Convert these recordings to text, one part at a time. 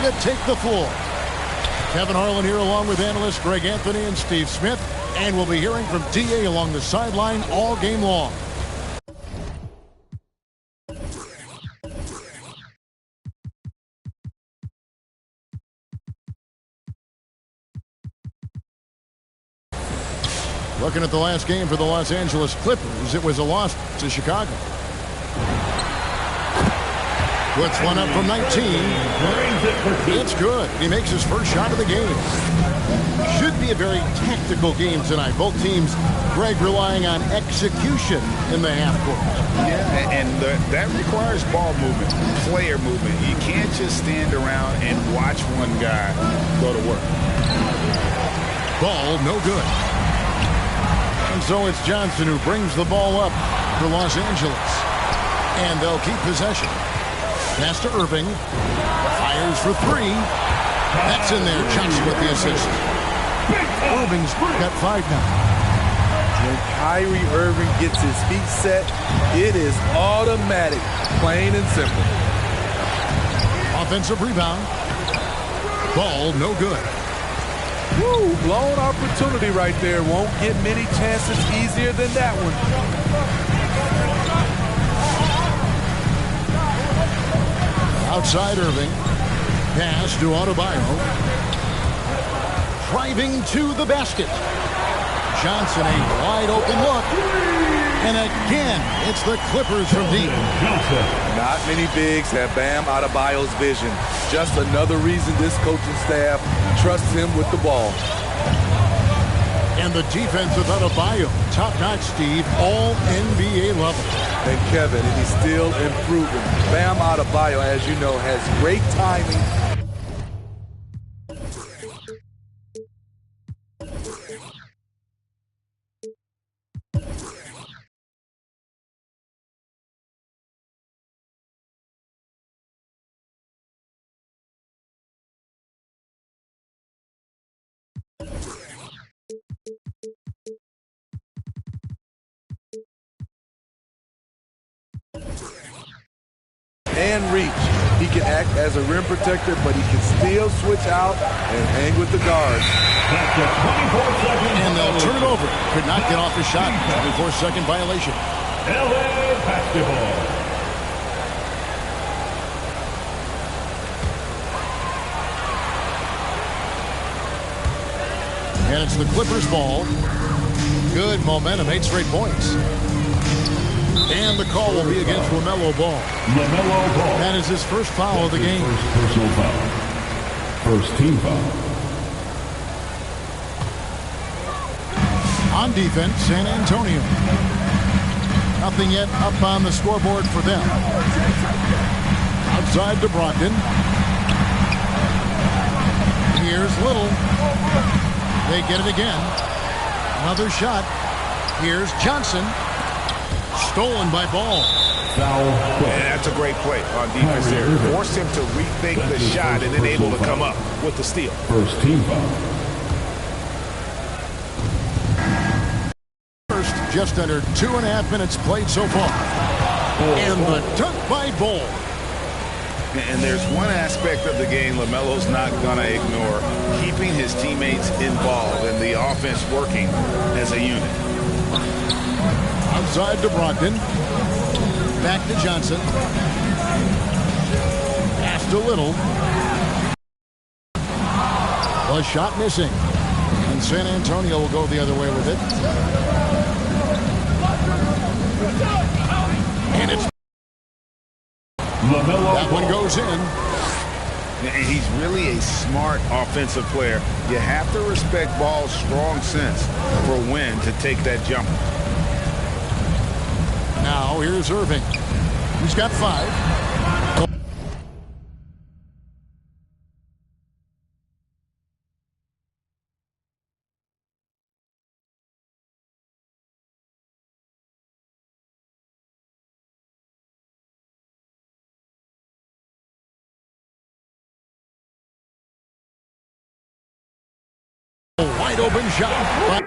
to take the floor. Kevin Harlan here along with analysts Greg Anthony and Steve Smith. And we'll be hearing from DA along the sideline all game long. Looking at the last game for the Los Angeles Clippers, it was a loss to Chicago. Puts one up from 19. It's good. He makes his first shot of the game. Should be a very tactical game tonight. Both teams, Greg, relying on execution in the half court. Yeah, and that requires ball movement, player movement. You can't just stand around and watch one guy go to work. Ball no good. And so it's Johnson who brings the ball up for Los Angeles. And they'll keep possession. Pass to Irving. Fires for three. That's in there. Johnson with the assist. Irving's got 5 now. When Kyrie Irving gets his feet set, it is automatic, plain and simple. Offensive rebound. Ball no good. Woo, blown opportunity right there. Won't get many chances easier than that one. Outside Irving. Pass to Adebayo. Driving to the basket. Johnson, a wide open look. And again, it's the Clippers from deep. Not many bigs have Bam Adebayo's vision. Just another reason this coaching staff trusts him with the ball. And the defense of Adebayo, top-notch, Steve, all NBA level. And Kevin, and he's still improving. Bam Adebayo, as you know, has great timing. And reach. He can act as a rim protector, but he can still switch out and hang with the guards. And they'll turn it over. Could not get off his shot. 24-second violation. LA basketball. And it's the Clippers ball. Good momentum, 8 straight points. And the call will be against LaMelo Ball. LaMelo Ball. That is his first foul of the game. First personal foul. First team foul. On defense, San Antonio. Nothing yet up on the scoreboard for them. Outside to Brogdon. Here's Little. They get it again. Another shot. Here's Johnson. Stolen by Ball. Foul. And that's a great play on defense there. Forced him to rethink the shot and then able to come up with the steal. First team foul. First, just under 2.5 minutes played so far. And the dunk by Ball. And there's one aspect of the game LaMelo's not going to ignore. Keeping his teammates involved and the offense working as a unit. Outside to Brogdon. Back to Johnson. Pass to Little. A shot missing. And San Antonio will go the other way with it. And it's LaMelo. that one goes in. And he's really a smart offensive player. You have to respect Ball's strong sense for when to take that jump. Now here's Irving. He's got 5. A wide open shot.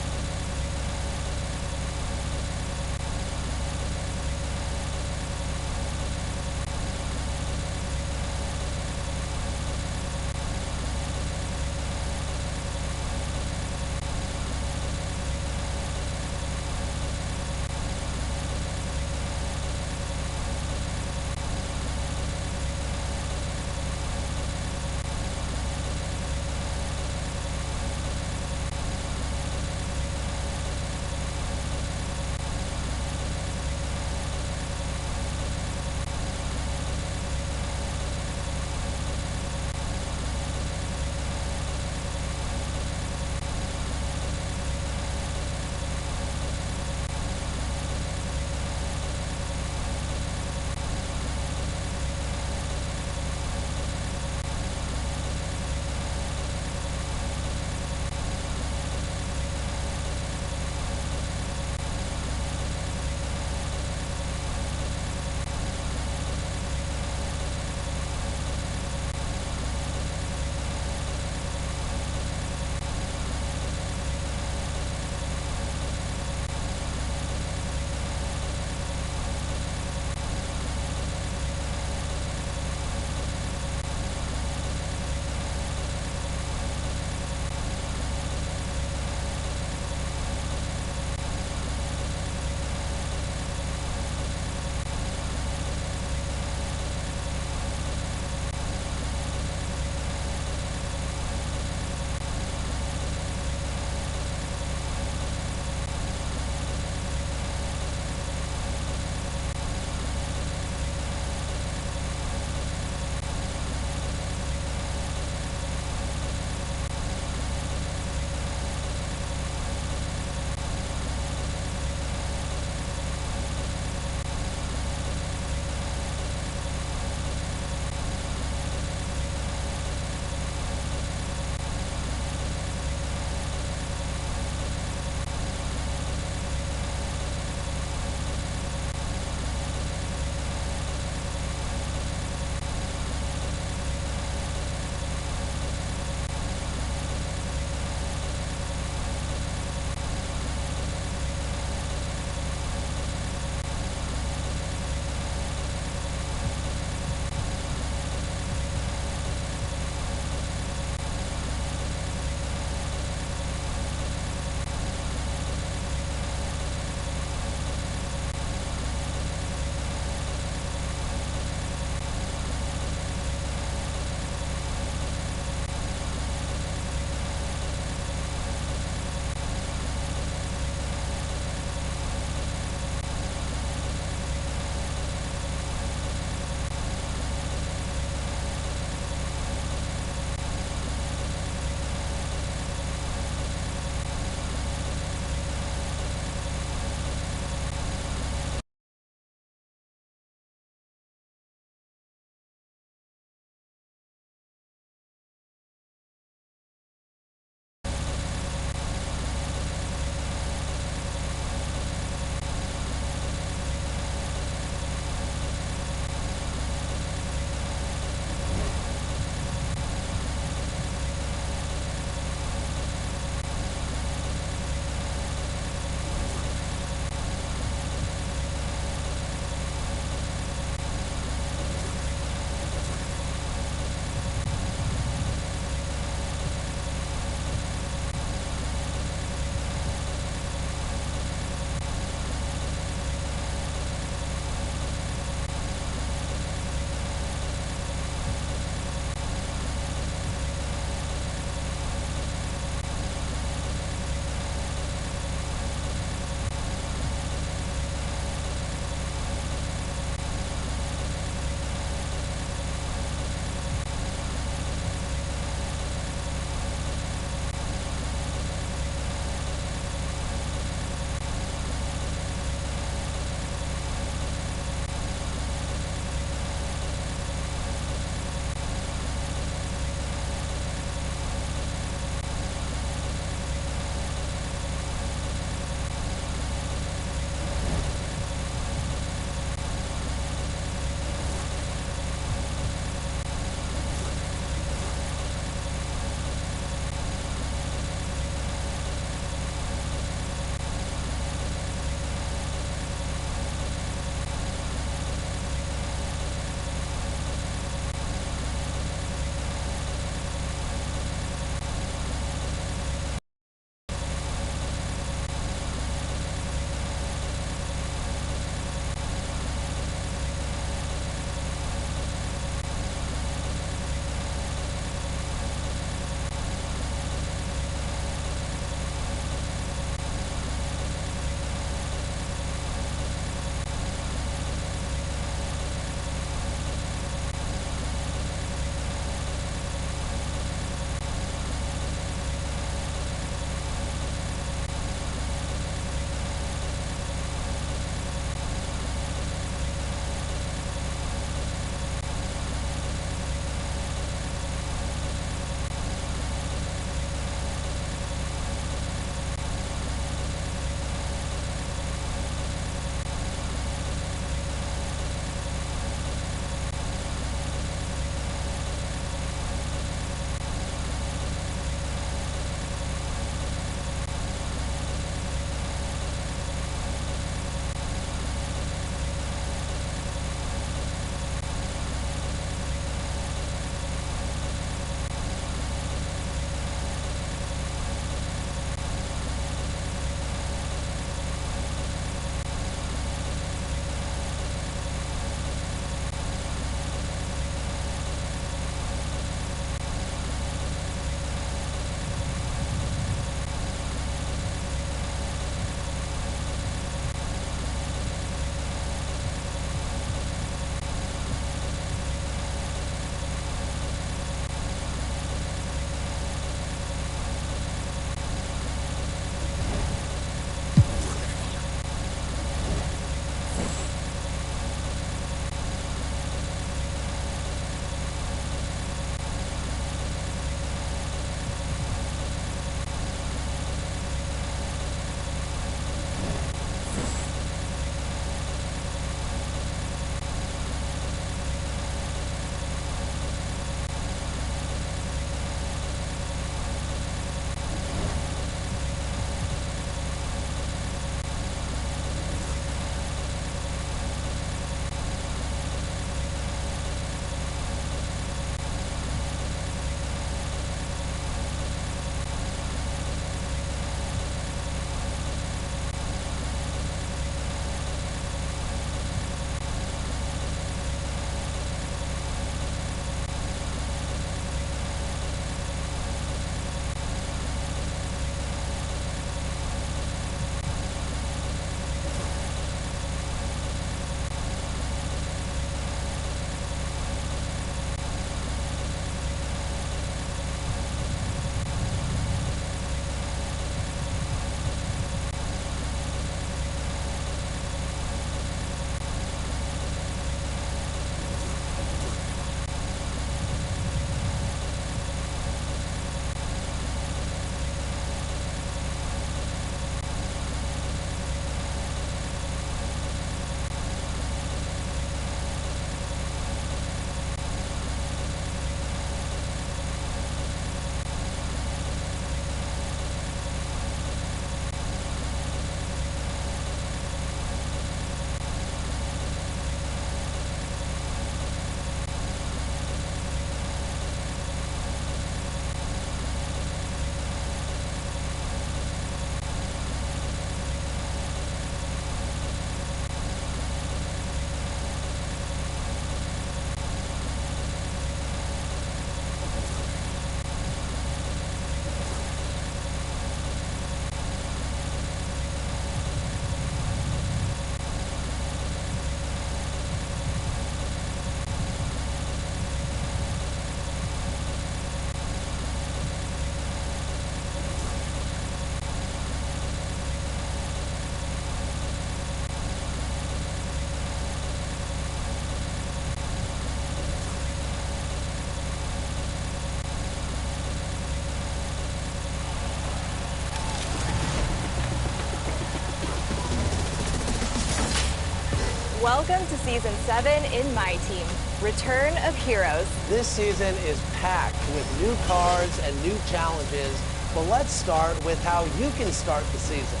Welcome to Season 7 in My Team, Return of Heroes. This season is packed with new cards and new challenges, but let's start with how you can start the season.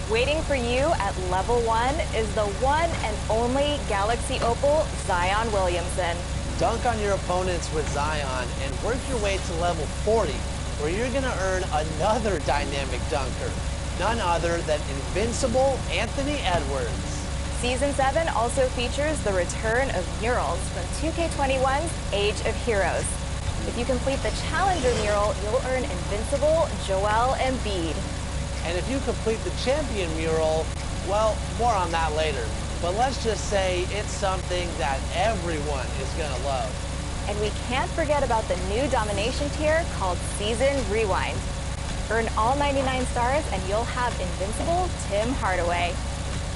Waiting for you at level 1 is the one and only Galaxy Opal Zion Williamson. Dunk on your opponents with Zion and work your way to level 40, where you're going to earn another dynamic dunker, none other than Invincible Anthony Edwards. Season 7 also features the return of murals from 2K21's Age of Heroes. If you complete the Challenger mural, you'll earn Invincible Joel Embiid. And if you complete the Champion mural, well, more on that later. But let's just say it's something that everyone is gonna love. And we can't forget about the new domination tier called Season Rewind. Earn all 99 stars and you'll have Invincible Tim Hardaway.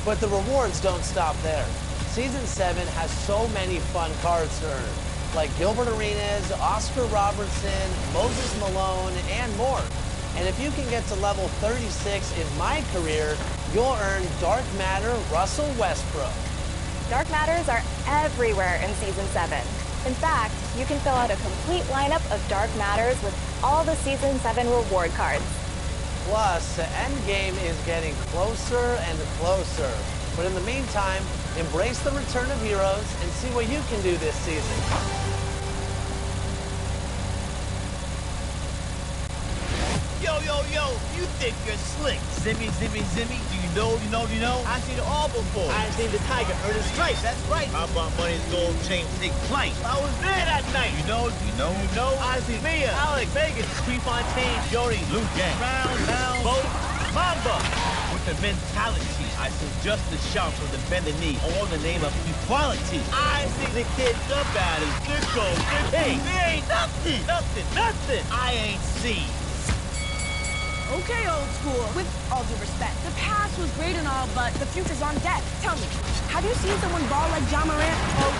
But the rewards don't stop there. Season 7 has so many fun cards to earn, like Gilbert Arenas, Oscar Robertson, Moses Malone, and more. And if you can get to level 36 in my career, you'll earn Dark Matter Russell Westbrook. Dark Matters are everywhere in Season 7. In fact, you can fill out a complete lineup of Dark Matters with all the Season 7 reward cards. Plus, the end game is getting closer and closer. But in the meantime, embrace the return of heroes and see what you can do this season. Yo, you think you're slick. Zimmy, do you know? I've seen it all before. I've seen the tiger earn his stripes, that's right. How about money's gold chain take flight? I was there that night. You know? I see Mia, Alex, Vegas, Prefontaine, Jody, Luke Gang, Brown, Bo, Mamba. With the mentality, I suggest the shout for the bend the knee, all in the name of equality. I see the kid, the baddest, good goal, good hey, there ain't nothing I ain't seen. Okay, old school. With all due respect, the past was great and all, but the future's on deck. Tell me, have you seen someone ball like John Morant? Oh,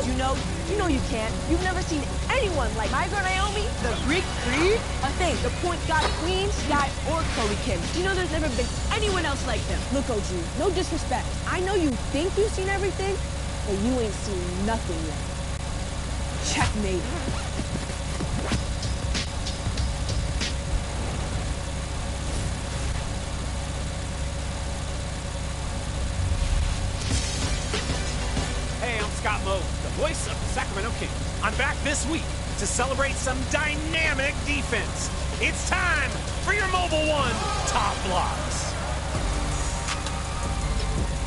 you know you can't. You've never seen anyone like my girl Naomi, the Greek Freak. A thing, the point guard queen, Sky, or Chloe Kim. You know there's never been anyone else like them. Look, OG, no disrespect. I know you think you've seen everything, but you ain't seen nothing yet. Checkmate. Scott Moe, the voice of the Sacramento Kings. I'm back this week to celebrate some dynamic defense. It's time for your Mobile One Top Blocks.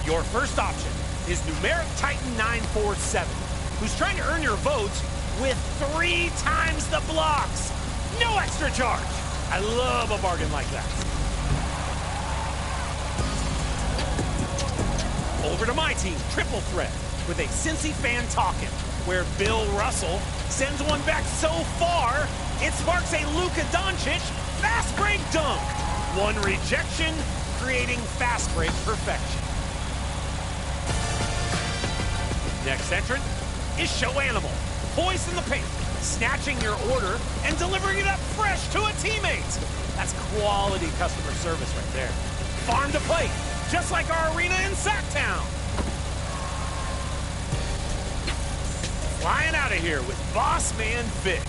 Your first option is Numeric Titan 947, who's trying to earn your votes with 3 times the blocks. No extra charge. I love a bargain like that. Over to my team, Triple Threat, with a Cincy fan talking, where Bill Russell sends one back so far, it sparks a Luka Doncic fast break dunk. One rejection, creating fast break perfection. Next entrant is Show Animal, poised in the paint, snatching your order and delivering it up fresh to a teammate. That's quality customer service right there. Farm to plate, just like our arena in Sacktown. Flying out of here with Boss Man Vic.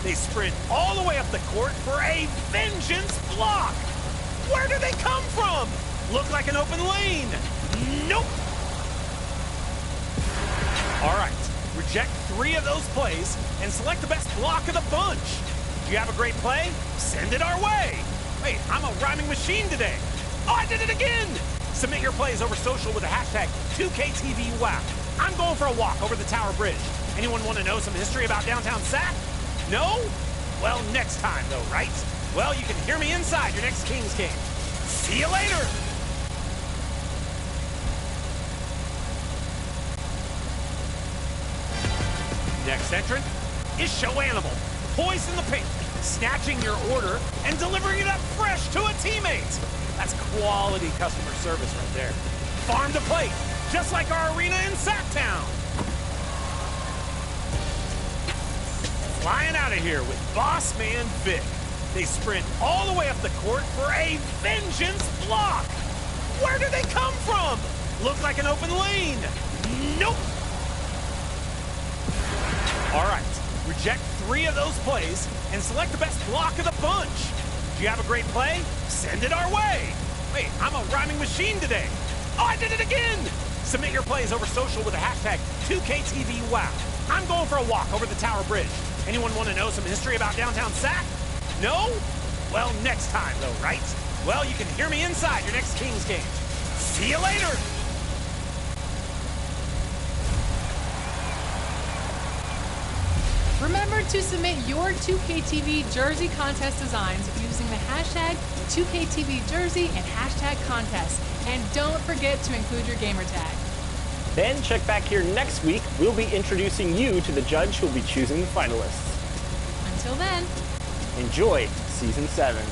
They sprint all the way up the court for a vengeance block. Where do they come from? Look like an open lane. Nope. All right, reject 3 of those plays and select the best block of the bunch. Do you have a great play? Send it our way. Wait, I'm a rhyming machine today. Oh, I did it again. Submit your plays over social with the hashtag 2KTVWOW. I'm going for a walk over the Tower Bridge. Anyone want to know some history about downtown Sac? No? Well, next time, though, right? Well, you can hear me inside your next Kings game. See you later! Next entrant is Show Animal, poised in the paint, snatching your order and delivering it up fresh to a teammate. That's quality customer service right there. Farm to plate, just like our arena in Sacktown. Flying out of here with Boss Man Vic. They sprint all the way up the court for a vengeance block. Where do they come from? Look like an open lane. Nope. All right, reject 3 of those plays and select the best block of the bunch. Do you have a great play? Send it our way. Wait, I'm a rhyming machine today. Oh, I did it again. Submit your plays over social with the hashtag 2KTVWow. I'm going for a walk over the Tower Bridge. Anyone want to know some history about downtown Sac? No? Well, next time, though, right? Well, you can hear me inside your next Kings game. See you later. Remember to submit your 2KTV jersey contest designs using the hashtag 2KTVJersey and hashtag contest. And don't forget to include your gamer tag. Then check back here next week. We'll be introducing you to the judge who will be choosing the finalists. Until then, enjoy Season 7.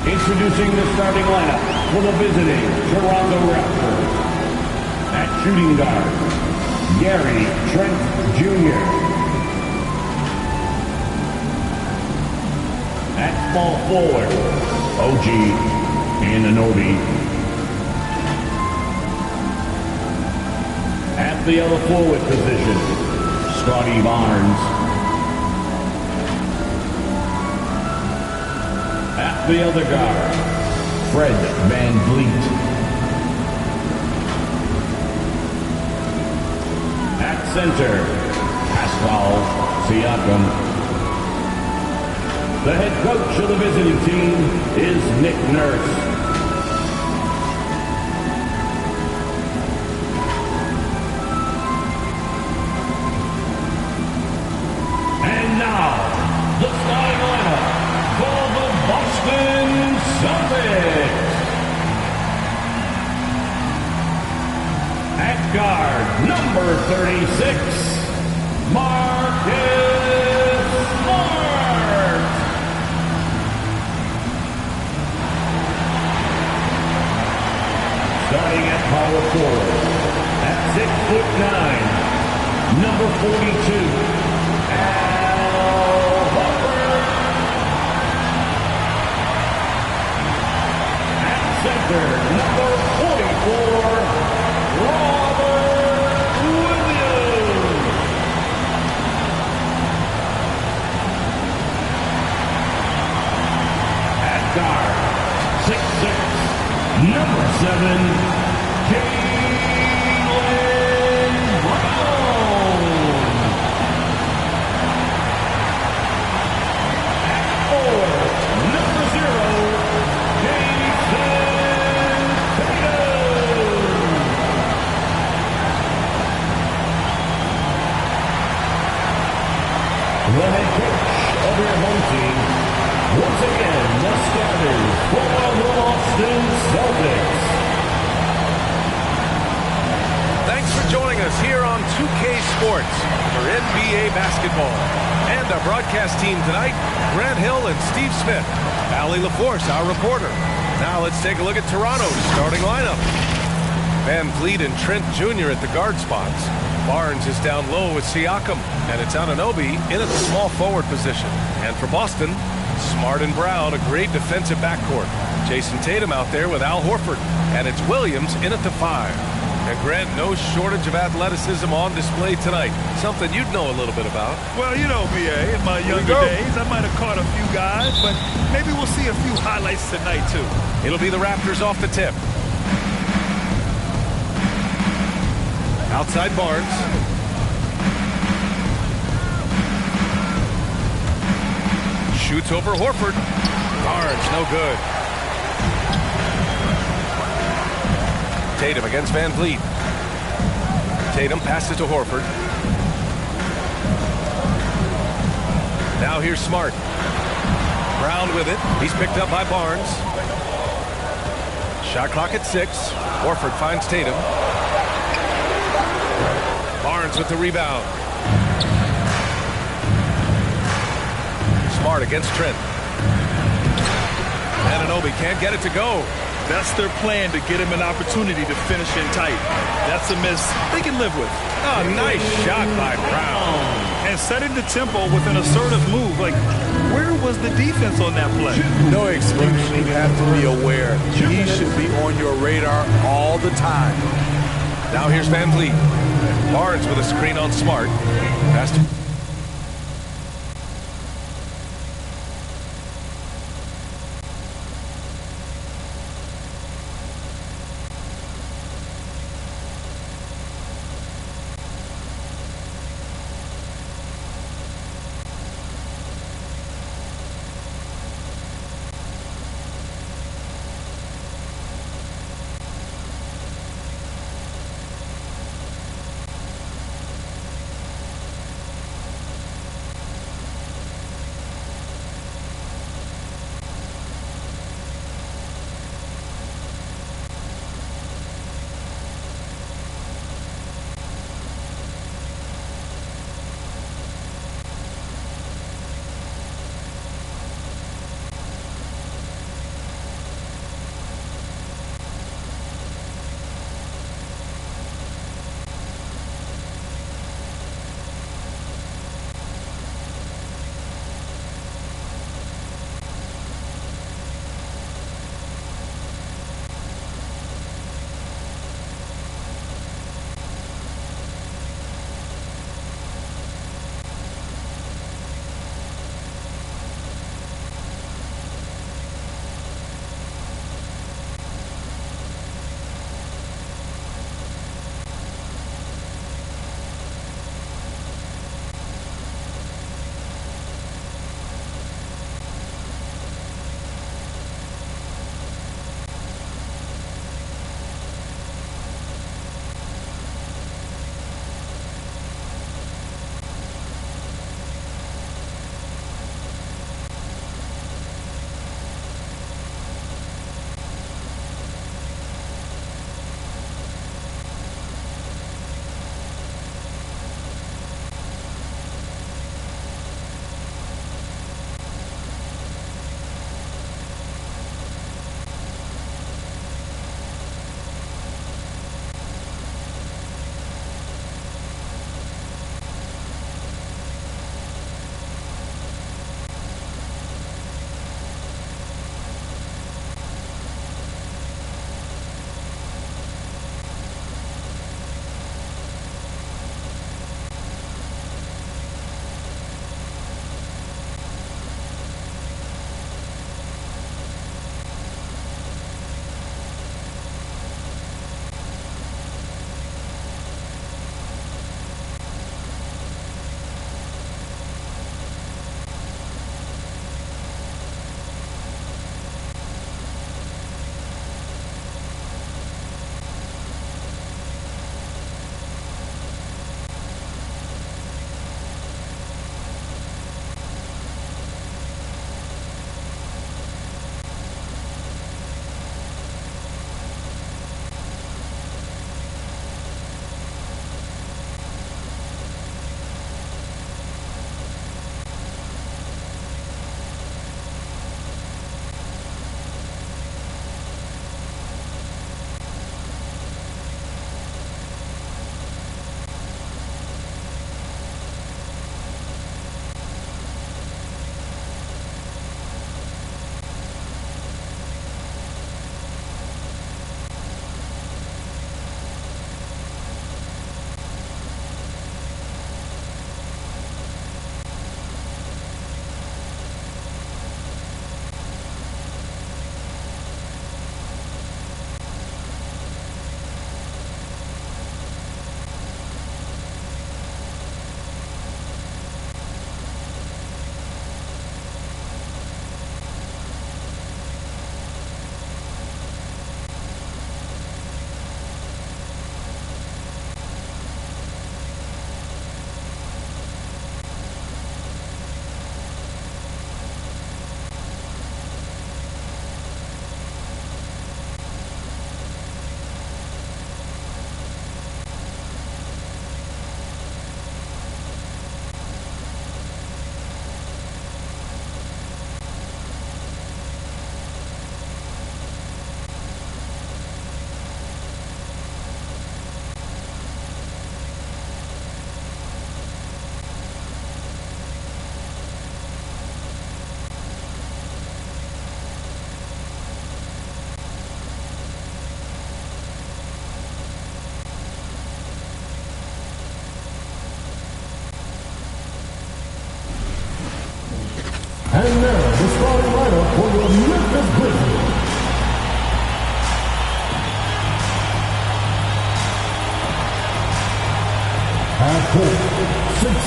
Introducing the starting lineup for the visiting Toronto Raptors. At shooting guard, Gary Trent Jr. At small forward, OG Anunoby. At the other forward position, Scotty Barnes. At the other guard, Fred VanVleet. At center, Pascal Siakam. The head coach of the visiting team is Nick Nurse. And now, the starting lineup for the Boston Celtics. At guard, number 36, Marcus Smart. Starting at power forward, at 6'9", number 42, Al Horford. At center, number 44, Robert Williams. At guard, 6'6", number 7, Jaylen Brown. At 4, number 0, Jason Tatum. The head coach of your home team, once again, the starters for the Boston Celtics. Thanks for joining us here on 2K Sports for NBA basketball. And our broadcast team tonight, Grant Hill and Steve Smith. Allie LaForce, our reporter. Now let's take a look at Toronto's starting lineup. VanVleet and Trent Jr. at the guard spots. Barnes is down low with Siakam, and it's Anunoby in at the small forward position. And for Boston, Smart and Brown, a great defensive backcourt. Jason Tatum out there with Al Horford, and it's Williams in at the 5. And Grant, no shortage of athleticism on display tonight. Something you'd know a little bit about. Well, you know, BA, in my younger days, I might have caught a few guys, but maybe we'll see a few highlights tonight, too. It'll be the Raptors off the tip. Outside Barnes. Shoots over Horford. Barnes, no good. Tatum against VanVleet. Tatum passes to Horford. Now here's Smart. Brown with it. He's picked up by Barnes. Shot clock at 6. Horford finds Tatum. Barnes with the rebound. Smart against Trent. Anunoby can't get it to go. That's their plan, to get him an opportunity to finish in tight. That's a miss they can live with. Oh, nice shot by Brown. And setting the tempo with an assertive move. Like, where was the defense on that play? No excuse. You have to be aware. He should be on your radar all the time. Now here's VanVleet. Barnes with a screen on Smart. Pass to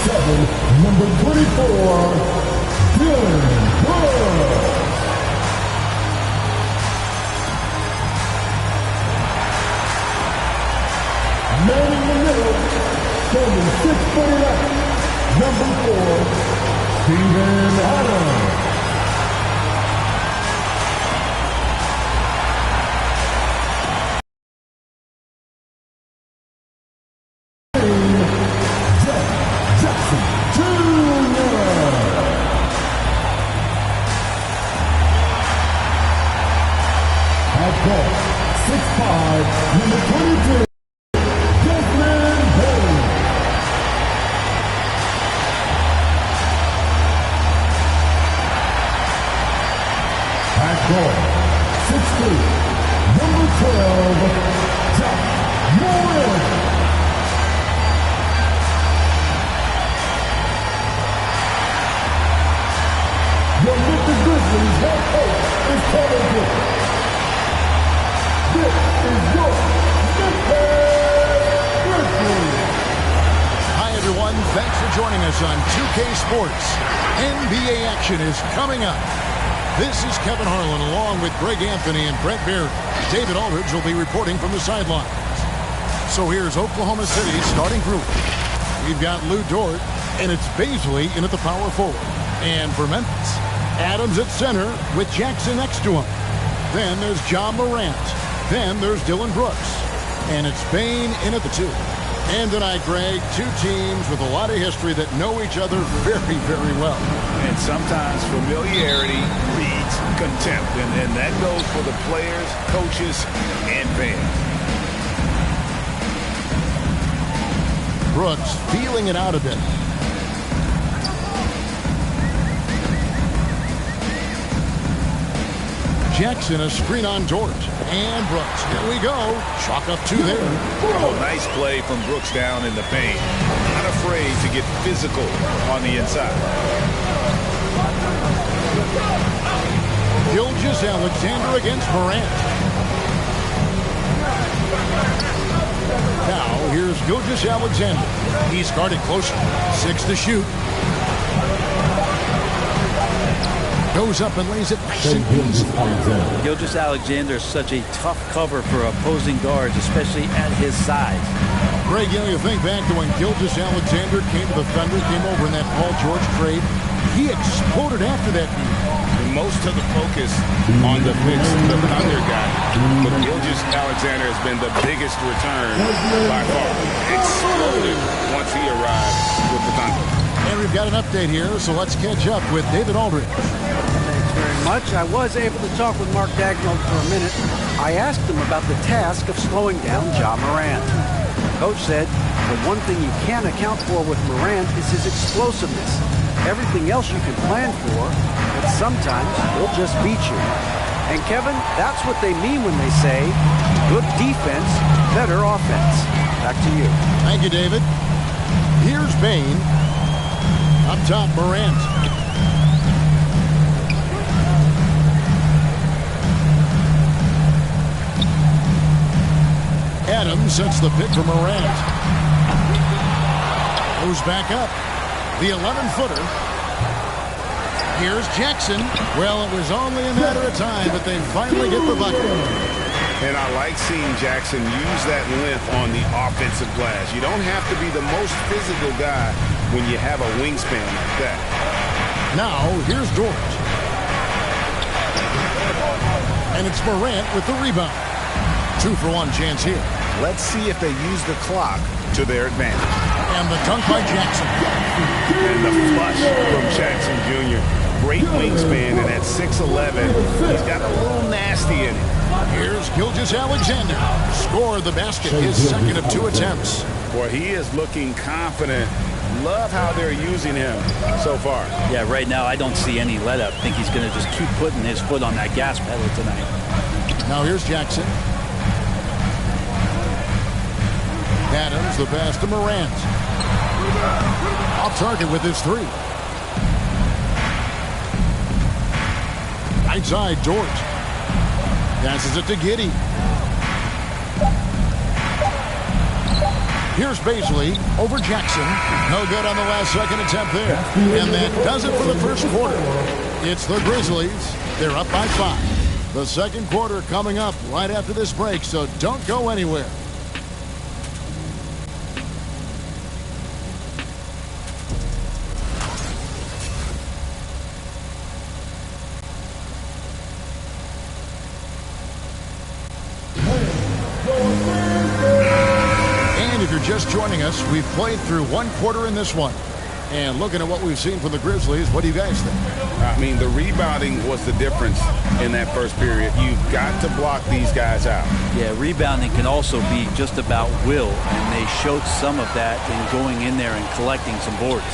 7, number 24, Dylan Brooks. Man in the middle, standing 6 foot 11, number 4, Steven Adams. Thanks for joining us on 2K Sports. NBA action is coming up. This is Kevin Harlan along with Greg Anthony and Brent Beard. David Aldridge will be reporting from the sidelines. So here's Oklahoma City's starting group. We've got Lou Dort, and it's Baisley in at the power forward. And for Memphis, Adams at center with Jackson next to him. Then there's John Morant. Then there's Dylan Brooks. And it's Bane in at the 2. And tonight, Greg, two teams with a lot of history that know each other very, very well. And sometimes familiarity breeds contempt. And that goes for the players, coaches, and fans. Brooks feeling it out a bit. Jackson, a screen on Dort. And Brooks, here we go. Chalk up 2 there. Oh, nice play from Brooks down in the paint. Not afraid to get physical on the inside. Gilgeous-Alexander against Morant. Now, here's Gilgeous-Alexander. He's guarded closer. 6 to shoot. Goes up and lays it nice and easy. Gilgeous-Alexander is such a tough cover for opposing guards, especially at his size. Greg, you think back to when Gilgeous-Alexander came to the Thunder, came over in that Paul George trade. He exploded after that deal. Most of the focus on the Thunder guy, but Gilgeous-Alexander has been the biggest return by far. Exploded once he arrived with the Thunder. And we've got an update here, so let's catch up with David Aldridge. Thanks very much. I was able to talk with Mark Dagnall for a minute. I asked him about the task of slowing down Ja Morant. Coach said the one thing you can't account for with Morant is his explosiveness. Everything else you can plan for, but sometimes he'll just beat you. And Kevin, that's what they mean when they say good defense, better offense. Back to you. Thank you, David. Here's Bane. Up top, Morant. Adams sets the pick for Morant. Goes back up. The 11-footer. Here's Jackson. Well, it was only a matter of time, but they finally get the bucket. And I like seeing Jackson use that length on the offensive glass. You don't have to be the most physical guy when you have a wingspan like that. Now, here's Dort. And it's Morant with the rebound. 2-for-1 chance here. Let's see if they use the clock to their advantage. And the dunk by Jackson. And the flush from Jackson Jr. Great wingspan, and at 6'11", he's got a little nasty in it. Here's Gilgeous-Alexander. Scored the basket, his second of 2 attempts. Boy, he is looking confident. Love how they're using him so far. Yeah, right now I don't see any let up. I think he's going to just keep putting his foot on that gas pedal tonight. Now here's Jackson. Adams, the pass to Morant. Off target with his 3. Right side, Dort. Passes it to Giddey. Here's Baisley over Jackson. No good on the last second attempt there. And that does it for the first quarter. It's the Grizzlies. They're up by 5. The second quarter coming up right after this break, so don't go anywhere. And if you're just joining us, we've played through one quarter in this one. And looking at what we've seen from the Grizzlies, what do you guys think? I mean, the rebounding was the difference in that first period. You've got to block these guys out. Yeah, rebounding can also be just about will, and they showed some of that in going in there and collecting some boards.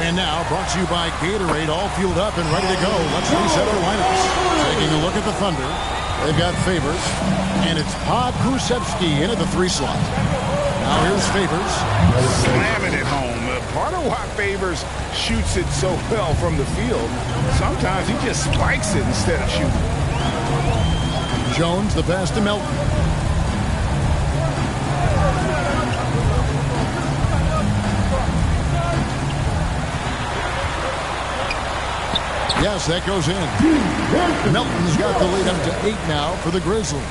And now, brought to you by Gatorade, all fueled up and ready to go. Let's reset our lineups. Taking a look at the Thunder. They've got Favors, and it's Ps5 in at the 3 slot. Now here's Favors. Slamming it home. Part of why Favors shoots it so well from the field, sometimes he just spikes it instead of shooting. Jones, the pass to Melton. Yes, that goes in. Melton's got the lead up to 8 now for the Grizzlies.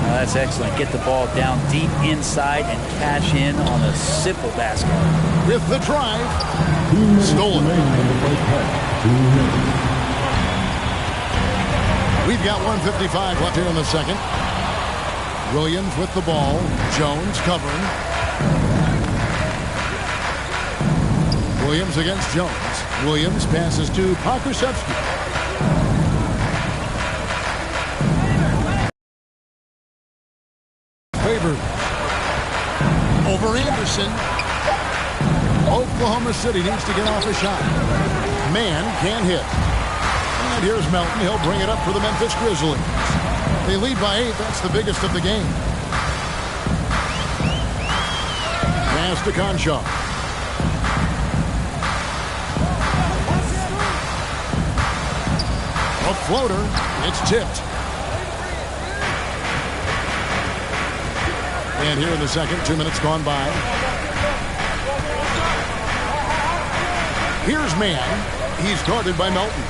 That's excellent. Get the ball down deep inside and cash in on a simple basket. With the drive, stolen. We've got 1:55 left here in the second. Williams with the ball. Jones covering. Williams against Jones. Williams passes to Ps5. Favors over Anderson. Oklahoma City needs to get off a shot. Man can't hit. And here's Melton. He'll bring it up for the Memphis Grizzlies. They lead by 8. That's the biggest of the game. Pass to Conshaw. A floater. It's tipped. And here in the second, 2 minutes gone by. Here's Man. He's guarded by Melton.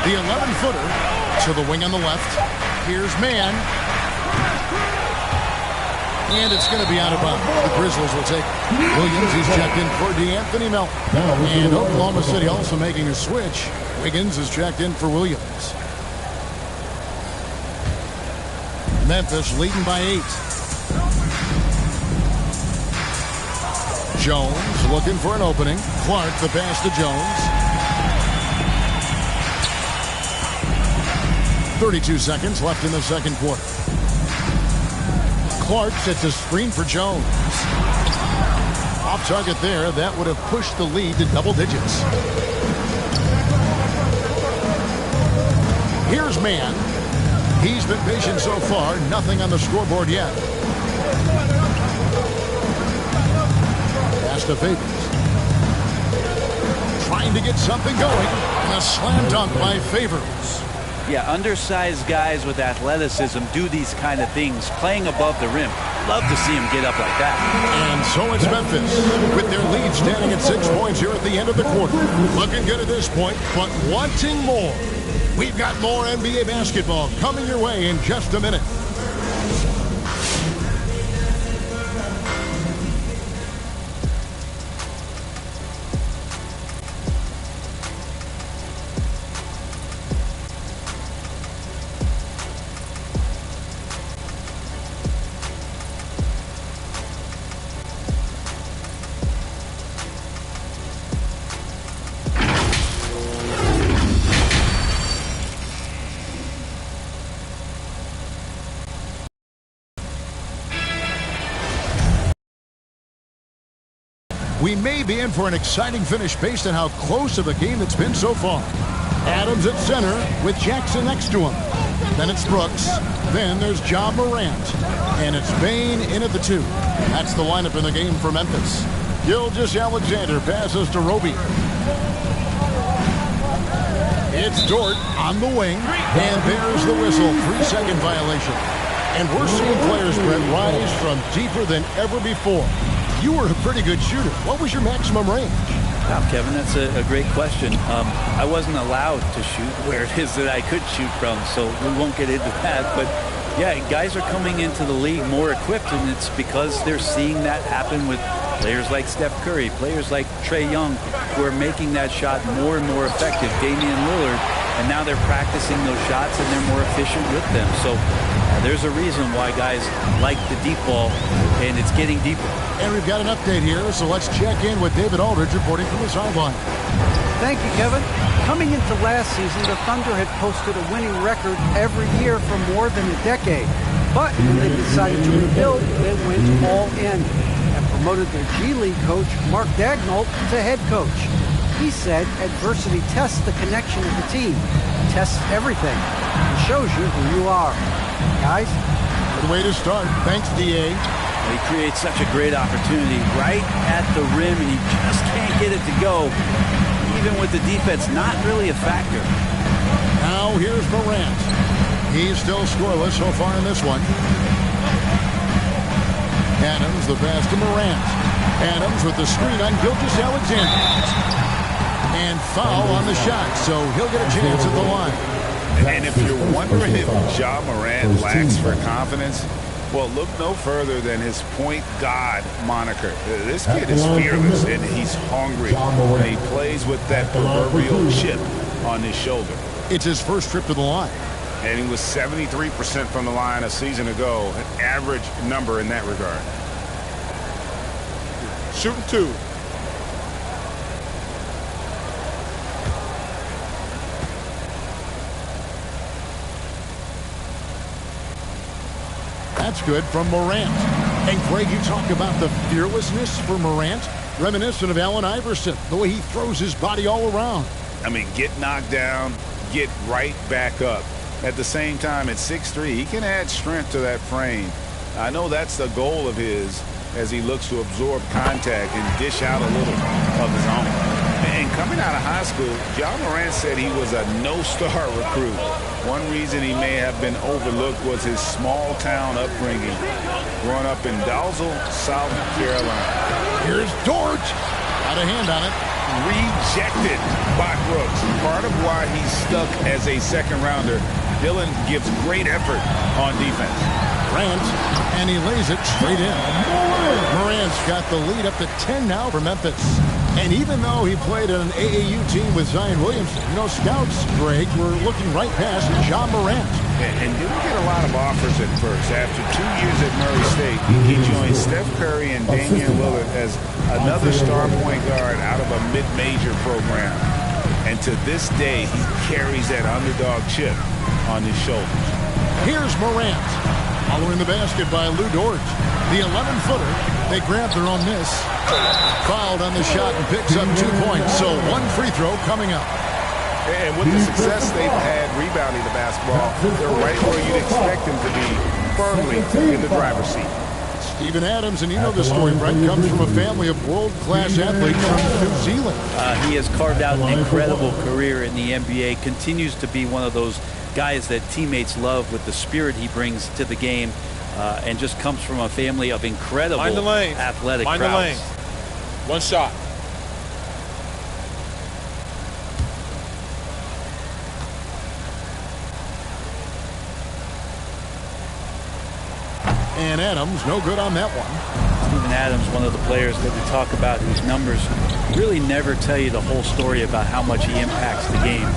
The 11-footer to the wing on the left. Here's Man. And it's going to be out of bounds. The Grizzlies will take it. Williams, he's checked in for D'Anthony Melton. And Oklahoma City also making a switch. Wiggins is checked in for Williams. Memphis leading by 8. Jones looking for an opening. Clark the pass to Jones. 32 seconds left in the second quarter. Clark sets a screen for Jones. Off target there. That would have pushed the lead to double digits. Here's Man. He's been patient so far. Nothing on the scoreboard yet. Pass to Favors. Trying to get something going. And a slam dunk by Favors. Yeah, undersized guys with athleticism do these kind of things, playing above the rim. Love to see him get up like that. And so it's Memphis, with their lead standing at 6 points here at the end of the quarter. Looking good at this point, but wanting more. We've got more NBA basketball coming your way in just a minute. We may be in for an exciting finish based on how close of a game it's been so far. Adams at center with Jackson next to him. Then it's Brooks. Then there's Ja Morant. And it's Bane in at the 2. That's the lineup in the game for Memphis. Gilgeous-Alexander passes to Roby. It's Dort on the wing, and there's the whistle. 3-second violation. And we're seeing players, Brett, rise from deeper than ever before. You were a pretty good shooter. What was your maximum range? Wow, Kevin, that's a great question. I wasn't allowed to shoot where it is that I could shoot from, so we won't get into that. But, yeah, guys are coming into the league more equipped, and it's because they're seeing that happen with players like Steph Curry, players like Trae Young, who are making that shot more and more effective, Damian Lillard, and now they're practicing those shots, and they're more efficient with them. So there's a reason why guys like the deep ball, and it's getting deeper. And we've got an update here, so let's check in with David Aldridge reporting from the sideline. Thank you, Kevin. Coming into last season, the Thunder had posted a winning record every year for more than a decade. But when they decided to rebuild, they went all in and promoted their G League coach, Mark Daigneault, to head coach. He said adversity tests the connection of the team, tests everything, and shows you who you are. Guys? Good way to start. Thanks, D.A. He creates such a great opportunity right at the rim, and he just can't get it to go. Even with the defense not really a factor. Now here's Morant. He's still scoreless so far in this one. Adams, the pass to Morant. Adams with the screen on Gilgeous-Alexander. And foul on the shot, so he'll get a chance at the line. And if you're wondering if Ja Morant lacks for confidence, well, look no further than his point guard moniker. This kid is fearless, and he's hungry. And he plays with that proverbial chip on his shoulder. It's his first trip to the line. And he was 73% from the line a season ago, an average number in that regard. Shooting two. That's good from Morant. And Greg, you talk about the fearlessness for Morant, reminiscent of Allen Iverson, the way he throws his body all around. I mean, get knocked down, get right back up. At the same time, at 6'3", he can add strength to that frame. I know that's the goal of his as he looks to absorb contact and dish out a little of his own. And coming out of high school, Ja Morant said he was a no-star recruit. One reason he may have been overlooked was his small-town upbringing, growing up in Dalzell, South Carolina. Here's Dort. Got a hand on it. Rejected by Brooks. Part of why he's stuck as a second-rounder. Dillon gives great effort on defense. Morant, and he lays it straight in. Morant's got the lead up to 10 now for Memphis. And even though he played on an AAU team with Zion Williamson, you know, scouts, Greg, were looking right past Ja Morant. And didn't get a lot of offers at first. After 2 years at Murray State, he joined Steph Curry and Damian Lillard as another star point guard out of a mid-major program. And to this day, he carries that underdog chip on his shoulders. Here's Morant. Following the basket by Lou Dort. The 11-footer, they grab their own miss. Fouled on the shot and picks up 2 points. So one free throw coming up. And with the success they've had rebounding the basketball, they're right where you'd expect them to be, firmly in the driver's seat. Steven Adams, and you know the story, Brett, comes from a family of world-class athletes from New Zealand. He has carved out an incredible career in the NBA, continues to be one of those guys that teammates love with the spirit he brings to the game, and just comes from a family of incredible athletic Mind the lane. One shot. And Adams, no good on that one. Steven Adams, one of the players that we talk about whose numbers really never tell you the whole story about how much he impacts the game.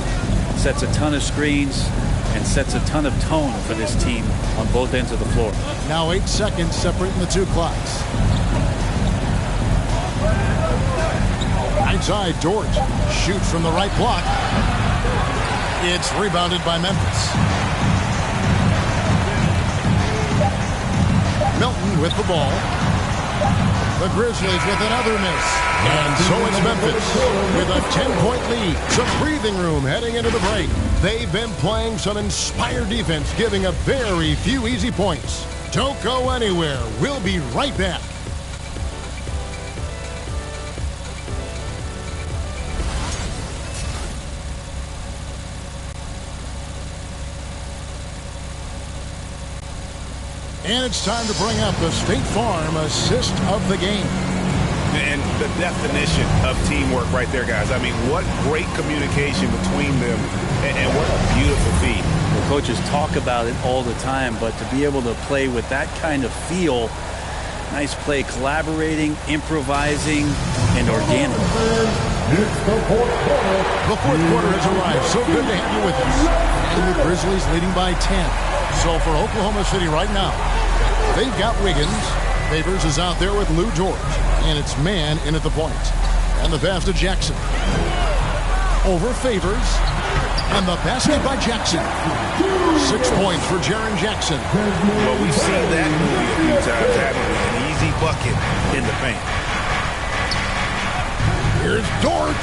Sets a ton of screens and sets a ton of tone for this team on both ends of the floor. Now 8 seconds separating the two clocks. Inside, Dort shoots from the right block. It's rebounded by Memphis. Milton with the ball. The Grizzlies with another miss. And so it's Memphis with a 10-point lead. Some breathing room heading into the break. They've been playing some inspired defense, giving up very few easy points. Don't go anywhere. We'll be right back. And it's time to bring up the State Farm assist of the game. And the definition of teamwork right there, guys. I mean, what great communication between them, and what a beautiful feat. The coaches talk about it all the time, but to be able to play with that kind of feel, nice play, collaborating, improvising, and organic. The fourth quarter has arrived. So good to have you with us. And the Grizzlies leading by 10. So for Oklahoma City right now, they've got Wiggins. Favors is out there with Lou George. And it's man in at the point. And the pass to Jackson. Over Favors. And the basket by Jackson. 6 points for Jaren Jackson. Well, we've seen that movie a few times, haven't we? An easy bucket in the paint. Here's Dort.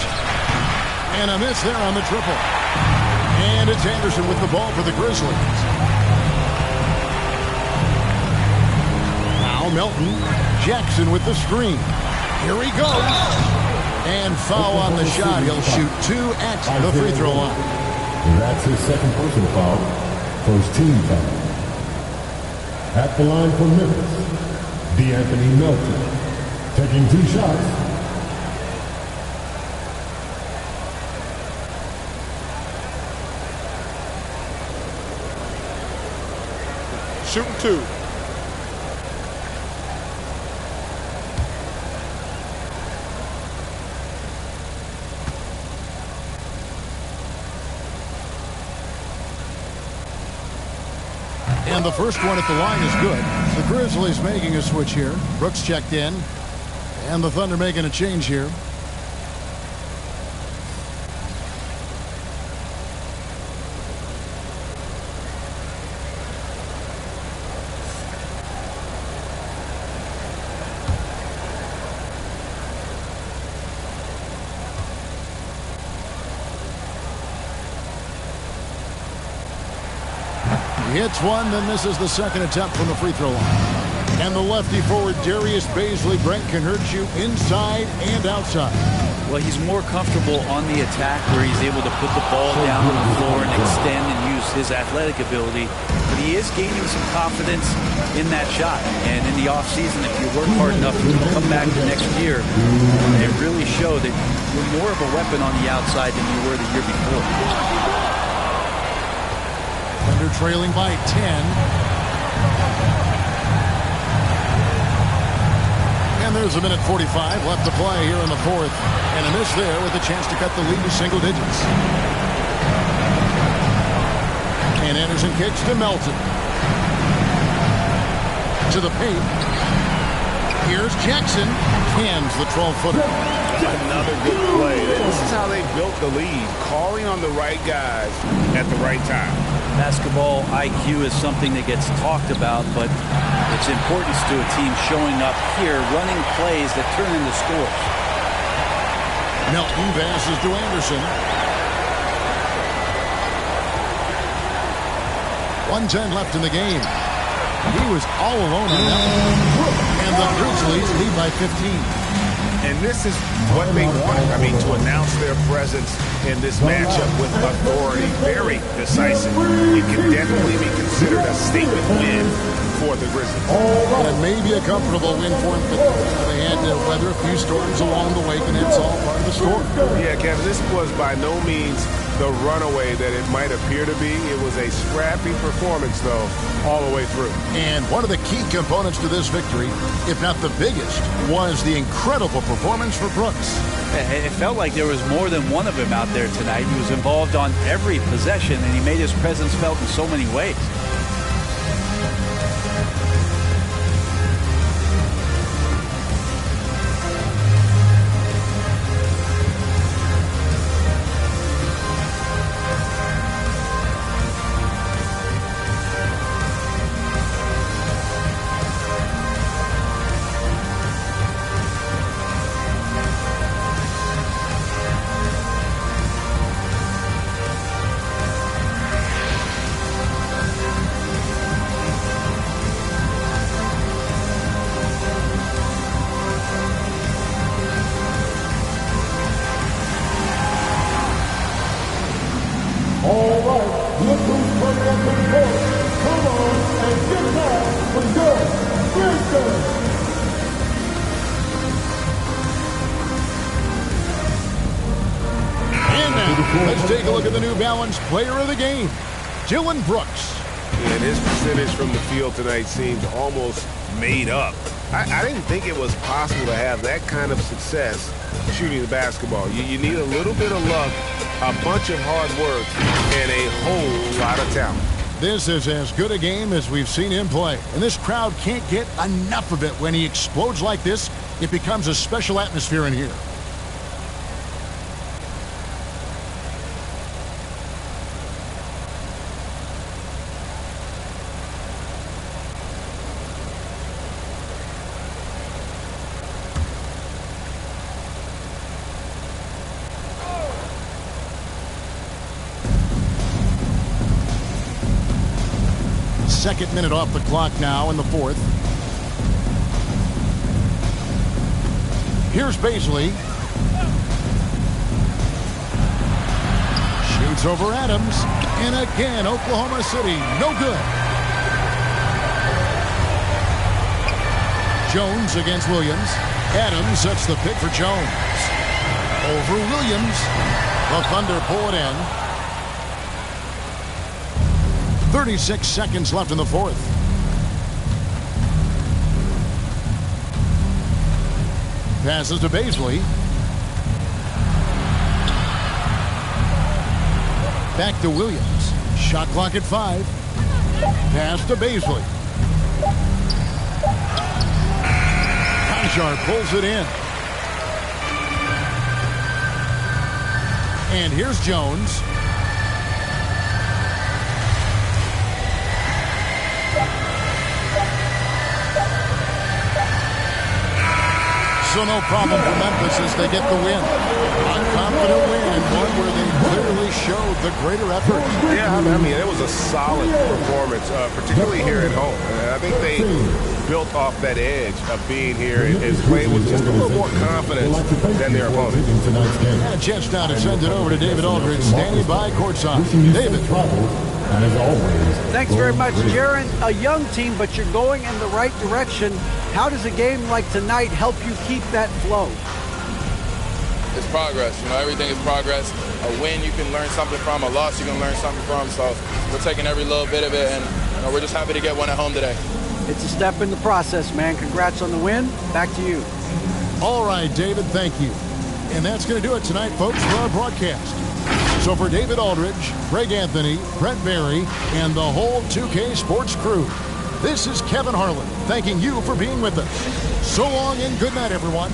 And a miss there on the triple. And it's Anderson with the ball for the Grizzlies. Now Melton. Jackson with the screen. Here he goes. And foul on the shot. He'll shoot 2 at the free throw line. That's his second personal foul. First team foul. At the line for Memphis, DeAnthony Melton. Taking 2 shots. Shooting 2. And the first one at the line is good. The Grizzlies making a switch here. Brooks checked in. And the Thunder making a change here. He hits one, then misses the second attempt from the free throw line. And the lefty forward, Darius Baisley-Brent, can hurt you inside and outside. Well, he's more comfortable on the attack where he's able to put the ball down on the floor and extend and use his athletic ability. But he is gaining some confidence in that shot. And in the offseason, if you work hard enough, you can come back the next year and really show that you're more of a weapon on the outside than you were the year before. Thunder trailing by 10. And there's a minute 45 left to play here in the fourth. And a miss there with a chance to cut the lead to single digits. And Anderson kicks to Melton. To the paint. Here's Jackson. Cans the 12-footer. Another good play. This is how they built the lead. Calling on the right guys at the right time. Basketball IQ is something that gets talked about, but its importance to a team showing up here, running plays that turn into scores. Melton passes to Anderson. 1:10 left in the game. He was all alone on that one. And the Grizzlies lead by 15. And this is what they wanted. I mean, to announce their presence in this matchup with authority. Very decisive. It can definitely be considered a statement win for the Grizzlies. And it may be a comfortable win for them, but they had to weather a few storms along the way, and that's all part of the story. Yeah, Kevin, this was by no means the runaway that it might appear to be. It was a scrappy performance, though, all the way through. And one of the key components to this victory, if not the biggest, was the incredible performance for Brooks. It felt like there was more than one of him out there tonight. He was involved on every possession, and he made his presence felt in so many ways. Let's take a look at the New Balance player of the game, Dylan Brooks. And his percentage from the field tonight seemed almost made up. I didn't think it was possible to have that kind of success shooting the basketball. You need a little bit of luck, a bunch of hard work, and a whole lot of talent. This is as good a game as we've seen him play. And this crowd can't get enough of it. When he explodes like this, it becomes a special atmosphere in here. Second minute off the clock now in the fourth. Here's Baisley. Shoots over Adams. And again, Oklahoma City, no good. Jones against Williams. Adams sets the pick for Jones. Over Williams. The Thunder pull it in. 36 seconds left in the fourth. Passes to Baisley. Back to Williams. Shot clock at 5. Pass to Baisley. Conchar pulls it in. And here's Jones. So no problem for Memphis as they get the win. A confident win and one where they clearly showed the greater effort. Yeah, I mean, it was a solid performance, particularly here at home. I think they built off that edge of being here and playing with just a little more confidence than their opponent. And a chance now to send it over to David Aldridge, standing by courtside. David. As always. Thanks very much, Jaron. A young team, but you're going in the right direction. How does a game like tonight help you keep that flow? It's progress. You know, everything is progress. A win you can learn something from, a loss you can learn something from. So we're taking every little bit of it, and you know, we're just happy to get one at home today. It's a step in the process, man. Congrats on the win. Back to you. All right, David, thank you. And that's going to do it tonight, folks, for our broadcast. So for David Aldridge, Greg Anthony, Brent Barry, and the whole 2K Sports crew, this is Kevin Harlan thanking you for being with us. So long and good night, everyone.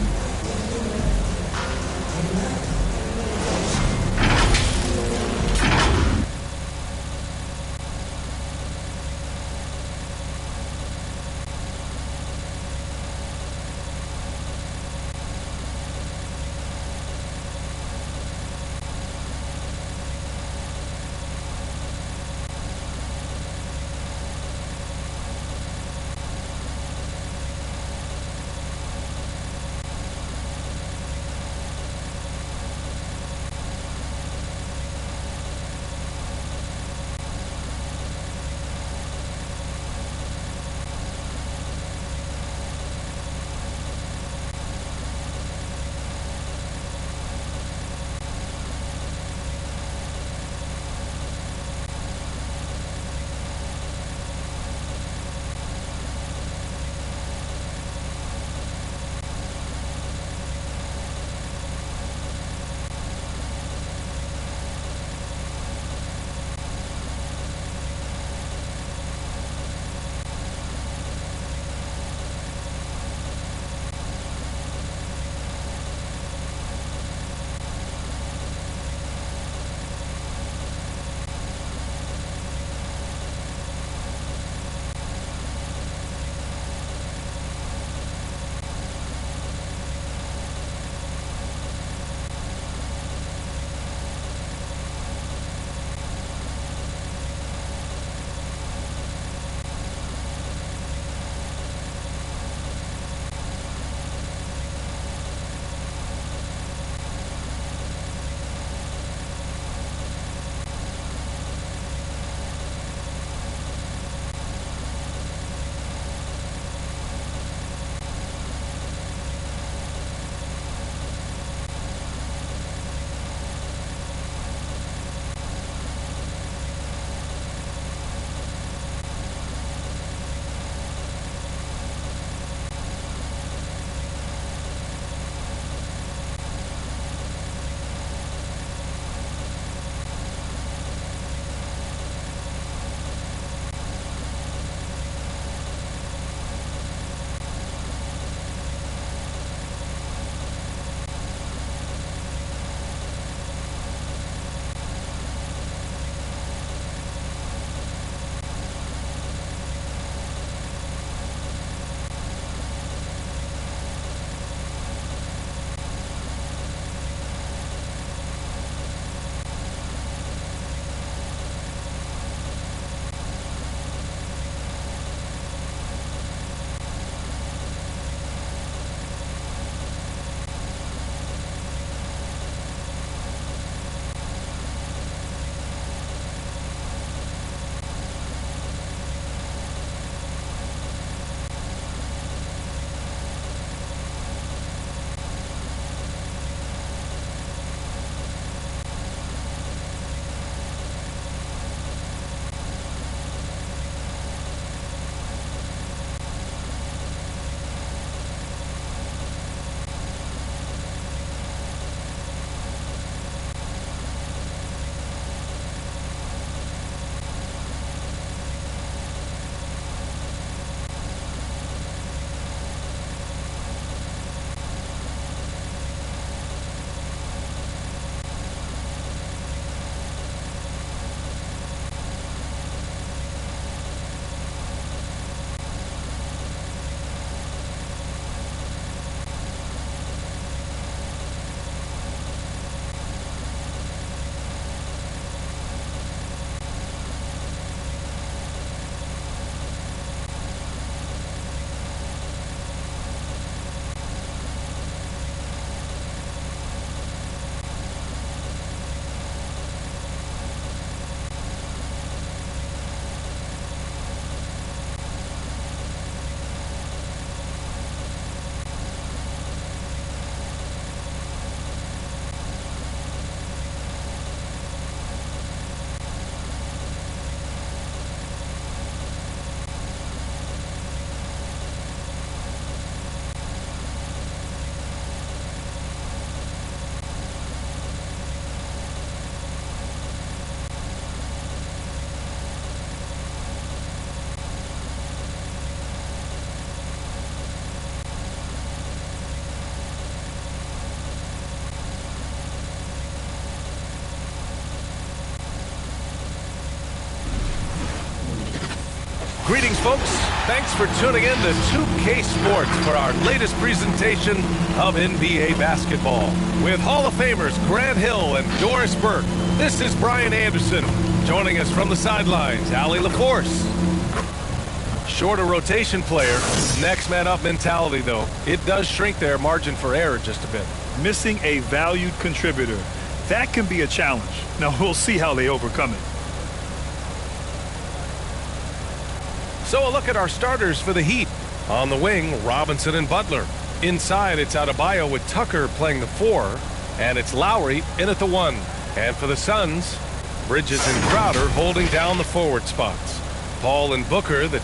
Greetings, folks. Thanks for tuning in to 2K Sports for our latest presentation of NBA basketball. With Hall of Famers Grant Hill and Doris Burke, this is Brian Anderson. Joining us from the sidelines, Allie LaForce. Shorter rotation player, next man up mentality, though. It does shrink their margin for error just a bit. Missing a valued contributor. That can be a challenge. Now, we'll see how they overcome it. So a look at our starters for the Heat. On the wing, Robinson and Butler. Inside, it's Adebayo with Tucker playing the 4, and it's Lowry in at the 1. And for the Suns, Bridges and Crowder holding down the forward spots. Paul and Booker, the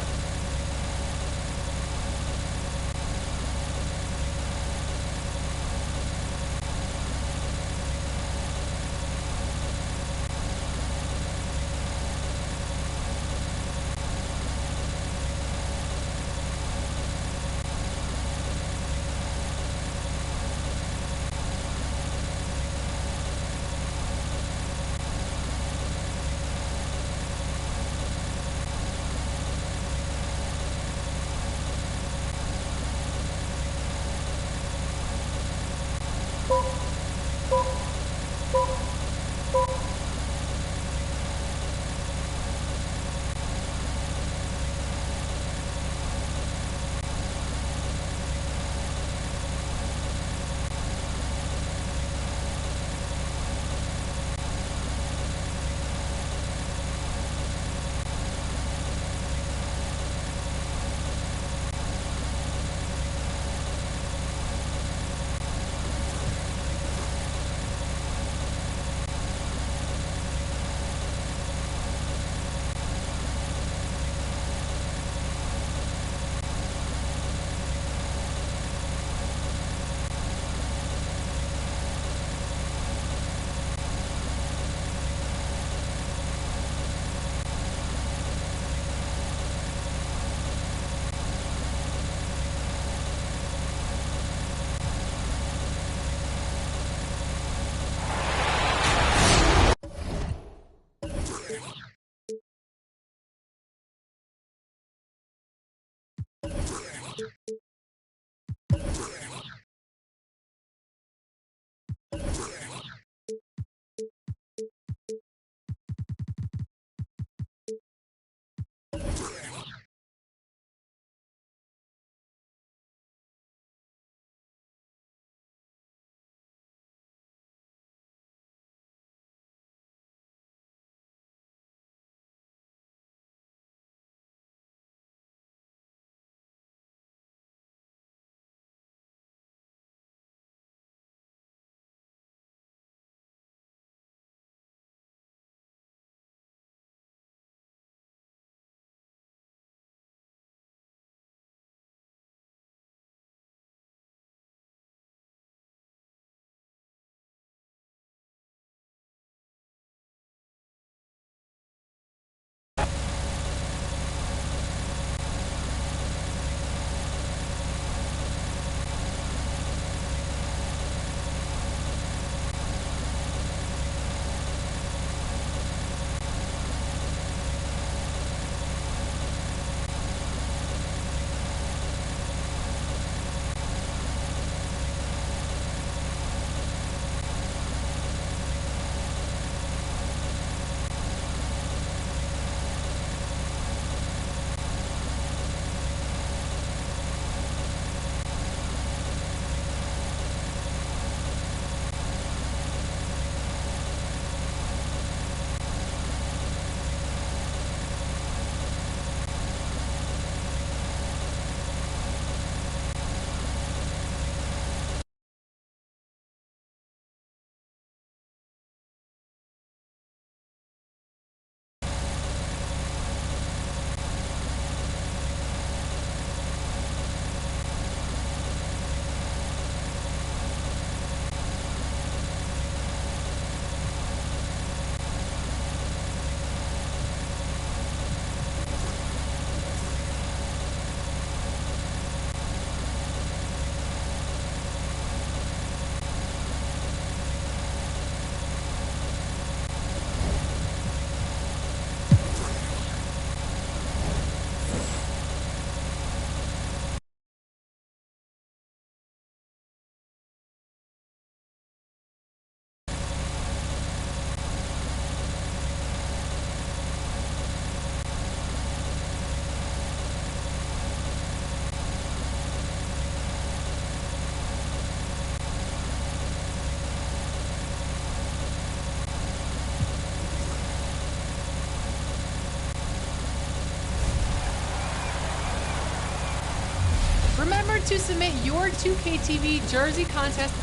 to submit your 2K TV jersey contest.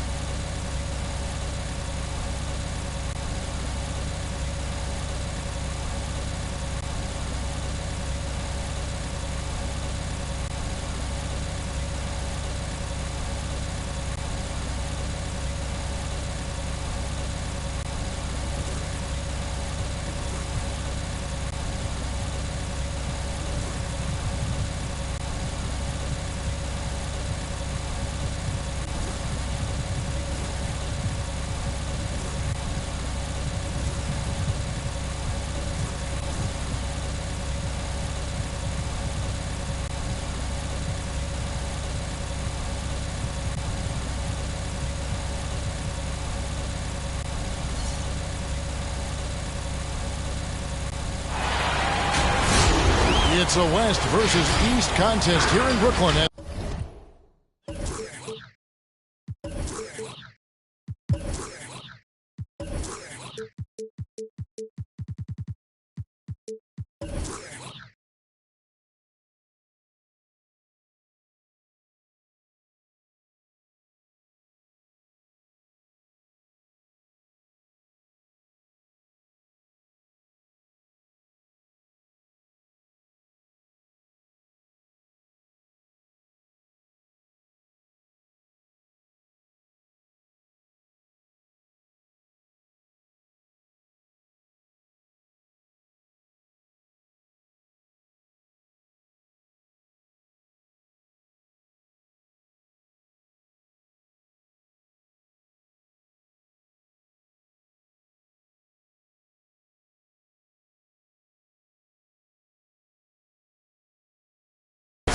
It's a West versus East contest here in Brooklyn.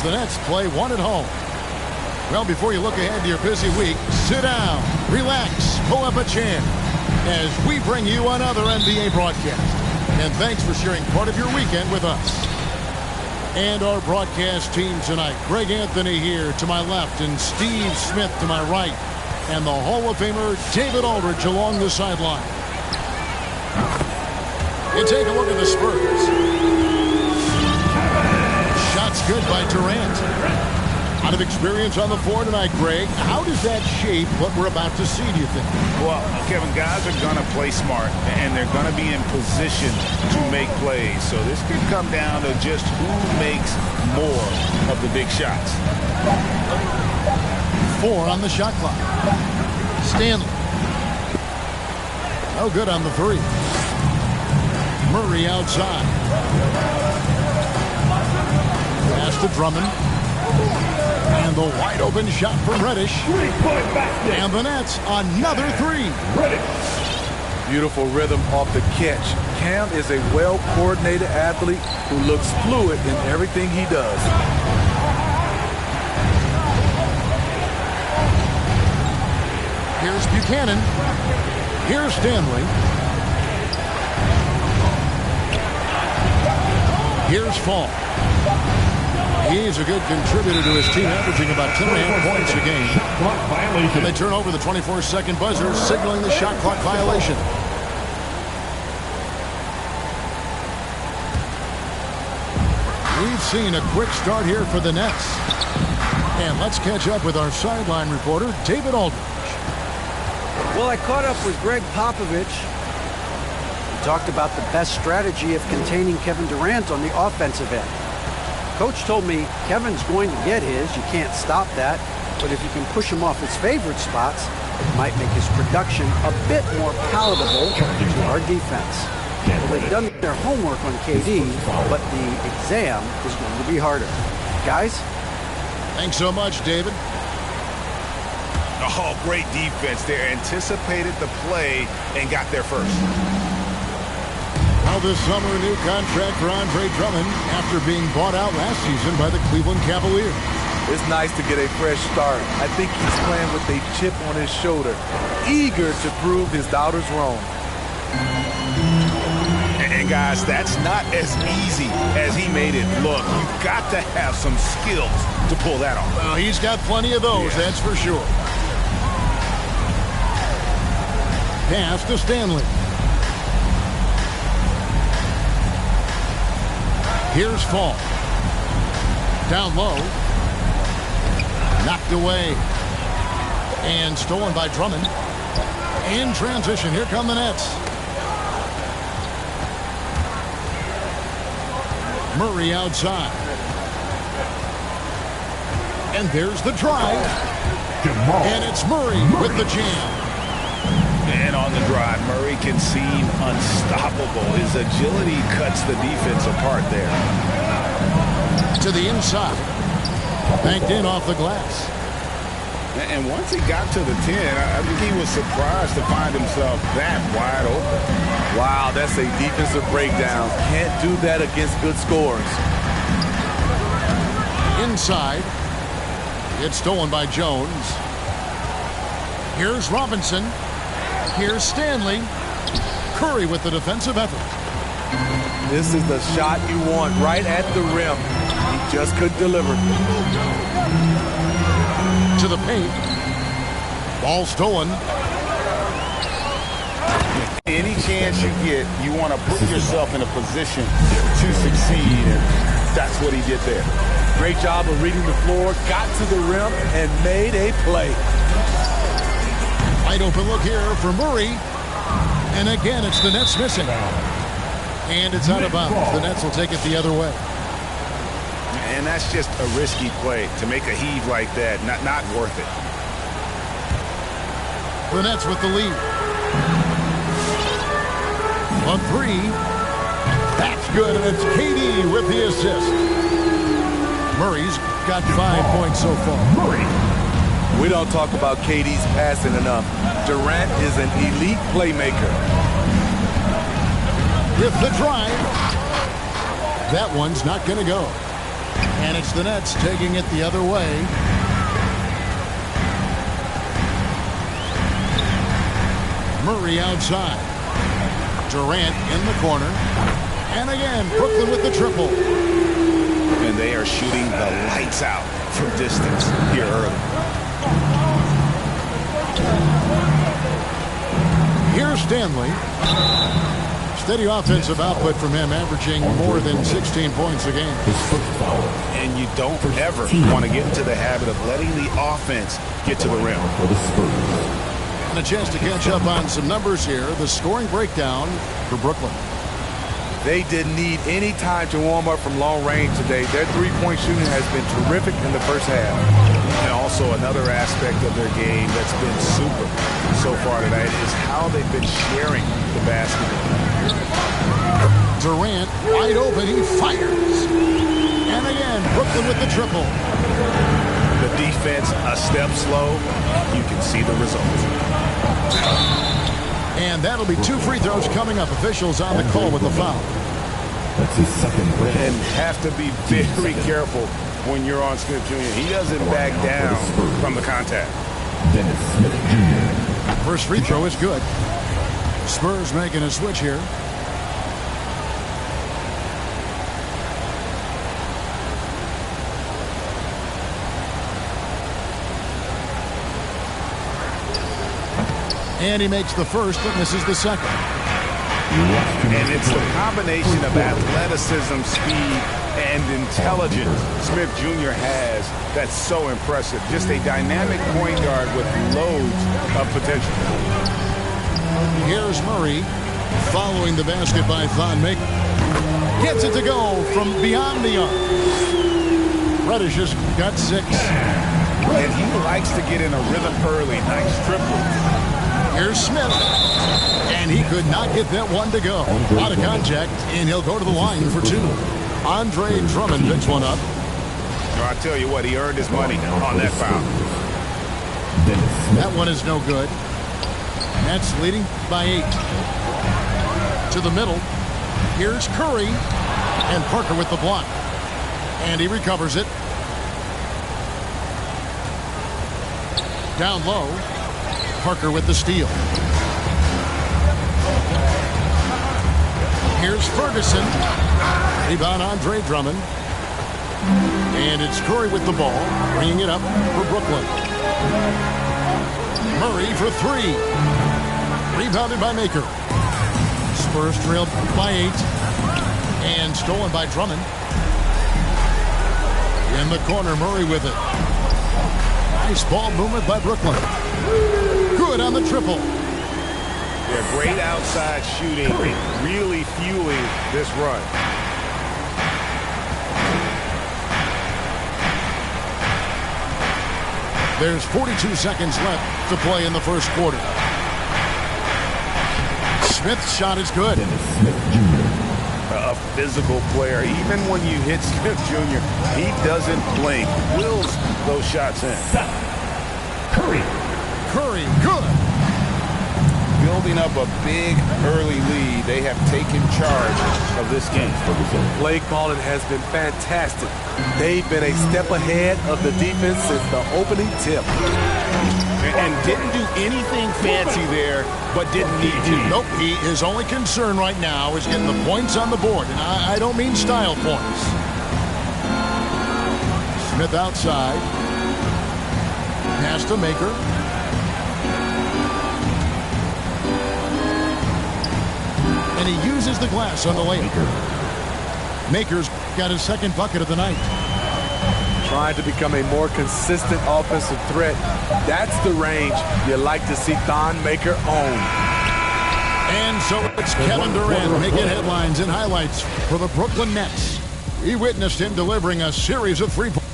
The Nets play one at home. Well, before you look ahead to your busy week, sit down, relax, pull up a chair as we bring you another NBA broadcast. And thanks for sharing part of your weekend with us. And our broadcast team tonight, Greg Anthony here to my left and Steve Smith to my right. And the Hall of Famer David Aldridge along the sideline. And take a look at the Spurs. Shots good by Durant. Out of experience on the floor tonight, Greg. How does that shape what we're about to see, do you think? Well, Kevin, guys are going to play smart, and they're going to be in position to make plays. So this could come down to just who makes more of the big shots. 4 on the shot clock. Stanley. No good on the 3. Murray outside. Pass to Drummond. And the wide open shot from Reddish. And the Nets, another 3. Beautiful rhythm off the catch. Cam is a well-coordinated athlete who looks fluid in everything he does. Here's Buchanan. Here's Stanley. Here's Fall. He's a good contributor to his team, averaging about 10.5 points a game. And they turn over the 24-second buzzer, signaling the shot clock violation. We've seen a quick start here for the Nets. And let's catch up with our sideline reporter, David Aldridge. Well, I caught up with Greg Popovich. We talked about the best strategy of containing Kevin Durant on the offensive end. Coach told me Kevin's going to get his. You can't stop that. But if you can push him off his favorite spots, it might make his production a bit more palatable to our defense. Well, they've done their homework on KD, but the exam is going to be harder. Guys? Thanks so much, David. Oh, great defense there. Anticipated the play and got there first. Now this summer, a new contract for Andre Drummond after being bought out last season by the Cleveland Cavaliers. It's nice to get a fresh start. I think he's playing with a chip on his shoulder, eager to prove his doubters wrong. And guys, that's not as easy as he made it look. You've got to have some skills to pull that off. Well, he's got plenty of those, that's for sure. Pass to Stanley. Here's Fall. Down low. Knocked away. And stolen by Drummond. In transition, here come the Nets. Murray outside. And there's the drive. And it's Murray with the jam. And on the drive, Murray can seem unstoppable. His agility cuts the defense apart there. To the inside. Banked in off the glass. And once he got to the 10, I think he was surprised to find himself that wide open. Wow, that's a defensive breakdown. Can't do that against good scores. Inside. It's stolen by Jones. Here's Robinson. Here's Stanley. Curry with the defensive effort. This is the shot you want right at the rim. He just couldn't deliver. To the paint. Ball stolen. Any chance you get, you want to put yourself in a position to succeed, and that's what he did there. Great job of reading the floor, got to the rim, and made a play. Wide open look here for Murray. And again, it's the Nets missing. And it's out of bounds. The Nets will take it the other way. And that's just a risky play. To make a heave like that, not worth it. The Nets with the lead. A three. That's good, and it's KD with the assist. Murray's got 5 points so far. Murray. We don't talk about KD's passing enough. Durant is an elite playmaker. With the drive. That one's not going to go. And it's the Nets taking it the other way. Murray outside. Durant in the corner. And again, Brooklyn with the triple. And they are shooting the lights out from distance here early. Here's Stanley. Steady offensive output from him, averaging more than 16 points a game. And you don't ever want to get into the habit of letting the offense get to the rim. And a chance to catch up on some numbers here. The scoring breakdown for Brooklyn. They didn't need any time to warm up from long range today. Their three-point shooting has been terrific in the first half. And also another aspect of their game that's been super so far tonight is how they've been sharing the basketball. Durant wide open, he fires. And again, Brooklyn with the triple. The defense a step slow, you can see the results. And that'll be 2 free throws coming up. Officials on the call with the foul. That's his second break. And have to be very careful when you're on Smith Jr. He doesn't back down from the contact. Dennis Smith Jr. First free throw is good. Spurs making a switch here. And he makes the first, but misses the second. And it's the combination of athleticism, speed, and intelligence Smith Jr. has that's so impressive. Just a dynamic point guard with loads of potential. Here's Murray following the basket by Thon Maker. Gets it to go from beyond the arc. Reddish has got 6. And he likes to get in a rhythm early. Nice triple. Here's Smith. And he could not get that one to go. Out of contact, and he'll go to the line for 2. Andre Drummond picks one up. I tell you what, he earned his money on that foul. That one is no good. Nets leading by 8. To the middle. Here's Curry. And Parker with the block. And he recovers it. Down low. Parker with the steal. Here's Ferguson. Rebound Andre Drummond. And it's Curry with the ball, bringing it up for Brooklyn. Murray for 3. Rebounded by Maker. Spurs trailed by 8. And stolen by Drummond. In the corner, Murray with it. Nice ball movement by Brooklyn. Good on the triple. Yeah, great outside shooting, really fueling this run. There's 42 seconds left to play in the first quarter. Smith's shot is good. A physical player. Even when you hit Smith Jr., he doesn't blink. Wills those shots in. Curry, good. Building up a big early lead. They have taken charge of this game. Play calling has been fantastic. They've been a step ahead of the defense since the opening tip. And didn't do anything fancy there, but didn't need to. Nope, his only concern right now is getting the points on the board. And I don't mean style points. Smith outside. Pass to Maker. And he uses the glass on the layup. Maker's got his second bucket of the night. Trying to become a more consistent offensive threat. That's the range you like to see Thon Maker own. And so it's Kevin Durant making headlines and highlights for the Brooklyn Nets. We witnessed him delivering a series of three-pointers.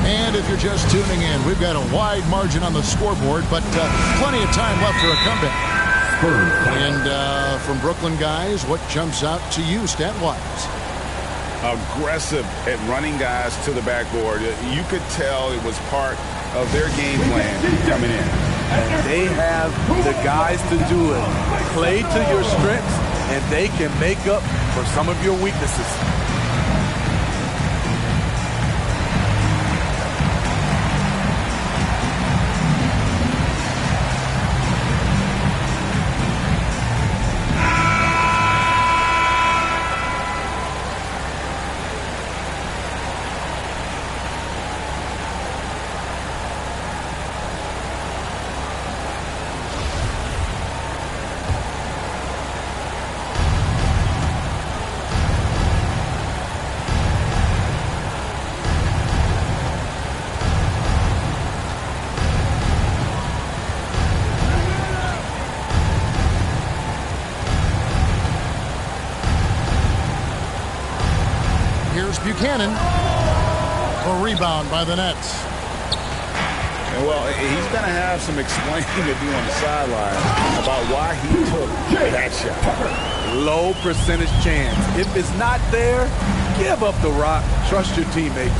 And if you're just tuning in, we've got a wide margin on the scoreboard, but plenty of time left for a comeback. And from Brooklyn guys, what jumps out to you stat-wise? Aggressive at running guys to the backboard. You could tell it was part of their game plan coming in. And they have the guys to do it. Play to your strengths, and they can make up for some of your weaknesses. Buchanan, a rebound by the Nets. And well, he's going to have some explaining to do on the sideline about why he took that shot. Low percentage chance. If it's not there, give up the rock. Trust your teammates.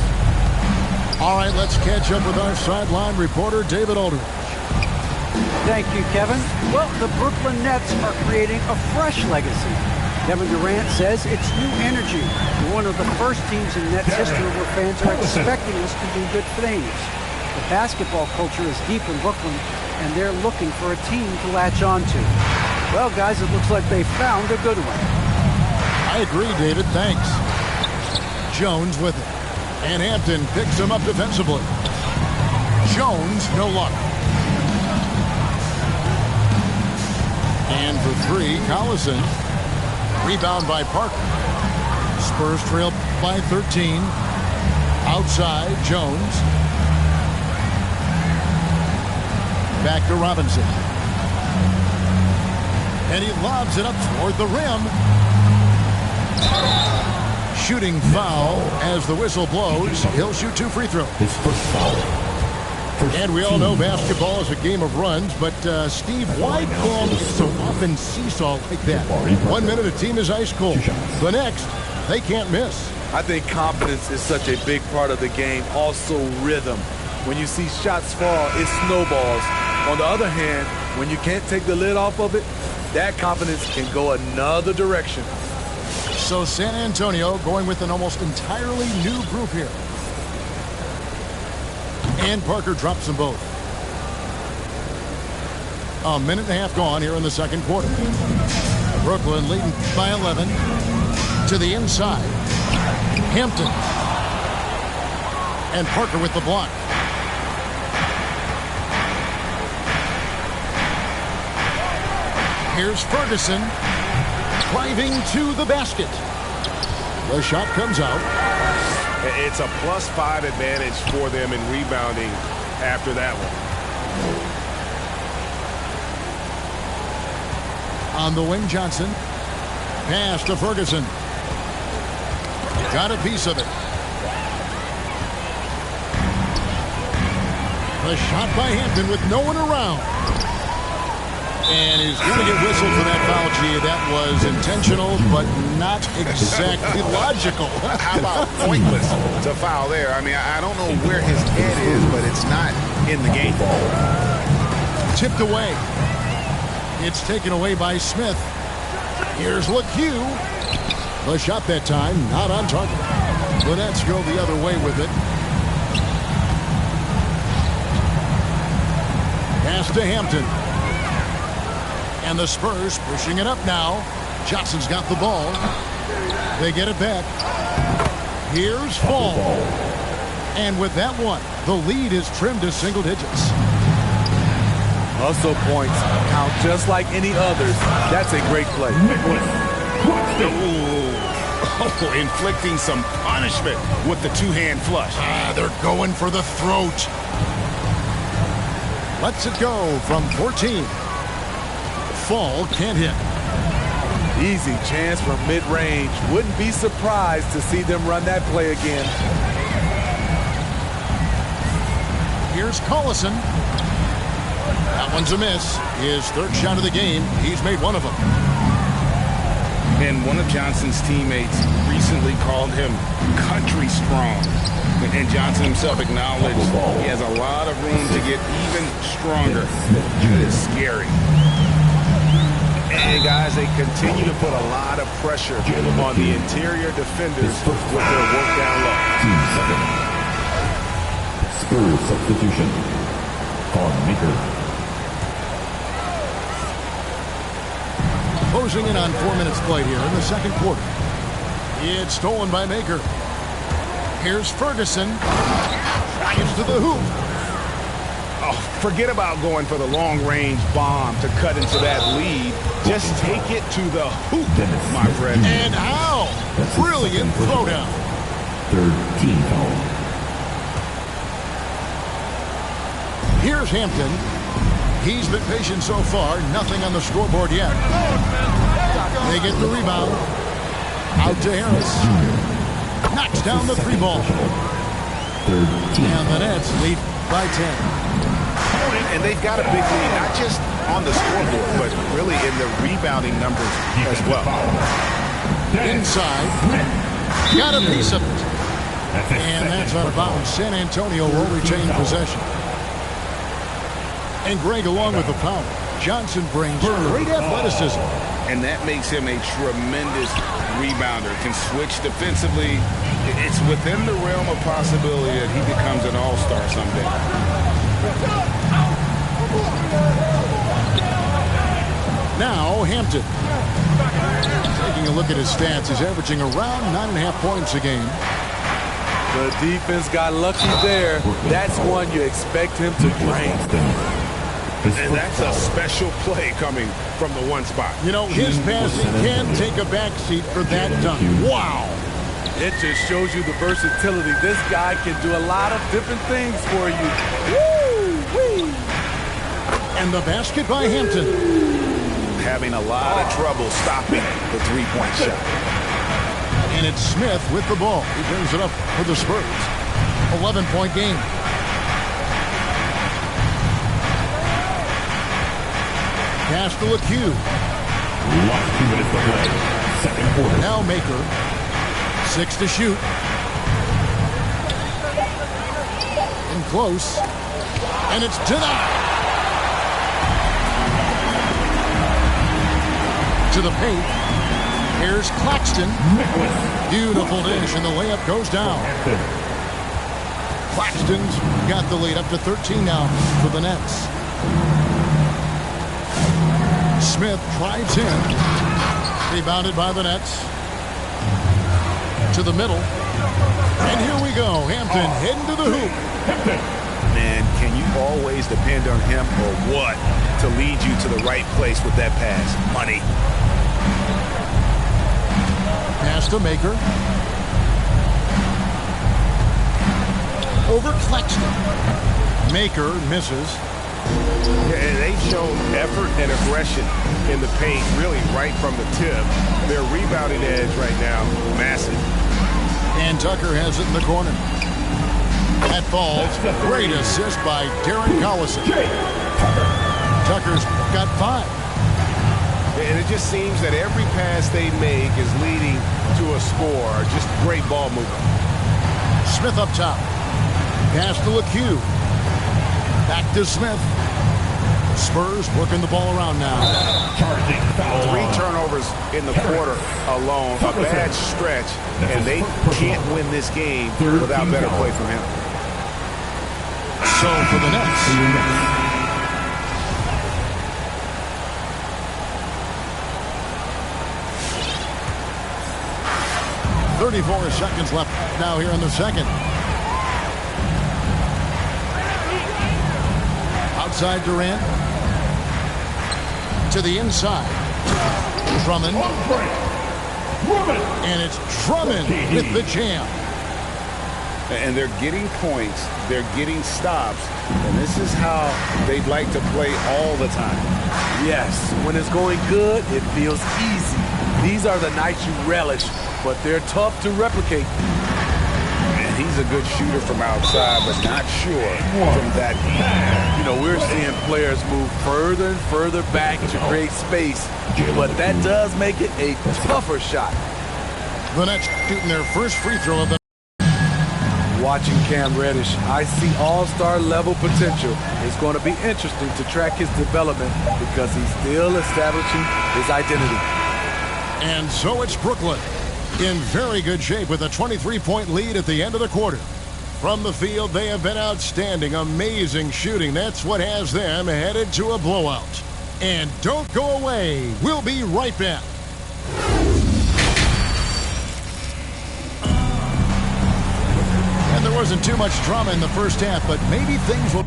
All right, let's catch up with our sideline reporter, David Aldridge. Thank you, Kevin. Well, the Brooklyn Nets are creating a fresh legacy. Kevin Durant says it's new energy. We're one of the first teams in Nets history where fans are expecting us to do good things. The basketball culture is deep in Brooklyn, and they're looking for a team to latch on to. Well, guys, it looks like they found a good one. I agree, David. Thanks. Jones with it. And Hampton picks him up defensively. Jones, no luck. And for three, Collison. Rebound by Parker. Spurs trail by 13. Outside, Jones. Back to Robinson. And he lobs it up toward the rim. Shooting foul as the whistle blows. He'll shoot 2 free throws. His first foul. And we all know basketball is a game of runs, but Steve, why can it so often seesaw like that? 1 minute a team is ice cold. The next, they can't miss. I think confidence is such a big part of the game. Also rhythm. When you see shots fall, it snowballs. On the other hand, when you can't take the lid off of it, that confidence can go another direction. So San Antonio going with an almost entirely new group here. And Parker drops them both. A minute and a half gone here in the second quarter. Brooklyn leading by 11 to the inside. Hampton. And Parker with the block. Here's Ferguson driving to the basket. The shot comes out. It's a +5 advantage for them in rebounding after that one. On the wing, Johnson. Pass to Ferguson. Got a piece of it. The shot by Hampton with no one around. And he's going to get whistled for that foul, G. That was intentional, but not exactly logical. How about pointless to foul there? I mean, I don't know where his head is, but it's not in the game. Tipped away. It's taken away by Smith. Here's LeCue. The shot that time, not on target. The Nets go the other way with it. Pass to Hampton. And the Spurs pushing it up now. Johnson's got the ball. They get it back. Here's Fall. And with that one, the lead is trimmed to single digits. Hustle points count just like any others. That's a great play. Oh, inflicting some punishment with the two-hand flush. They're going for the throat. Lets it go from 14. Fall can't hit. Easy chance from mid-range. Wouldn't be surprised to see them run that play again. Here's Collison. That one's a miss. His third shot of the game. He's made one of them. And one of Johnson's teammates recently called him country strong. And Johnson himself acknowledged he has a lot of room to get even stronger. That is scary. And guys, they continue to put a lot of pressure on the interior defenders with their work down low. Team second. Spurs substitution. On Maker. Closing in on 4 minutes played here in the second quarter. It's stolen by Maker. Here's Ferguson. Drives to the hoop. Oh, forget about going for the long-range bomb to cut into that lead. Just take it to the hoop, my friend. And how? Brilliant throwdown. Third team foul. Here's Hampton. He's been patient so far. Nothing on the scoreboard yet. They get the rebound. Out to Harris. Knocks down the three ball. And the Nets lead by 10. And they've got a big lead, not just on the scoreboard, but really in the rebounding numbers as well. Inside. Got a piece of it. And that's out of bounds. San Antonio will retain possession. And Greg, along with the power, Johnson brings great athleticism. And that makes him a tremendous rebounder. Can switch defensively. It's within the realm of possibility that he becomes an all-star someday. Now Hampton. Taking a look at his stats, he's averaging around 9.5 points a game. The defense got lucky there. That's one you expect him to drain. And that's a special play coming from the one spot. You know, his passing can take a backseat for that dunk. Wow. It just shows you the versatility. This guy can do a lot of different things for you. Woo-wee. And the basket by Hampton. Having a lot of trouble stopping the three-point shot. And it's Smith with the ball. He brings it up for the Spurs. 11-point game. Pass to LeCue. Last 2 minutes to play. Second quarter. Now Maker. 6 to shoot. In close. And it's denied. To the paint. Here's Claxton. Beautiful dish, and the layup goes down. Claxton's got the lead up to 13 now for the Nets. Smith drives in. Rebounded by the Nets. To the middle. And here we go. Hampton heading to the hoop. Man, can you always depend on him or what to lead you to the right place with that pass? Money. Pass to Maker. Over Claxton. Maker misses. And they've shown effort and aggression in the paint, really right from the tip. Their rebounding edge right now, massive. And Tucker has it in the corner. That falls. Great assist by Darren Collison. Tucker's got 5. And it just seems that every pass they make is leading to a score. Just great ball movement. Smith up top. Pass to LeCue. Back to Smith. Spurs working the ball around now. 3 turnovers in the quarter alone. A bad stretch, and they can't win this game without better play from him. So for the Nets. 34 seconds left now here in the second. Outside Durant. To the inside. Drummond. And it's Drummond with the jam. And they're getting points. They're getting stops. And this is how they'd like to play all the time. Yes, when it's going good, it feels easy. These are the nights you relish, but they're tough to replicate. And he's a good shooter from outside, but not sure from that deep. You know, we're seeing players move further and further back to create space, but that does make it a tougher shot. The Nets shooting their first free throw of the Watching Cam Reddish, I see all-star level potential. It's going to be interesting to track his development because he's still establishing his identity. And so it's Brooklyn in very good shape with a 23-point lead at the end of the quarter. From the field, they have been outstanding, amazing shooting. That's what has them headed to a blowout. And don't go away. We'll be right back. And there wasn't too much drama in the first half, but maybe things will...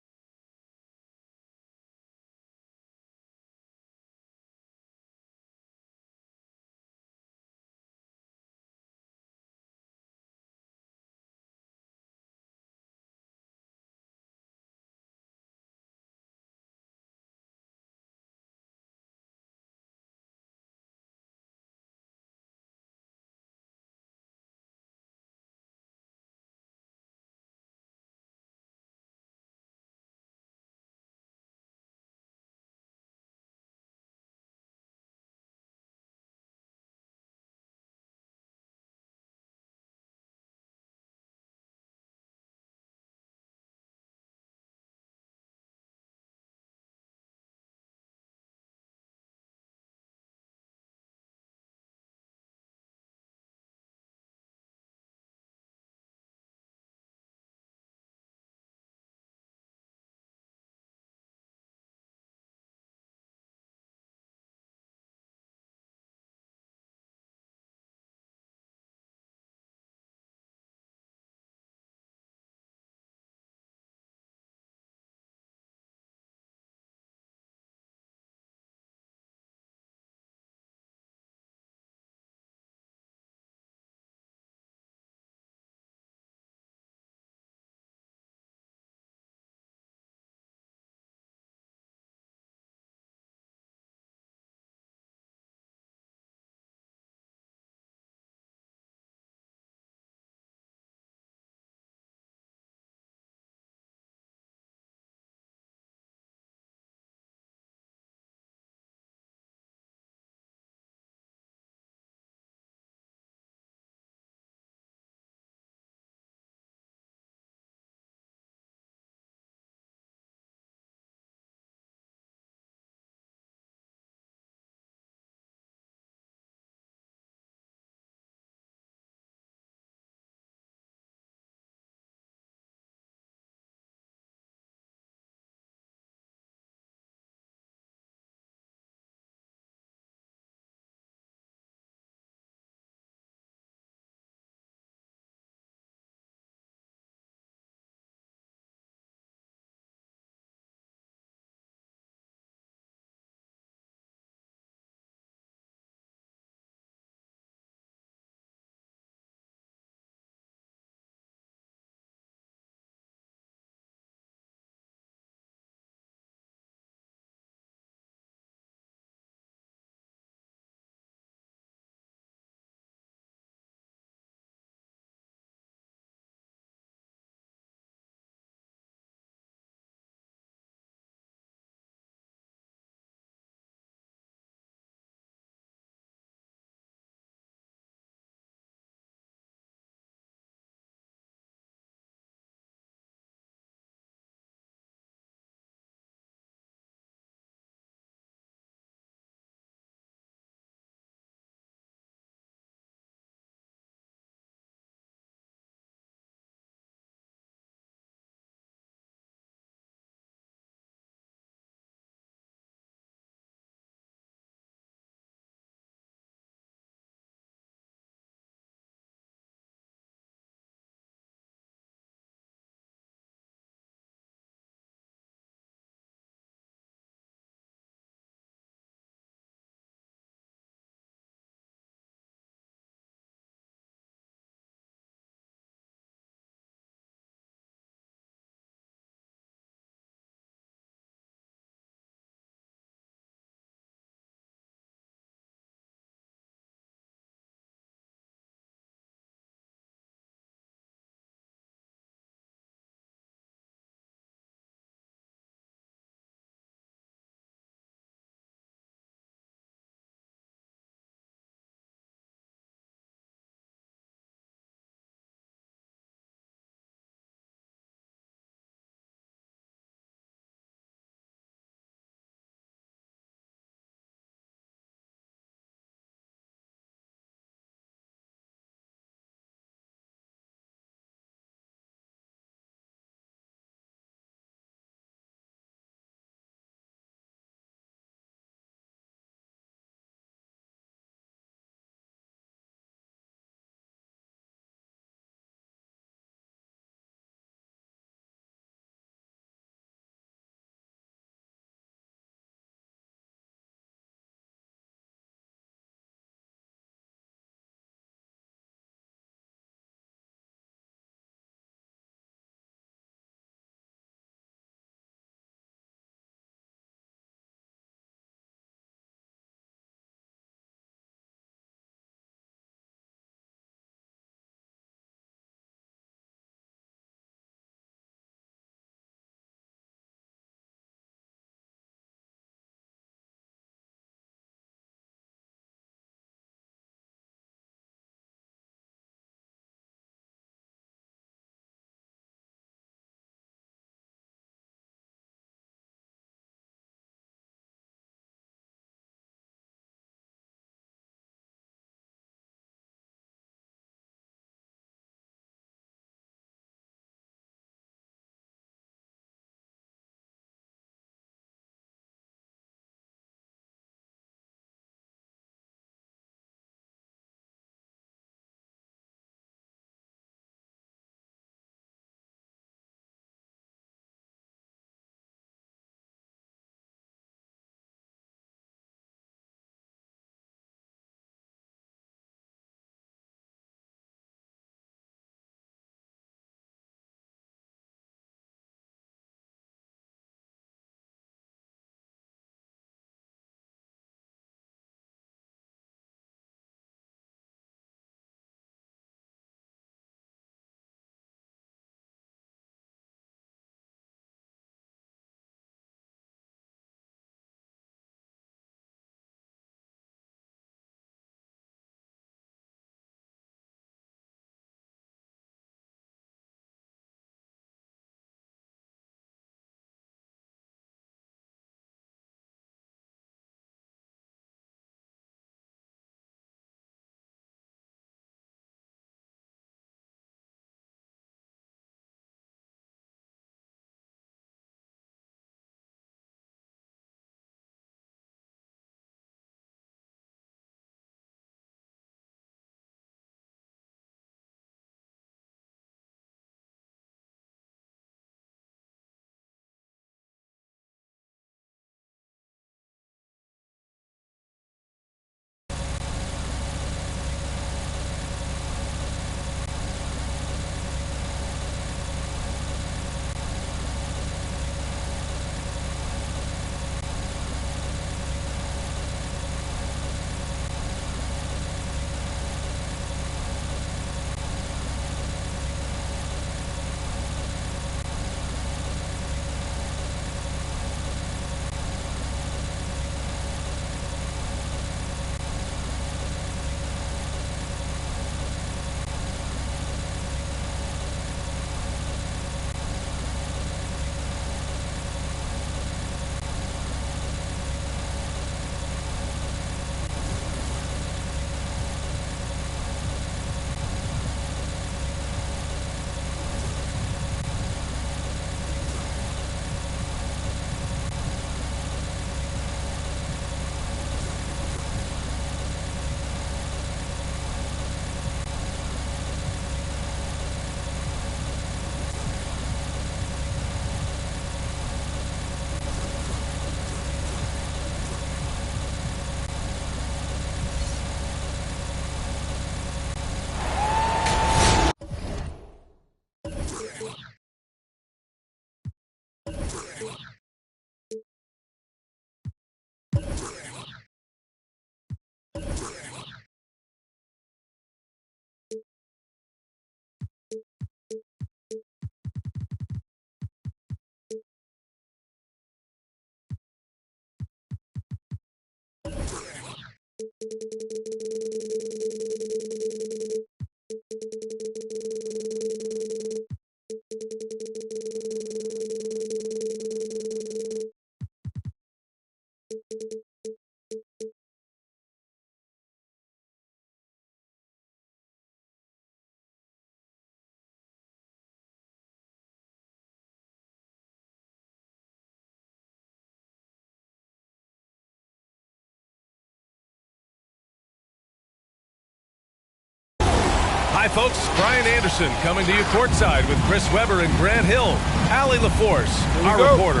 Hi, folks. Brian Anderson coming to you courtside with Chris Webber and Grant Hill. Allie LaForce, our reporter.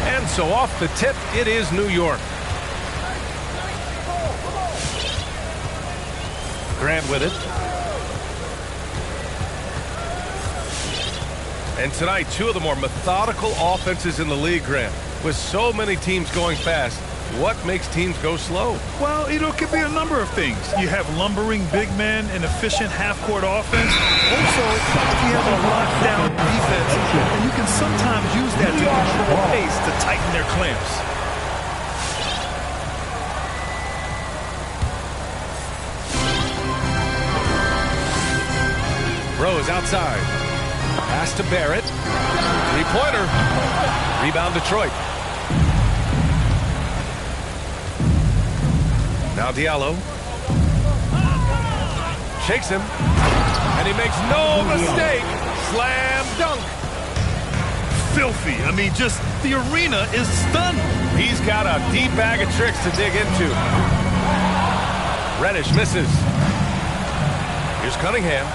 And so off the tip, it is New York. Grant with it. And tonight, two of the more methodical offenses in the league, Grant. With so many teams going fast, what makes teams go slow? Well, it could be a number of things. You have lumbering big men and efficient half-court offense. Also, you have a lockdown defense, and you can sometimes use that to control pace to tighten their clamps. Rose outside. Pass to Barrett. Three-pointer. Rebound Detroit. Now Diallo. Shakes him. And he makes no mistake. Slam dunk. Filthy. I mean, just the arena is stunned. He's got a deep bag of tricks to dig into. Reddish misses. Here's Cunningham.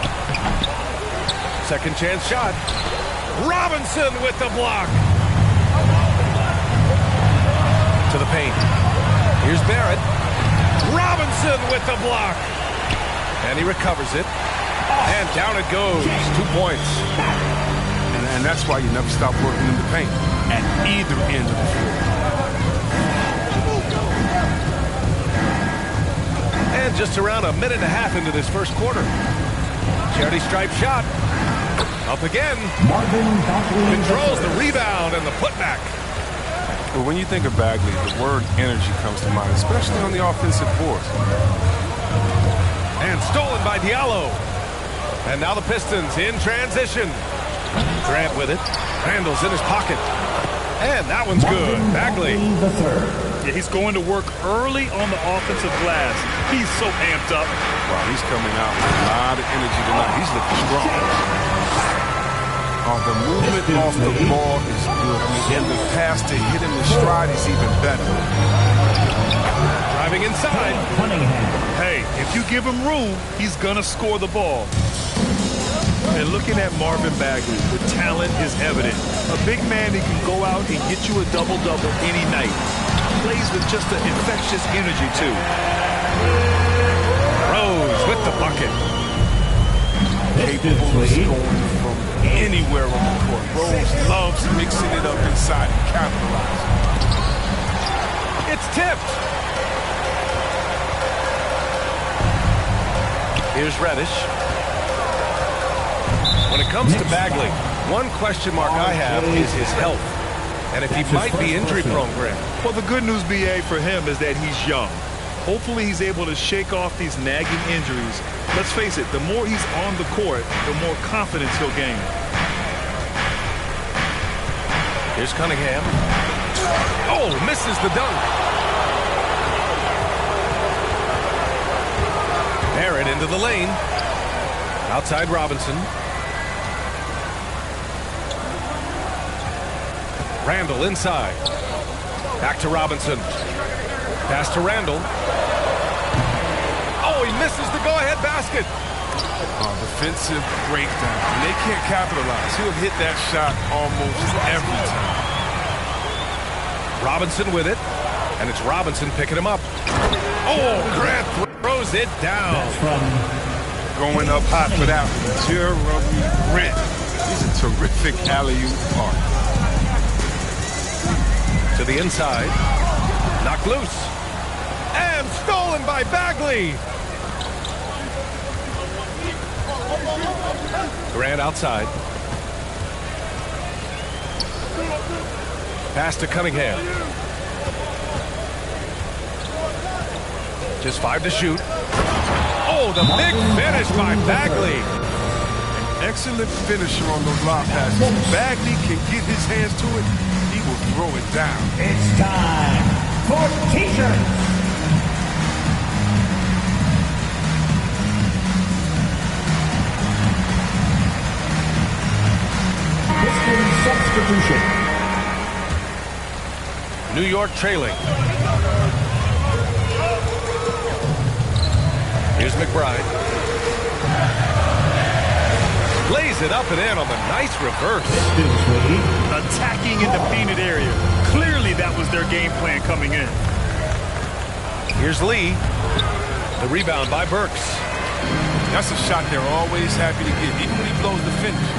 Second chance shot. Robinson with the block. To the paint. Here's Barrett. Robinson with the block. And he recovers it. And down it goes. 2 points. And that's why you never stop working in the paint at either end of the floor. And just around a minute and a half into this first quarter. Charity stripe shot. Up again. Controls the rebound and the putback. Well, when you think of Bagley, the word energy comes to mind, especially on the offensive boards. And stolen by Diallo. And now the Pistons in transition. Grant with it. Randall's in his pocket. And that one's good. Bagley. Yeah, he's going to work early on the offensive glass. He's so amped up. Wow, he's coming out with a lot of energy tonight. He's looking strong. The movement off the ball is good. And the pass to hit him in stride is even better. Driving inside. Hey, if you give him room, he's going to score the ball. And looking at Marvin Bagley, the talent is evident. A big man that can go out and get you a double-double any night. Plays with just an infectious energy, too. Rose with the bucket. Capable of scoring from anywhere on the court. Rose loves mixing it up inside and capitalizing. It's tipped. Here's Reddish. When it comes to Bagley, one question mark I have is his health. And if he might be injury prone, Grant. Well, the good news, BA, for him is that he's young. Hopefully he's able to shake off these nagging injuries. Let's face it, the more he's on the court, the more confidence he'll gain. Here's Cunningham. Oh, misses the dunk. Barrett into the lane. Outside Robinson. Randall inside. Back to Robinson. Pass to Randall. Oh, he misses the go-ahead basket. Defensive breakdown. And they can't capitalize. He'll hit that shot almost every time. Robinson with it. And it's Robinson picking him up. Oh, Grant throws it down. Going up hot for that one. Jeremy Grant. He's a terrific alley-oop partner. To the inside. Knocked loose. And stolen by Bagley. Grant outside. Pass to Cunningham. Just 5 to shoot. Oh, the big finish by Bagley. An excellent finisher on those lob passes. If Bagley can get his hands to it, he will throw it down. It's time for T-shirts. Substitution. New York trailing. Here's McBride. Lays it up and in on the nice reverse. Attacking in the painted area. Clearly that was their game plan coming in. Here's Lee. The rebound by Burks. That's a shot they're always happy to get, even when he blows the finish.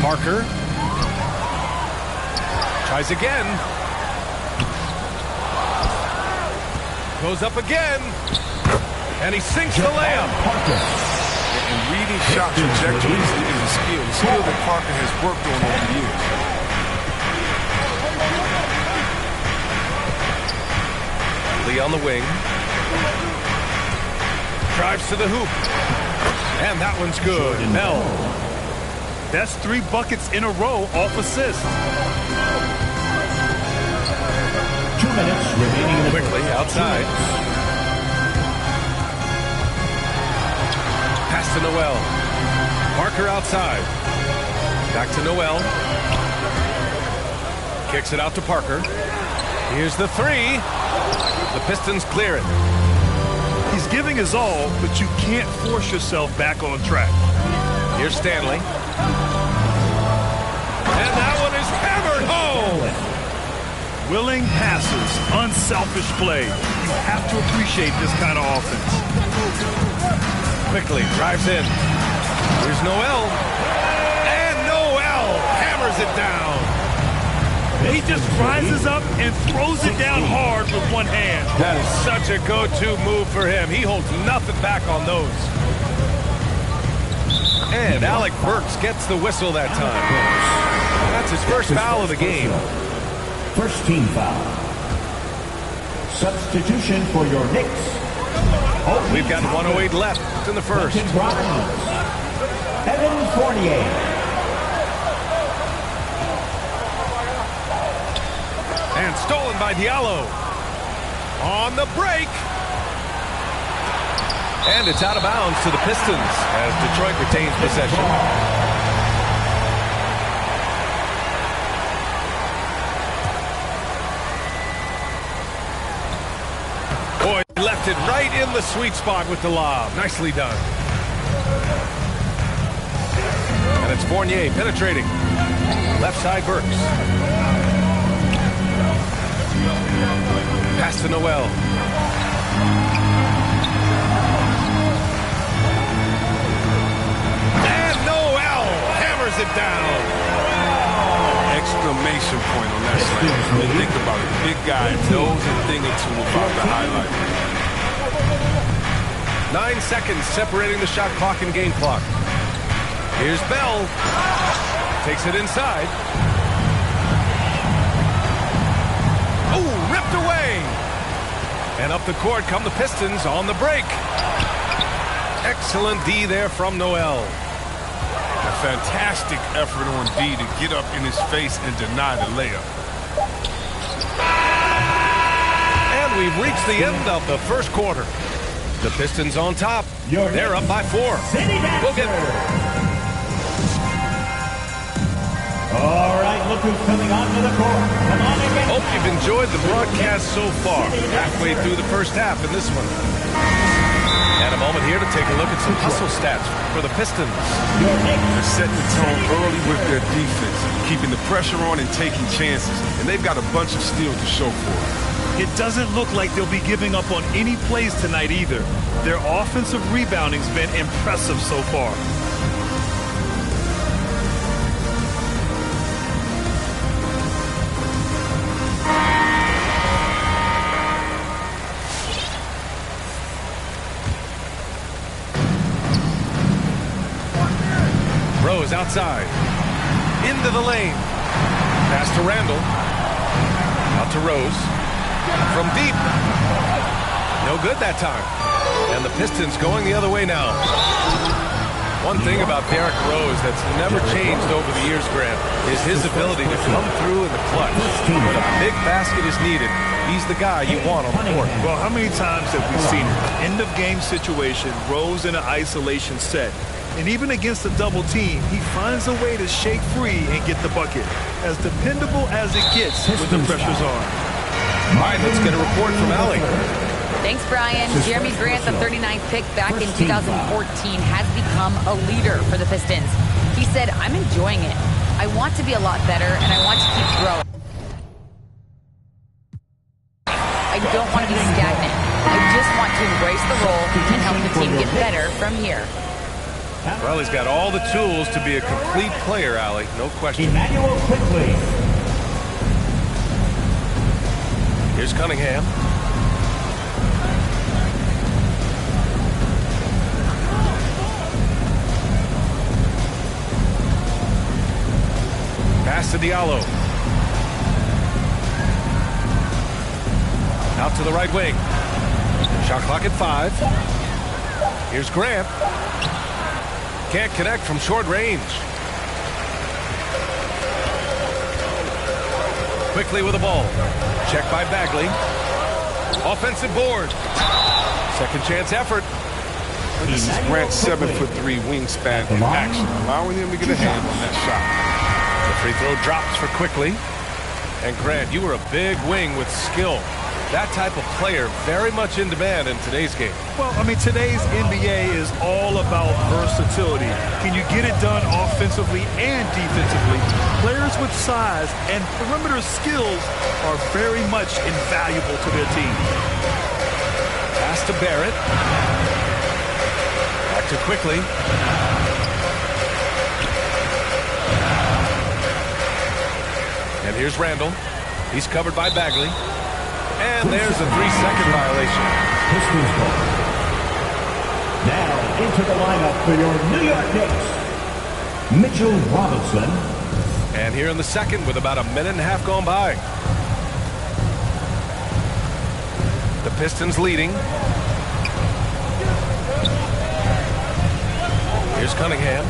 Parker. Tries again. Goes up again. And he sinks the layup. And reading shot trajectories is a skill that Parker has worked on over the years. Lee on the wing. Drives to the hoop. And that one's good. Mel. That's 3 buckets in a row off assist. 2 minutes remaining in the quickly outside. Pass to Noel. Parker outside. Back to Noel. Kicks it out to Parker. Here's the 3. The Pistons clear it. He's giving his all, but you can't force yourself back on track. Here's Stanley. And that one is hammered home. Willing passes, unselfish play. You have to appreciate this kind of offense. Quickly drives in. Here's Noel. And Noel hammers it down. He just rises up and throws it down hard with one hand. That is such a go-to move for him. He holds nothing back on those. And Alec Burks gets the whistle that time. That's his first foul of the game. First team foul. Substitution for your Knicks. We've got 1:08 left in the first. Evan Fournier. And stolen by Diallo. On the break. And it's out of bounds to the Pistons as Detroit retains possession. Boy, left it right in the sweet spot with the lob. Nicely done. And it's Fournier penetrating. Left side Burks. Pass to Noel. And Noel hammers it down. Exclamation point on that slam. Think about it. The big guy knows a thing or two about the highlight. 9 seconds separating the shot clock and game clock. Here's Bell. Takes it inside. Oh, ripped away. And up the court come the Pistons on the break. Excellent D there from Noel. A fantastic effort on D to get up in his face and deny the layup. And we've reached the end of the first quarter. The Pistons on top. They're up by 4. We'll get All right, look who's coming onto the court. Come on again. Hope you've enjoyed the broadcast so far. Halfway through the first half in this one. And a moment here to take a look at some hustle stats for the Pistons. They're setting the tone early with their defense, keeping the pressure on and taking chances. And they've got a bunch of steals to show for it. It doesn't look like they'll be giving up on any plays tonight either. Their offensive rebounding's been impressive so far. Rose outside. Into the lane. Pass to Randall. Out to Rose. From deep. No good that time. And the Pistons going the other way now. One thing about Derrick Rose that's never changed over the years, Grant, is his ability to come through in the clutch. When a big basket is needed, he's the guy you want on the court. Well, how many times have we seen it? End-of-game situation, Rose in an isolation set. And even against a double team, he finds a way to shake free and get the bucket. As dependable as it gets when the pressure's on. All right, let's get a report from Allie. Thanks, Brian. Jeremy Grant, the 39th pick back in 2014, has become a leader for the Pistons. He said, I'm enjoying it. I want to be a lot better, and I want to keep growing. I don't want to be stagnant. I just want to embrace the role and help the team get better from here. Well, he's got all the tools to be a complete player, Allie. No question. Emmanuel quickly. Here's Cunningham. Pass to Diallo. Out to the right wing. Shot clock at 5. Here's Grant. Can't connect from short range. Quickly with the ball. Checked by Bagley. Offensive board. Second chance effort. This is Grant's 7'3" wingspan in action, allowing him to get a hand on that shot. The free throw drops for Quickly. And Grant, you were a big wing with skill. That type of player very much in demand in today's game. Well, I mean, today's NBA is all about versatility. Can you get it done offensively and defensively? Players with size and perimeter skills are very much invaluable to their team. Pass to Barrett. Back to Quickly. And here's Randall. He's covered by Bagley. And there's a 3-second violation. Pistons ball. Now into the lineup for your New York Knicks, Mitchell Robinson. And here in the second with about a minute and a half gone by. The Pistons leading. Here's Cunningham.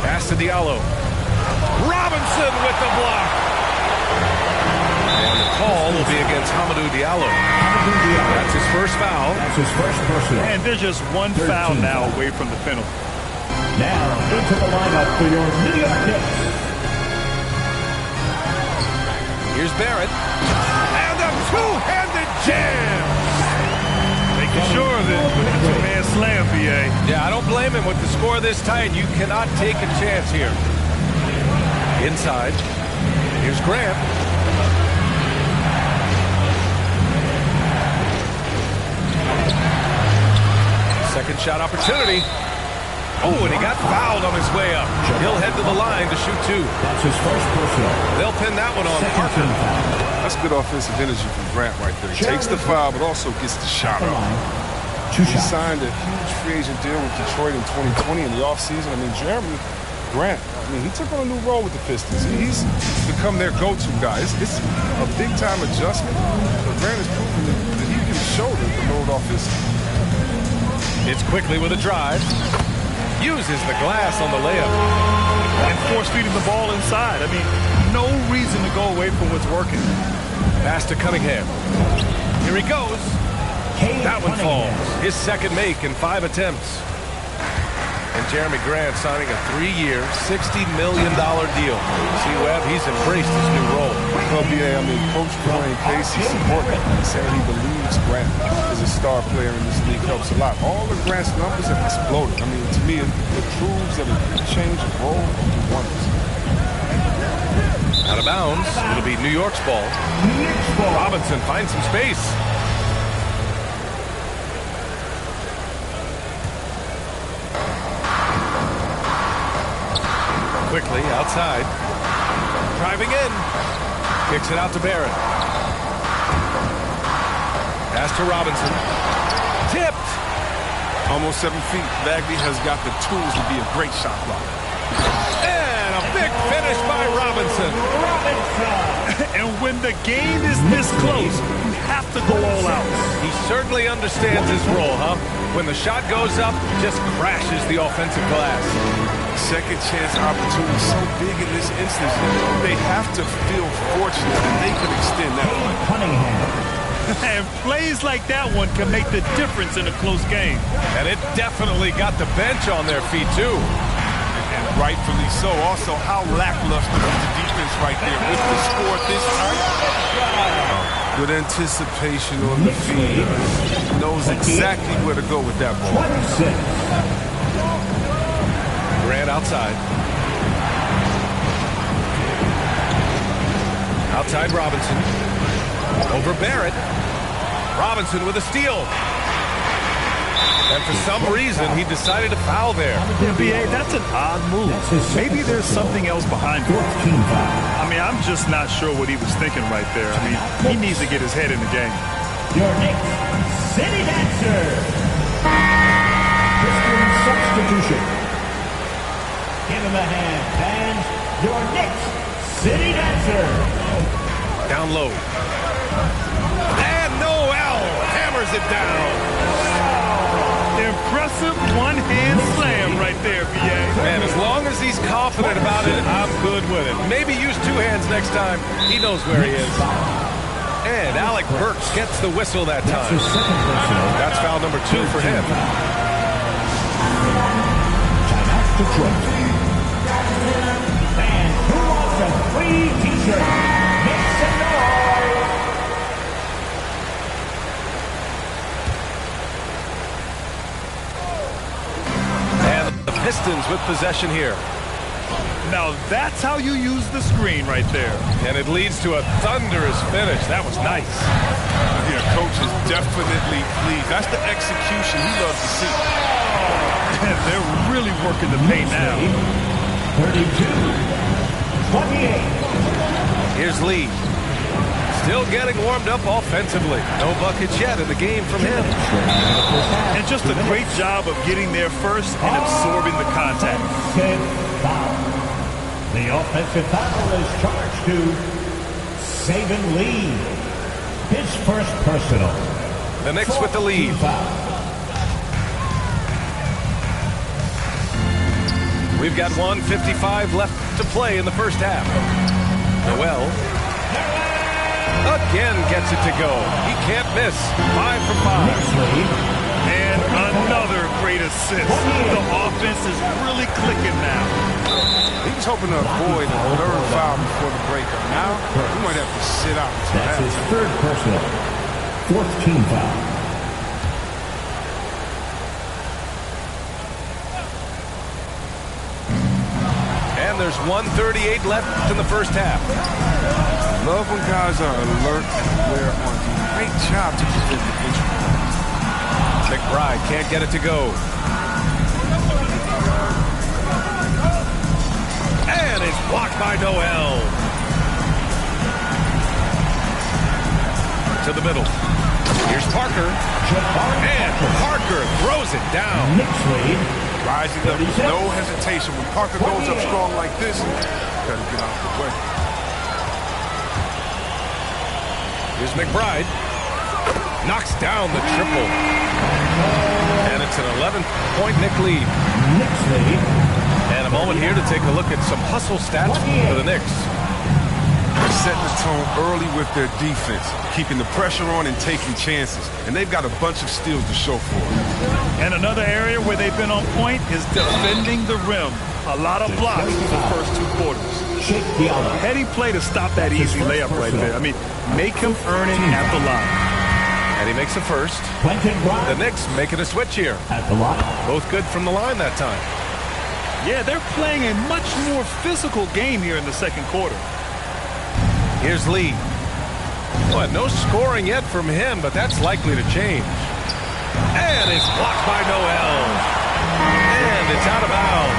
Pass to Diallo. Robinson with the block. And the call will be against Hamidou Diallo. That's his first foul. That's his first personal. And there's just one foul now away from the penalty. Now into the lineup for your New York Knicks. Here's Barrett. And a two-handed jam. Making sure of it with the two-man slam, BA. Yeah, I don't blame him with the score this tight. You cannot take a chance here. Inside. Here's Grant. Second shot opportunity. Oh, and he got fouled on his way up. He'll head to the line to shoot 2. That's his first personal. They'll pin that one on Parker. That's good offensive energy from Grant right there. He takes the foul, but also gets the shot up. He signed a huge free agent deal with Detroit in 2020 in the offseason. I mean, Jeremy Grant, I mean, he took on a new role with the Pistons. He's become their go-to guy. It's a big-time adjustment, but Grant has proven that he can shoulder the load offensively. It's Quickly with a drive. Uses the glass on the layup. And force-feeding the ball inside. I mean, no reason to go away from what's working. Pass to Cunningham. Here he goes. That one falls. His second make in 5 attempts. And Jeremy Grant signing a 3-year, $60 million deal. See, Webb, he's embraced his new role. Well, yeah, I mean, Coach Dwayne Casey supporting him. He's saying he believes Grant is a star player in this league, helps a lot. All of Grant's numbers have exploded. I mean, to me, it proves that a change of role will do wonders. Out of bounds. It'll be New York's ball. Robinson finds some space. Quickly outside. Driving in. Kicks it out to Barrett. Pass to Robinson. Tipped. Almost 7 feet. Bagley has got the tools to be a great shot blocker. And a big finish by Robinson. And when the game is this close, you have to go all out. He certainly understands his role, huh? When the shot goes up, just crashes the offensive glass. Second chance opportunity so big in this instance. They have to feel fortunate that they can extend that one. Cunningham. And plays like that one can make the difference in a close game. And it definitely got the bench on their feet, too. And rightfully so. Also, how lackluster is the defense right there with the score this time? Good anticipation on the feed. Knows exactly where to go with that ball. Grant outside. Outside Robinson. Over Barrett. Robinson with a steal. And for some reason, he decided to foul there. NBA, that's an odd move. Maybe there's something else behind it. I mean, I'm just not sure what he was thinking right there. I mean, he needs to get his head in the game. Your next city dancer. Christian substitution. Give him a hand, fans. Your next city dancer. Down low. And Noel hammers it down. Impressive one-hand slam right there, BA. Man, as long as he's confident about it, I'm good with it. Maybe use two hands next time. He knows where he is. And Alec Burks gets the whistle that time. That's foul number 2 for him. And who wants a free t-shirt? Make some noise. Pistons with possession here. Now that's how you use the screen right there. And it leads to a thunderous finish. That was nice. Yeah, coach is definitely pleased. That's the execution he loves to see. And they're really working the paint now. 32-28. Here's Lee. Still getting warmed up offensively. No buckets yet in the game from him. And just a great job of getting there first and absorbing the contact. The offensive foul is charged to Saban Lee. His first personal. The Knicks with the lead. We've got 1:55 left to play in the first half. Noel again gets it to go. He can't miss. 5 for 5. And another great assist. The offense is really clicking now. He was hoping to avoid a third foul before the break. Now, he might have to sit out. That's his third personal. 4th team foul. And there's 1:38 left in the first half. Love when guys are alert and aware on the great job to prevent the injury. McBride can't get it to go. And it's blocked by Noel. To the middle. Here's Parker. And Parker throws it down. Rising up, no hesitation. When Parker goes up strong like this, gotta get out of the way. Here's McBride. Knocks down the triple. And it's an 11-point Knick lead. And a moment here to take a look at some hustle stats for the Knicks. They're setting the tone early with their defense, keeping the pressure on and taking chances. And they've got a bunch of steals to show for it. And another area where they've been on point is defending the rim. A lot of blocks for the first 2 quarters. Heady play to stop that easy layup right there. I mean, make him earn it at the line. And he makes a first. The Knicks making a switch here. Both good from the line that time. Yeah, they're playing a much more physical game here in the second quarter. Here's Lee. Well, no scoring yet from him, but that's likely to change. And it's blocked by Noel. And it's out of bounds.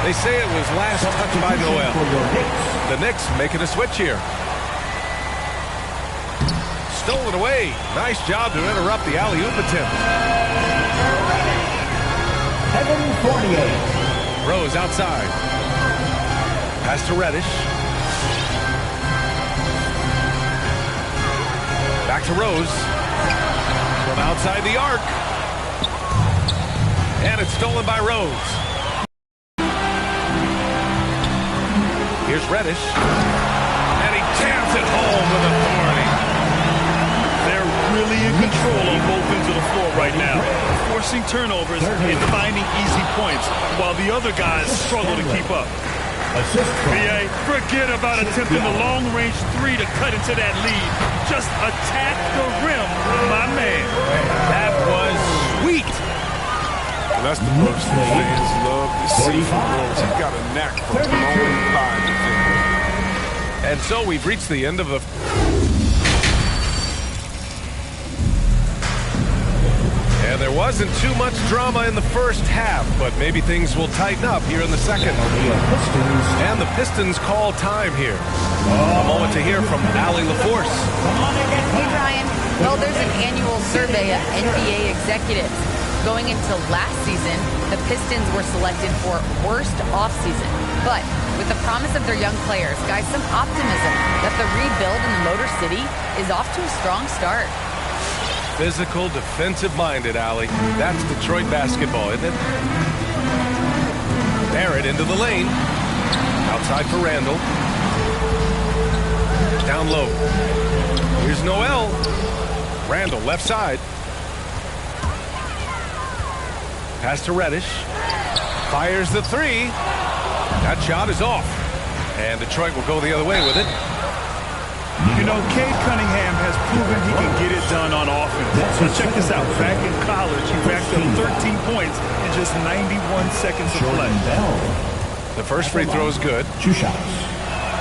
They say it was last touched by Noel. The Knicks making a switch here. Stolen away. Nice job to interrupt the alley-oop attempt. Evan Fournier. Rose outside. Pass to Reddish. Back to Rose. From outside the arc. And it's stolen by Rose. Here's Reddish. And he jams it home with authority. They're really in control on both ends of the floor right now, forcing turnovers and finding easy points, while the other guys struggle to keep up. BA, forget about attempting the long-range 3 to cut into that lead. Just attack the rim, my man. That was sweet. Well, that's the burst that fans love to see from Rose. He's got a knack for blowing by defenders. And so we've reached the end of the... And there wasn't too much drama in the first half, but maybe things will tighten up here in the second. And the Pistons call time here. A moment to hear from Allie LaForce. Hey, Brian. Well, there's an annual survey of NBA executives. Going into last season, the Pistons were selected for worst offseason. But with the promise of their young players, guys, some optimism that the rebuild in the Motor City is off to a strong start. Physical, defensive-minded, Allie. That's Detroit basketball, isn't it? Barrett into the lane. Outside for Randall. Down low. Here's Noel. Randall, left side. Pass to Reddish. Fires the 3. That shot is off. And Detroit will go the other way with it. You know, Cade Cunningham has proven he can get it done on offense. So check this out. Back in college, he racked up 13 points in just 91 seconds of play. The first free throw is good. 2 shots.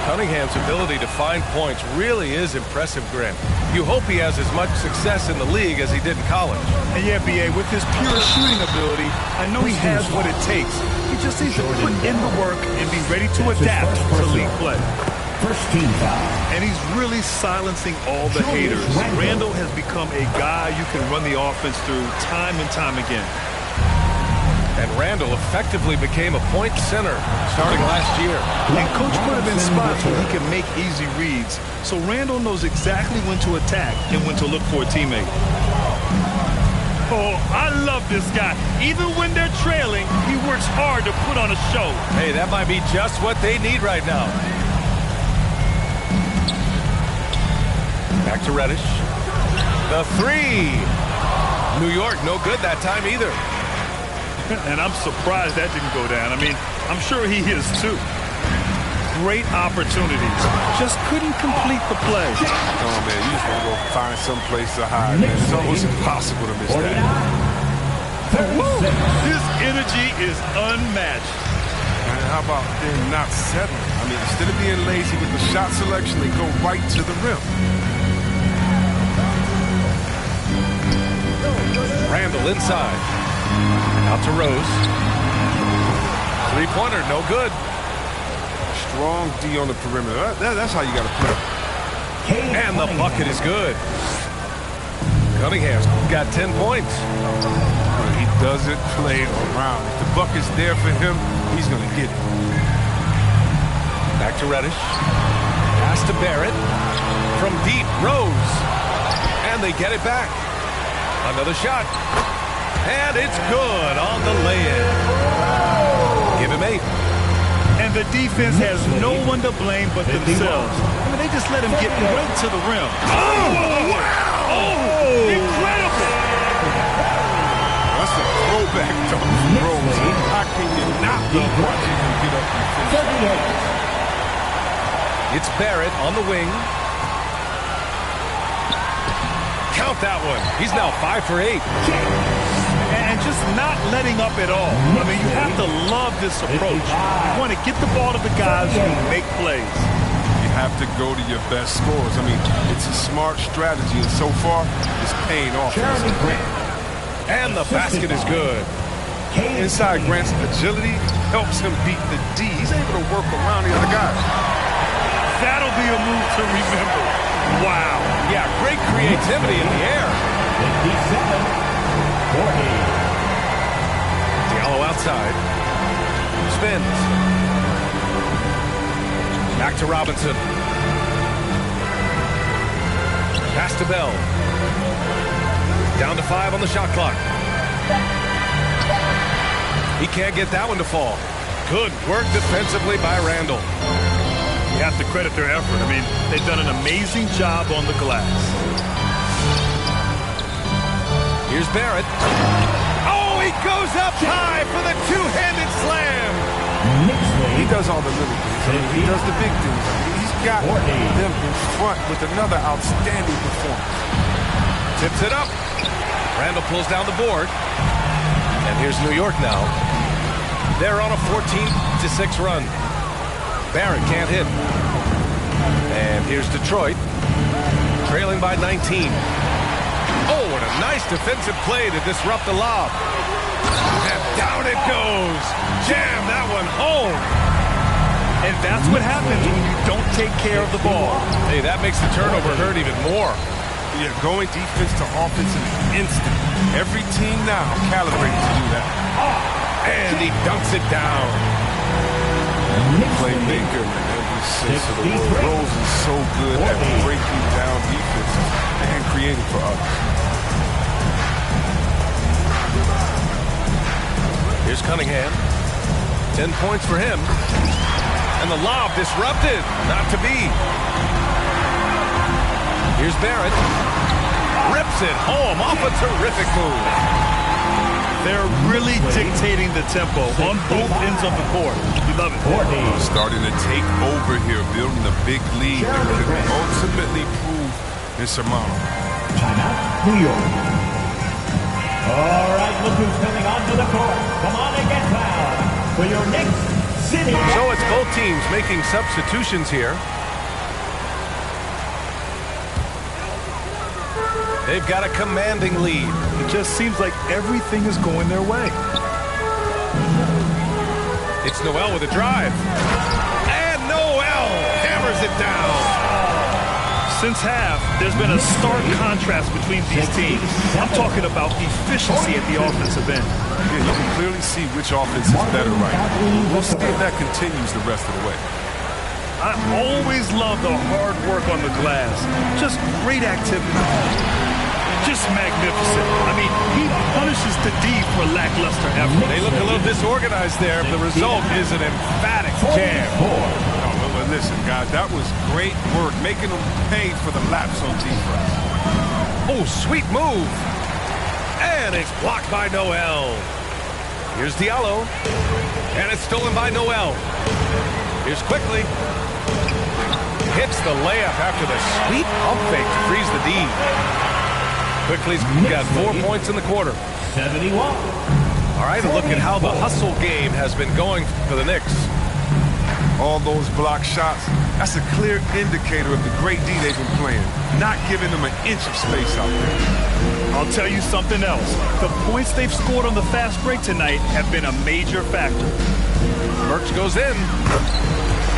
Cunningham's ability to find points really is impressive, Grant. You hope he has as much success in the league as he did in college. And yeah, BA, with his pure shooting ability, I know he has what it takes. He just needs to put in the work and be ready to adapt to league play. First team foul. And he's really silencing all the haters. Randall has become a guy you can run the offense through time and time again. And Randall effectively became a point center starting last year. And Coach put him in spots where he can make easy reads. So Randall knows exactly when to attack and when to look for a teammate. Oh, I love this guy. Even when they're trailing, he works hard to put on a show. Hey, that might be just what they need right now. Back to Reddish. The 3. New York, no good that time either. And I'm surprised that didn't go down. I mean, I'm sure he is too. Great opportunities. Just couldn't complete the play. Oh, man, you just want to go find some place to hide, man. It's almost impossible to miss that. His energy is unmatched. Man, how about them not settling? I mean, instead of being lazy with the shot selection, they go right to the rim. Randall inside. Out to Rose. Three-pointer, no good. Strong D on the perimeter. That's how you got to play. And the bucket is good. Cunningham's got 10 points. He doesn't play around. If the bucket's there for him, he's going to get it. Back to Reddish. Pass to Barrett. From deep, Rose. And they get it back. Another shot. And it's good on the lay-in. Give him 8. And the defense has no one to blame but themselves. I mean, they just let him get right to the rim. Oh, wow! Oh, incredible! That's a throwback to Rose. How can you not love watching him get up and finish? It's Barrett on the wing. Count that one. He's now 5 for 8. And just not letting up at all. I mean, you have to love this approach. You want to get the ball to the guys who make plays. You have to go to your best scorers. I mean, it's a smart strategy, and so far, it's paying off. And the basket is good. Inside, Grant's agility helps him beat the D. He's able to work around the other guys. That'll be a move to remember. Wow. Yeah, great creativity in the air. Diallo outside. Spins. Back to Robinson. Pass to Bell. Down to 5 on the shot clock. He can't get that one to fall. Good work defensively by Randall. You have to credit their effort. I mean, they've done an amazing job on the glass. Here's Barrett. Oh, he goes up high for the two-handed slam. He does all the little things. He does the big things. He's got them in front with another outstanding performance. Tips it up. Randall pulls down the board. And here's New York now. They're on a 14-6 run. Barrett can't hit. And here's Detroit, trailing by 19. Oh, and a nice defensive play to disrupt the lob. And down it goes. Jam that one home. And that's what happens when you don't take care of the ball. Hey, that makes the turnover hurt even more. Yeah, going defense to offense in an instant. Every team now calibrated to do that. And he dunks it down. Playmaker in every sense of the word. Rose is so good at breaking down defenses and creating for others. Here's Cunningham. 10 points for him. And the lob disrupted. Not to be. Here's Barrett. Rips it home off a terrific move. They're really dictating the tempo on both ends of the court. We love it. Starting to take over here, building a big lead that could ultimately prove insurmountable. Timeout, New York. All right, look who's coming onto the court. Come on and get fouled for your next city. So it's both teams making substitutions here. They've got a commanding lead. It just seems like everything is going their way. It's Noel with a drive. And Noel hammers it down. Since half, there's been a stark contrast between these teams. I'm talking about efficiency at the offensive end. Yeah, you can clearly see which offense is better right now. We'll see if that continues the rest of the way. I always love the hard work on the glass. Just great activity. Just magnificent. I mean, he punishes the D for lackluster effort. They look a little disorganized there. The result is an emphatic jam. But listen, guys, that was great work, making them pay for the laps on defense. Oh, sweet move. And it's blocked by Noel. Here's Diallo. And it's stolen by Noel. Here's Quickly. Hits the layup after the sweet pump fake to freeze the D. Quickly's got 4 points in the quarter. 71. All right, a look at how the hustle game has been going for the Knicks. All those block shots, that's a clear indicator of the great D they've been playing, not giving them an inch of space out there. I'll tell you something else. The points they've scored on the fast break tonight have been a major factor. Burks goes in.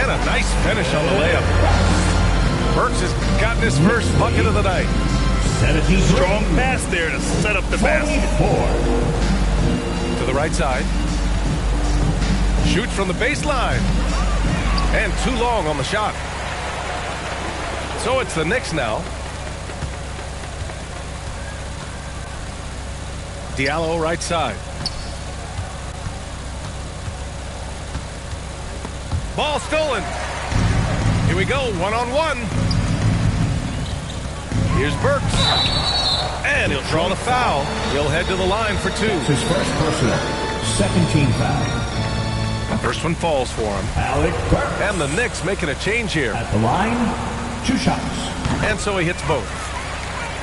And a nice finish on the layup. Burks has gotten his first bucket of the night. Strong pass there to set up the basket. To the right side. Shoots from the baseline. And too long on the shot. So it's the Knicks now. Diallo right side. Ball stolen. Here we go, one-on-one. Here's Burks. And he'll draw the foul. He'll head to the line for two. His first personal, second team foul. First one falls for him. Alec Burks. And the Knicks making a change here. At the line, 2 shots. And so he hits both.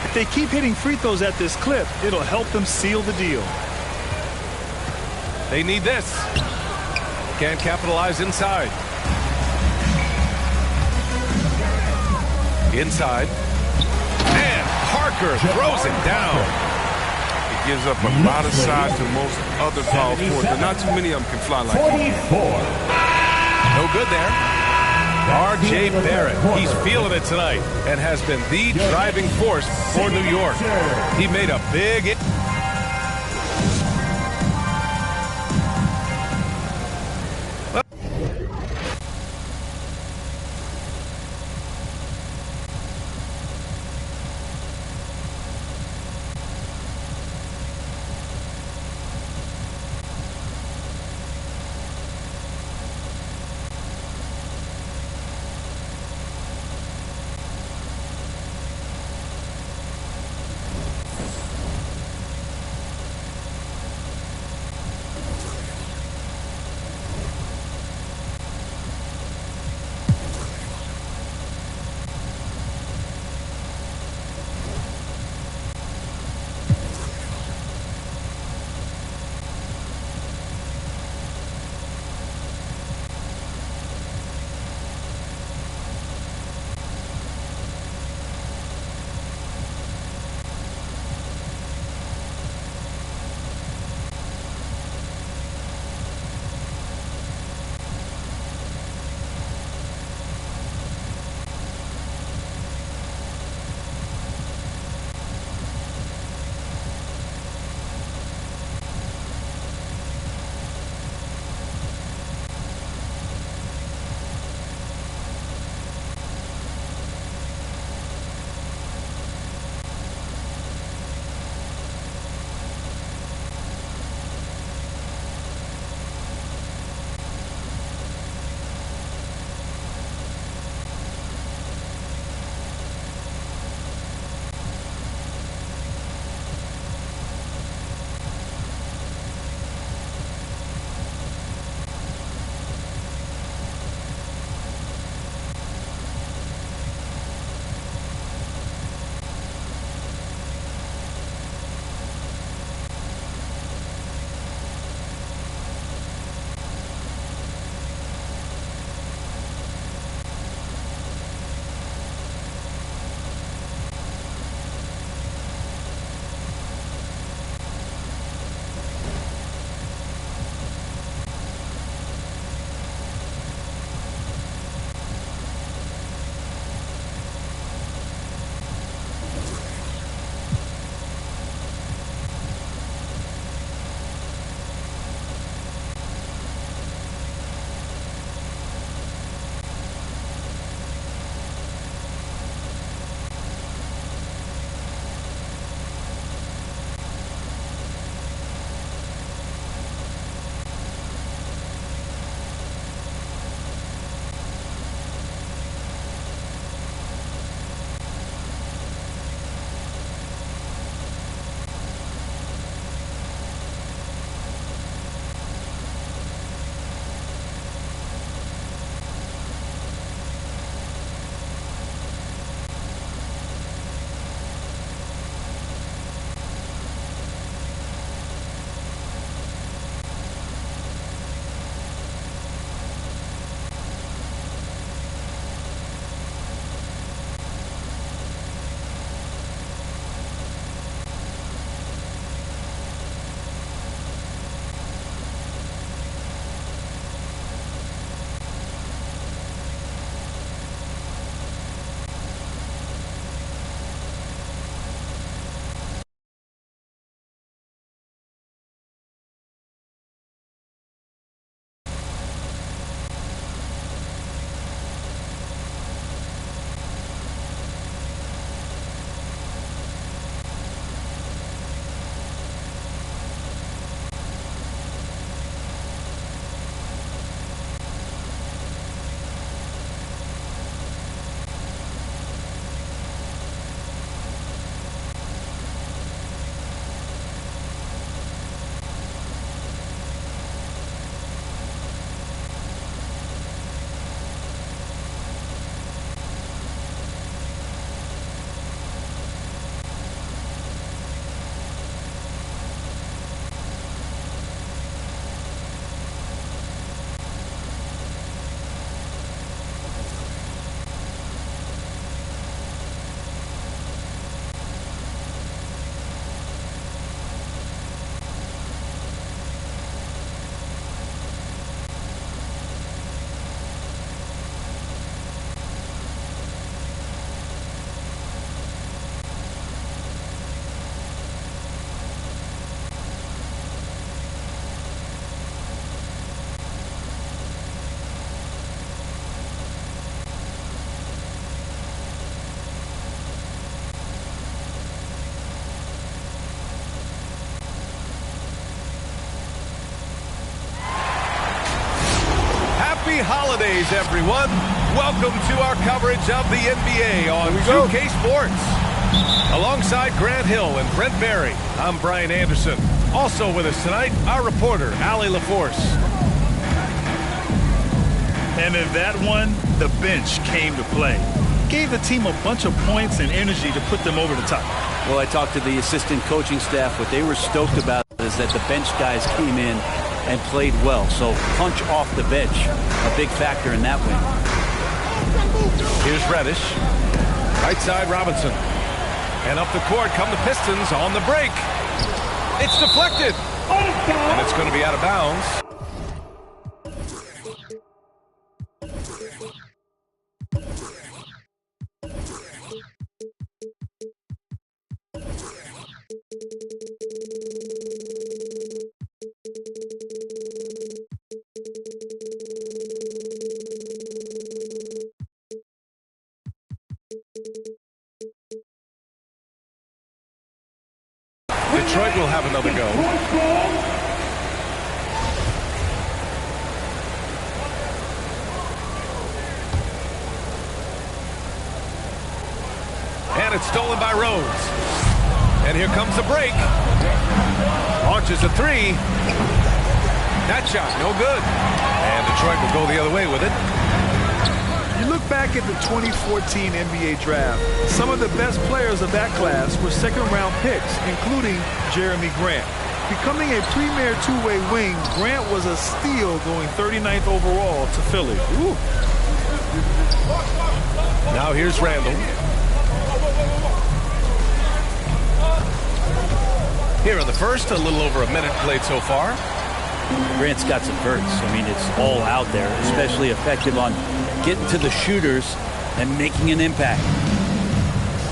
If they keep hitting free throws at this clip, it'll help them seal the deal. They need this. Can't capitalize inside. Inside. And Parker throws it down. It gives up a lot of size to most other power forwards, but not too many of them can fly like that. No good there. R.J. Barrett, he's feeling it tonight and has been the driving force for New York. He made a big... holidays, everyone. Welcome to our coverage of the NBA on 2K Sports. Alongside Grant Hill and Brent Barry, I'm Brian Anderson. Also with us tonight, our reporter, Allie LaForce. And in that one, the bench came to play. Gave the team a bunch of points and energy to put them over the top. Well, I talked to the assistant coaching staff. What they were stoked about is that the bench guys came in and played well. So punch off the bench, a big factor in that win. Here's Reddish. Right side, Robinson. And up the court come the Pistons on the break. It's deflected. And it's going to be out of bounds. Detroit will have another go. And it's stolen by Rose. And here comes the break. Launches a three. That shot, no good. And Detroit will go the other way with it. You look back at the 2014 NBA draft, some of the best players of that class were second-round picks, including Jeremy Grant. Becoming a premier two-way wing, Grant was a steal going 39th overall to Philly. Ooh. Now here's Randall. Here in the first, a little over a minute played so far. Grant's got some bursts. I mean, it's all out there, especially effective on getting to the shooters and making an impact.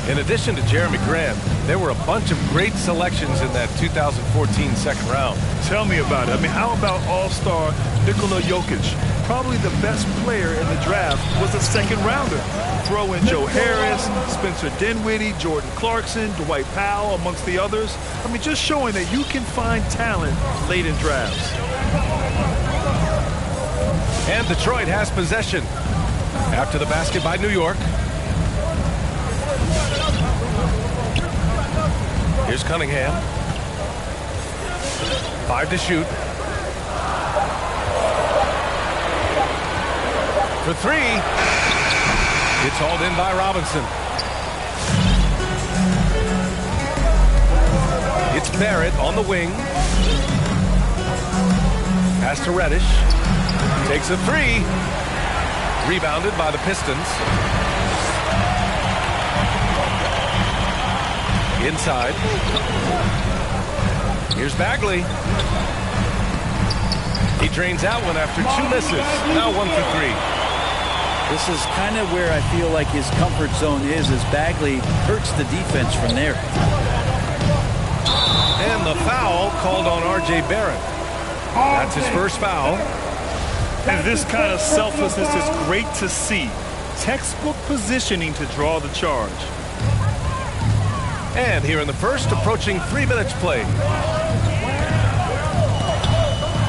In addition to Jeremy Grant, there were a bunch of great selections in that 2014 second round. Tell me about it. I mean, how about all-star Nikola Jokic? Probably the best player in the draft was a second-rounder. Throw in Joe Harris, Spencer Dinwiddie, Jordan Clarkson, Dwight Powell, amongst the others. I mean, just showing that you can find talent late in drafts. And Detroit has possession. After the basket by New York. Here's Cunningham. 5 to shoot. For 3. It's hauled in by Robinson. It's Barrett on the wing. Pass to Reddish. Takes a 3. Rebounded by the Pistons. Inside. Here's Bagley. He drains out one after 2 misses. Now 1 for 3. This is kind of where I feel like his comfort zone is, as Bagley hurts the defense from there. And the foul called on R.J. Barrett. That's his first foul. And this kind of selflessness is great to see. Textbook positioning to draw the charge. And here in the first, approaching 3 minutes played.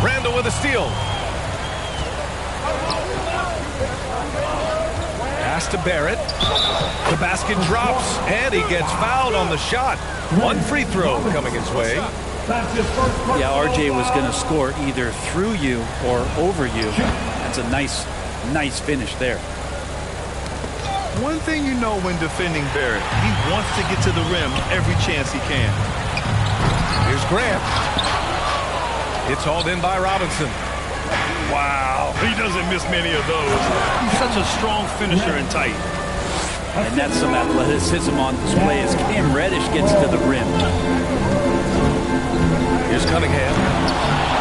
Randall with a steal. Pass to Barrett. The basket drops, and he gets fouled on the shot. 1 free throw coming his way. Yeah, RJ was going to score either through you or over you. That's a nice finish there. One thing you know when defending Barrett, he wants to get to the rim every chance he can. Here's Grant. It's hauled in by Robinson. Wow, he doesn't miss many of those. He's such a strong finisher and tight. And that's some athleticism on display as Cam Reddish gets to the rim. Here's Cunningham.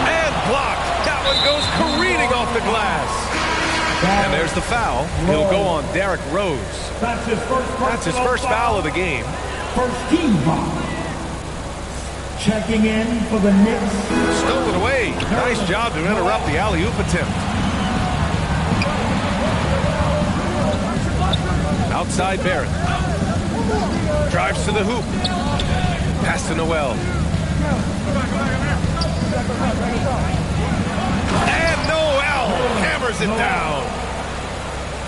And blocked. That one goes careening off the glass. And there's the foul. He'll go on Derrick Rose. That's his first foul of the game. First team foul. Checking in for the Knicks. Stolen away. Nice job to interrupt the alley-oop attempt. Outside Barrett. Drives to the hoop. Pass to Noel. And Noel. Camera hammers it down.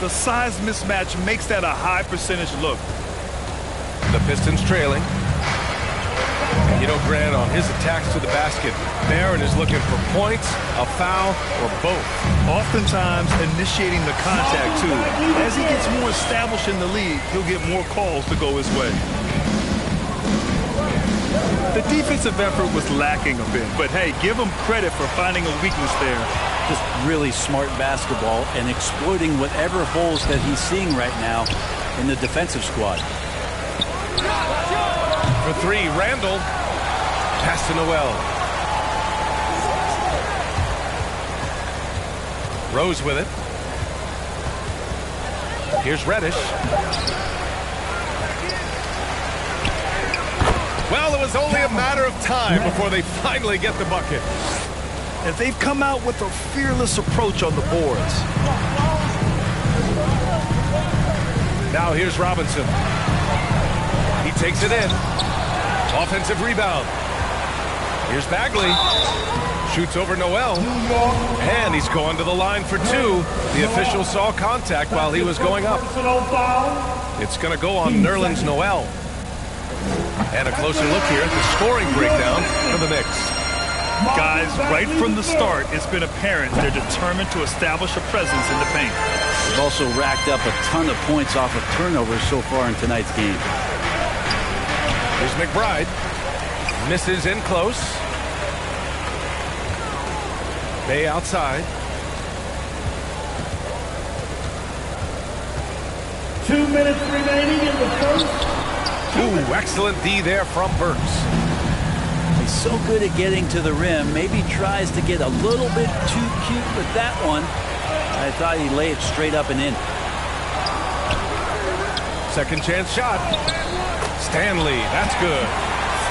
The size mismatch makes that a high percentage look. The Pistons trailing. And you know, Grant, on his attacks to the basket, Barron is looking for points, a foul, or both. Oftentimes initiating the contact, too. As he gets more established in the league, he'll get more calls to go his way. The defensive effort was lacking a bit, but hey, give him credit for finding a weakness there. Just really smart basketball and exploiting whatever holes that he's seeing right now in the defensive squad. For three, Randall. Pass to Noel. Rose with it. Here's Reddish. Well, it was only a matter of time before they finally get the bucket. And they've come out with a fearless approach on the boards. Now here's Robinson. He takes it in. Offensive rebound. Here's Bagley. Shoots over Noel. And he's going to the line for two. The official saw contact while he was going up. It's going to go on Nerlens Noel. And a closer look here at the scoring breakdown for the Knicks. Guys, right from the start, it's been apparent they're determined to establish a presence in the paint. They've also racked up a ton of points off of turnovers so far in tonight's game. Here's McBride. Misses in close. Bay outside. 2 minutes remaining in the first. Ooh, excellent D there from Burks. He's so good at getting to the rim. Maybe tries to get a little bit too cute with that one. I thought he'd lay it straight up and in. Second chance shot. Stanley, that's good.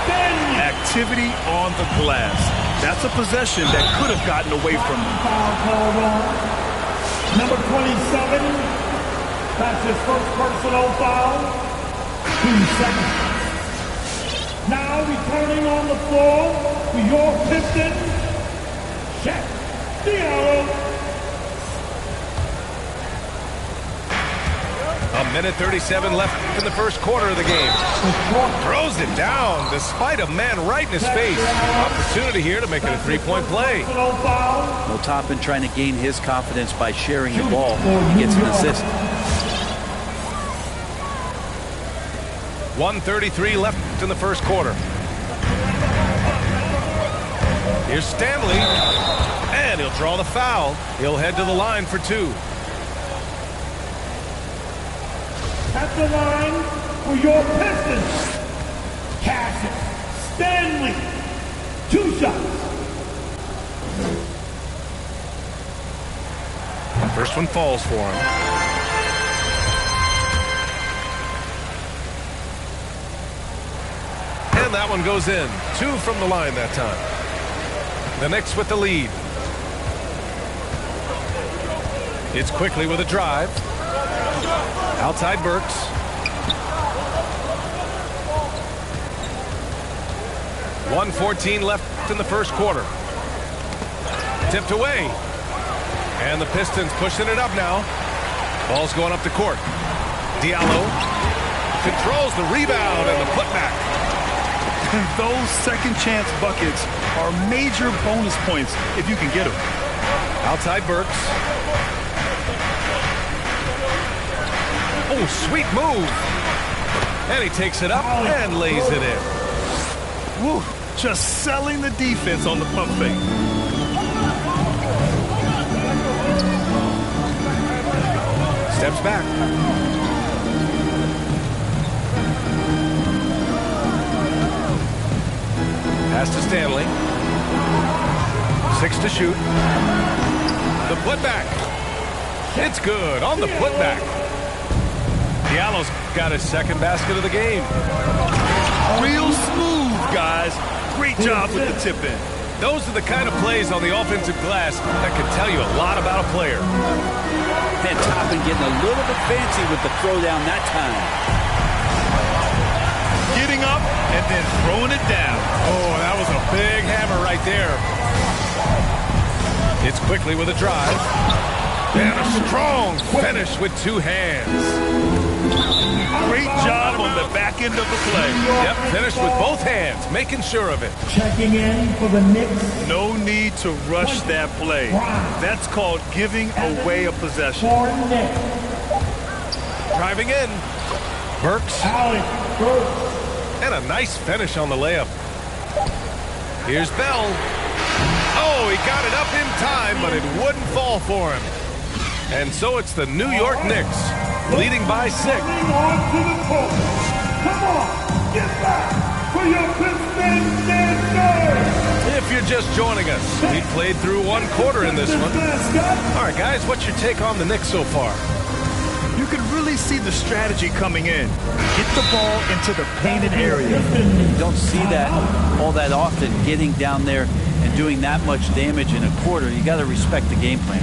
Stanley. Activity on the glass. That's a possession that could have gotten away from him. Number 27. That's his first personal foul. 2 seconds. Now returning on the floor for your Pistons, Shaq Diallo. A minute 37 left in the first quarter of the game. Throws it down despite a man right in his face. Opportunity here to make it a three-point play. Well, Toppin trying to gain his confidence by sharing the ball. He gets an assist. 1:33 left in the first quarter. Here's Stanley. And he'll draw the foul. He'll head to the line for two. At the line for your Pistons, Cassius Stanley. 2 shots. First one falls for him. And that one goes in. 2 from the line that time. The Knicks with the lead. It's quickly with a drive. Outside Burks. .114 left in the first quarter. Tipped away. And the Pistons pushing it up now. Ball's going up the court. Diallo controls the rebound and the putback. Those second chance buckets are major bonus points if you can get them. Outside Burks. Oh, sweet move. And he takes it up and lays it in. Woo, just selling the defense on the pump fake. Steps back. Pass to Stanley. 6 to shoot. The putback. It's good on the putback. Diallo's got his second basket of the game. Real smooth, guys. Great job with the tip in. Those are the kind of plays on the offensive glass that can tell you a lot about a player. And Toppin getting a little bit fancy with the throwdown that time. Getting up and then throwing it down. Oh, that was a big hammer right there. It's quickly with a drive. And a strong finish with two hands. Great job on the back end of the play. Yep, finished with both hands, making sure of it. Checking in for the Knicks. No need to rush that play. That's called giving away a possession. Driving in. Burks. And a nice finish on the layup. Here's Bell. Oh, he got it up in time, but it wouldn't fall for him. And so it's the New York Knicks, leading by 6. On to the court. Come on, get back for your Pistons dance. If you're just joining us, we played through one quarter in this one. All right, guys, what's your take on the Knicks so far? You can really see the strategy coming in. Get the ball into the painted area. You don't see that all that often, getting down there and doing that much damage in a quarter. You got to respect the game plan.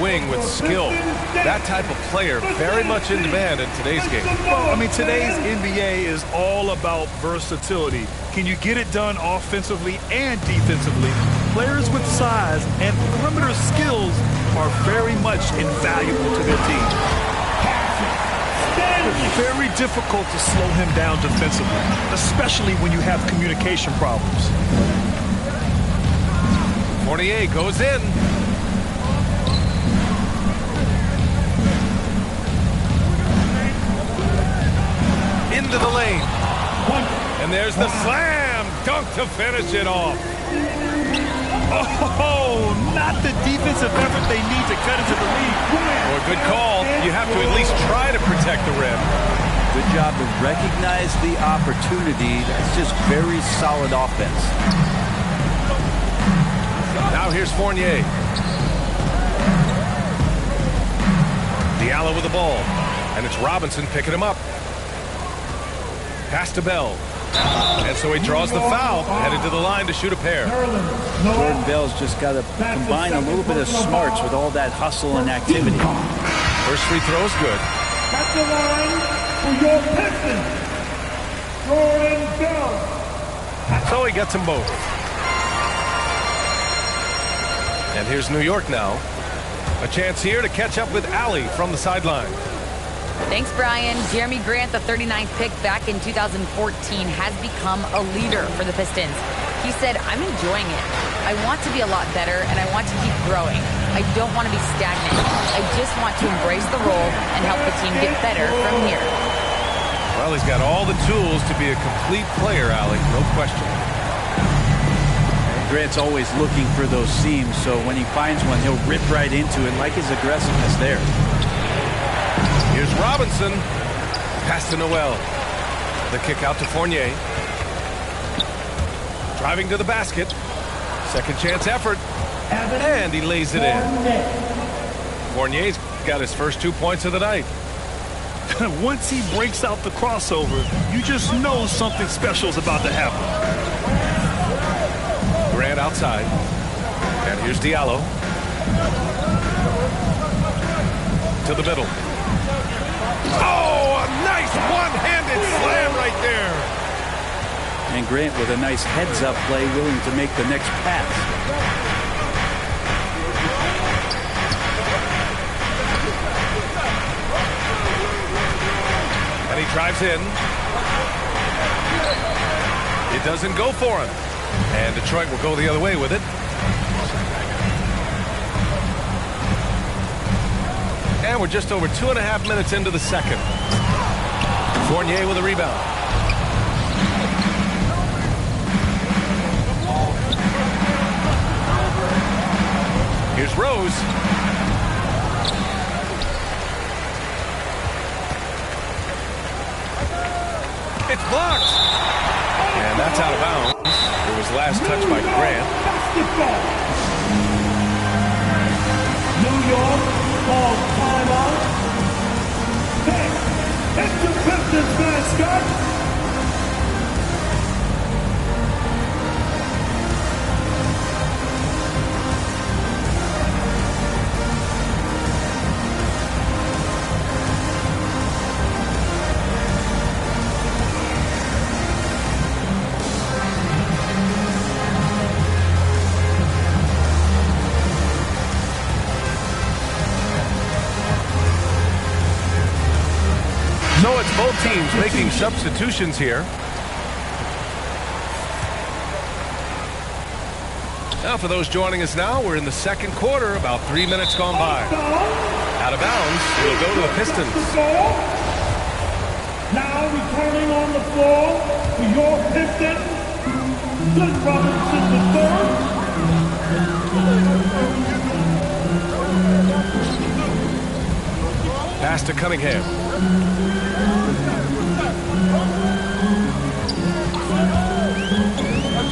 Wing with skill. That type of player very much in demand in today's game. Well, I mean, today's NBA is all about versatility. Can you get it done offensively and defensively? Players with size and perimeter skills are very much invaluable to their team. It's very difficult to slow him down defensively, especially when you have communication problems. Fournier goes in. Into the lane. And there's the slam dunk to finish it off. Oh, not the defensive effort they need to cut into the lead. Well, good call. You have to at least try to protect the rim. Good job to recognize the opportunity. That's just very solid offense. Now here's Fournier. Diallo with the ball. And it's Robinson picking him up. Pass to Bell. And so he draws the foul, headed to the line to shoot a pair. Jordan Bell's just got to combine a little bit of smarts with all that hustle and activity. First free throw's good. At the line for your Pistons, Jordan Bell. So he gets them both. And here's New York now. A chance here to catch up with Allie from the sideline. Thanks, Brian. Jeremy Grant, the 39th pick back in 2014, has become a leader for the Pistons. He said, "I'm enjoying it. I want to be a lot better, and I want to keep growing. I don't want to be stagnant. I just want to embrace the role and help the team get better from here." Well, he's got all the tools to be a complete player, Allie, no question. Grant's always looking for those seams, so when he finds one, he'll rip right into it, like his aggressiveness there. Here's Robinson. Pass to Noel. The kick out to Fournier. Driving to the basket. Second chance effort. And he lays it in. Fournier's got his first 2 points of the night. Once he breaks out the crossover, you just know something special is about to happen. Grant outside. And here's Diallo. To the middle. Oh, a nice one-handed slam right there. And Grant with a nice heads-up play, willing to make the next pass. And he drives in. It doesn't go for him. And Detroit will go the other way with it. And we're just over 2.5 minutes into the second. Fournier with a rebound. Here's Rose. It's blocked. And that's out of bounds. It was last touched by Grant. New York calls timeout. Hey, it's the Pistons mascot. substitutions here. Now, for those joining us now, we're in the second quarter, about 3 minutes gone by. Out of bounds, it'll go to the Pistons. Now returning on the floor for your Pistons, Glenn Robinson III. Pass to Cunningham.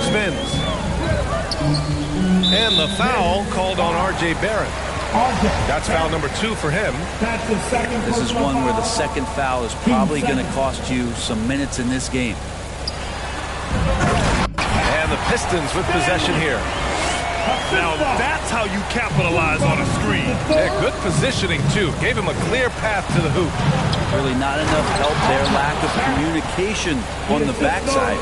Spins. And the foul called on R.J. Barrett. That's foul number 2 for him. This is one where the second foul is probably going to cost you some minutes in this game. And the Pistons with possession here. Now that's how you capitalize on a screen. Yeah, good positioning, too. Gave him a clear path to the hoop. Really not enough help there. Lack of communication on the backside.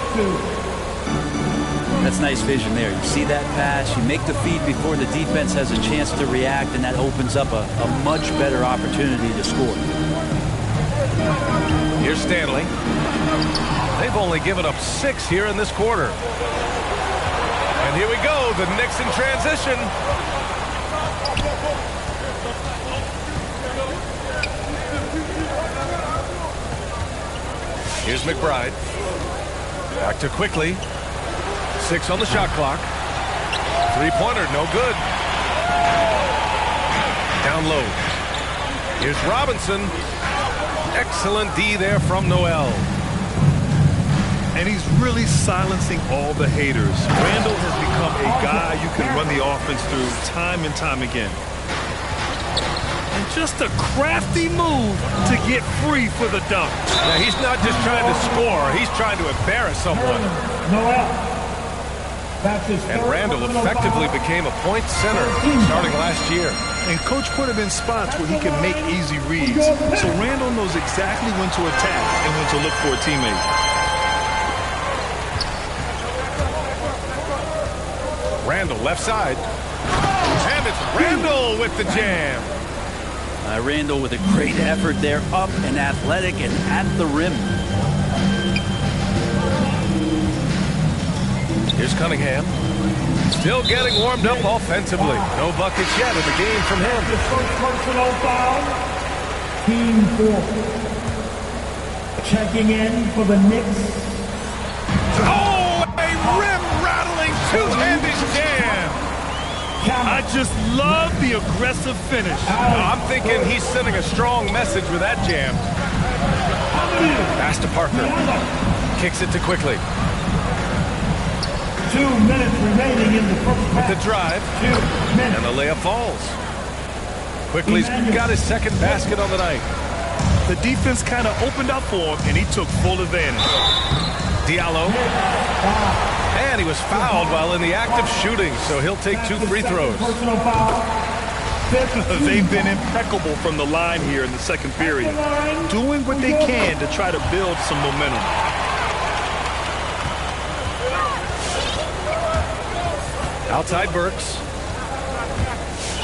That's nice vision there. You see that pass, you make the feed before the defense has a chance to react, and that opens up a much better opportunity to score. Here's Stanley. They've only given up 6 here in this quarter. And here we go, the Knicks in transition. Here's McBride. Back to Quickly. 6 on the shot clock. 3-pointer, no good. Down low. Here's Robinson. Excellent D there from Noel. And he's really silencing all the haters. Randall has become a guy you can run the offense through time and time again. And just a crafty move to get free for the dunk. Now, he's not just trying to score. He's trying to embarrass someone. Noel. And Randall effectively became a point center starting last year. And Coach put him in spots where he can make easy reads. So Randall knows exactly when to attack and when to look for a teammate. Randall left side. And it's Randall with the jam. Randall with a great effort there, up and athletic and at the rim. Here's Cunningham. Still getting warmed up offensively. No buckets yet in the game from him. First personal foul. Team 4. Checking in for the Knicks. Oh, a rim-rattling two-handed jam. I just love the aggressive finish. I'm thinking he's sending a strong message with that jam. Pass to Parker. Kicks it to Quickly. 2 minutes remaining in the first half. With the drive. 2 minutes. And the layup falls. Quickly's got his second basket on the night. The defense kind of opened up for him, and he took full advantage. Diallo. And he was fouled while in the act of shooting, so he'll take 2 free throws. They've been impeccable from the line here in the second period, doing what they can to try to build some momentum. Outside Burks.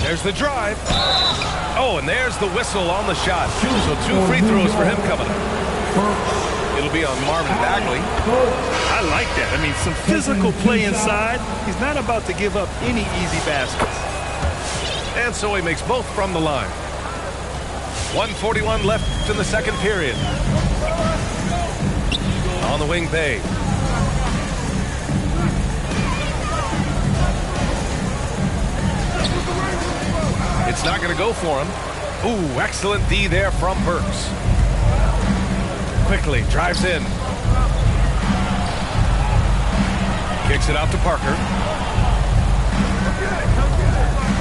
There's the drive. Oh, and there's the whistle on the shot. So 2 free throws for him coming up. It'll be on Marvin Bagley. I like that. I mean, some physical play inside. He's not about to give up any easy baskets. And so he makes both from the line. 1:41 left in the second period. On the wing, Bay. It's not going to go for him. Ooh, excellent D there from Burks. Quickly drives in. Kicks it out to Parker.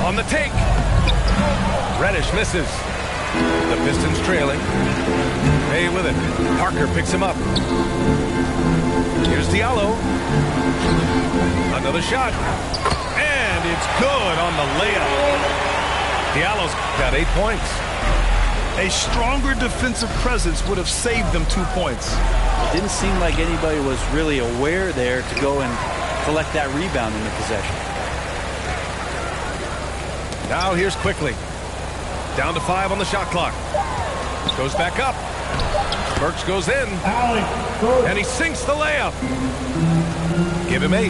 On the take. Reddish misses. The Pistons trailing. Bay with it. Parker picks him up. Here's Diallo. Another shot. And it's good on the layup. Diallo's got 8 points. A stronger defensive presence would have saved them 2 points. It didn't seem like anybody was really aware there to go and collect that rebound in the possession. Now here's Quickly. Down to 5 on the shot clock. Goes back up. Burks goes in. And he sinks the layup. Give him 8.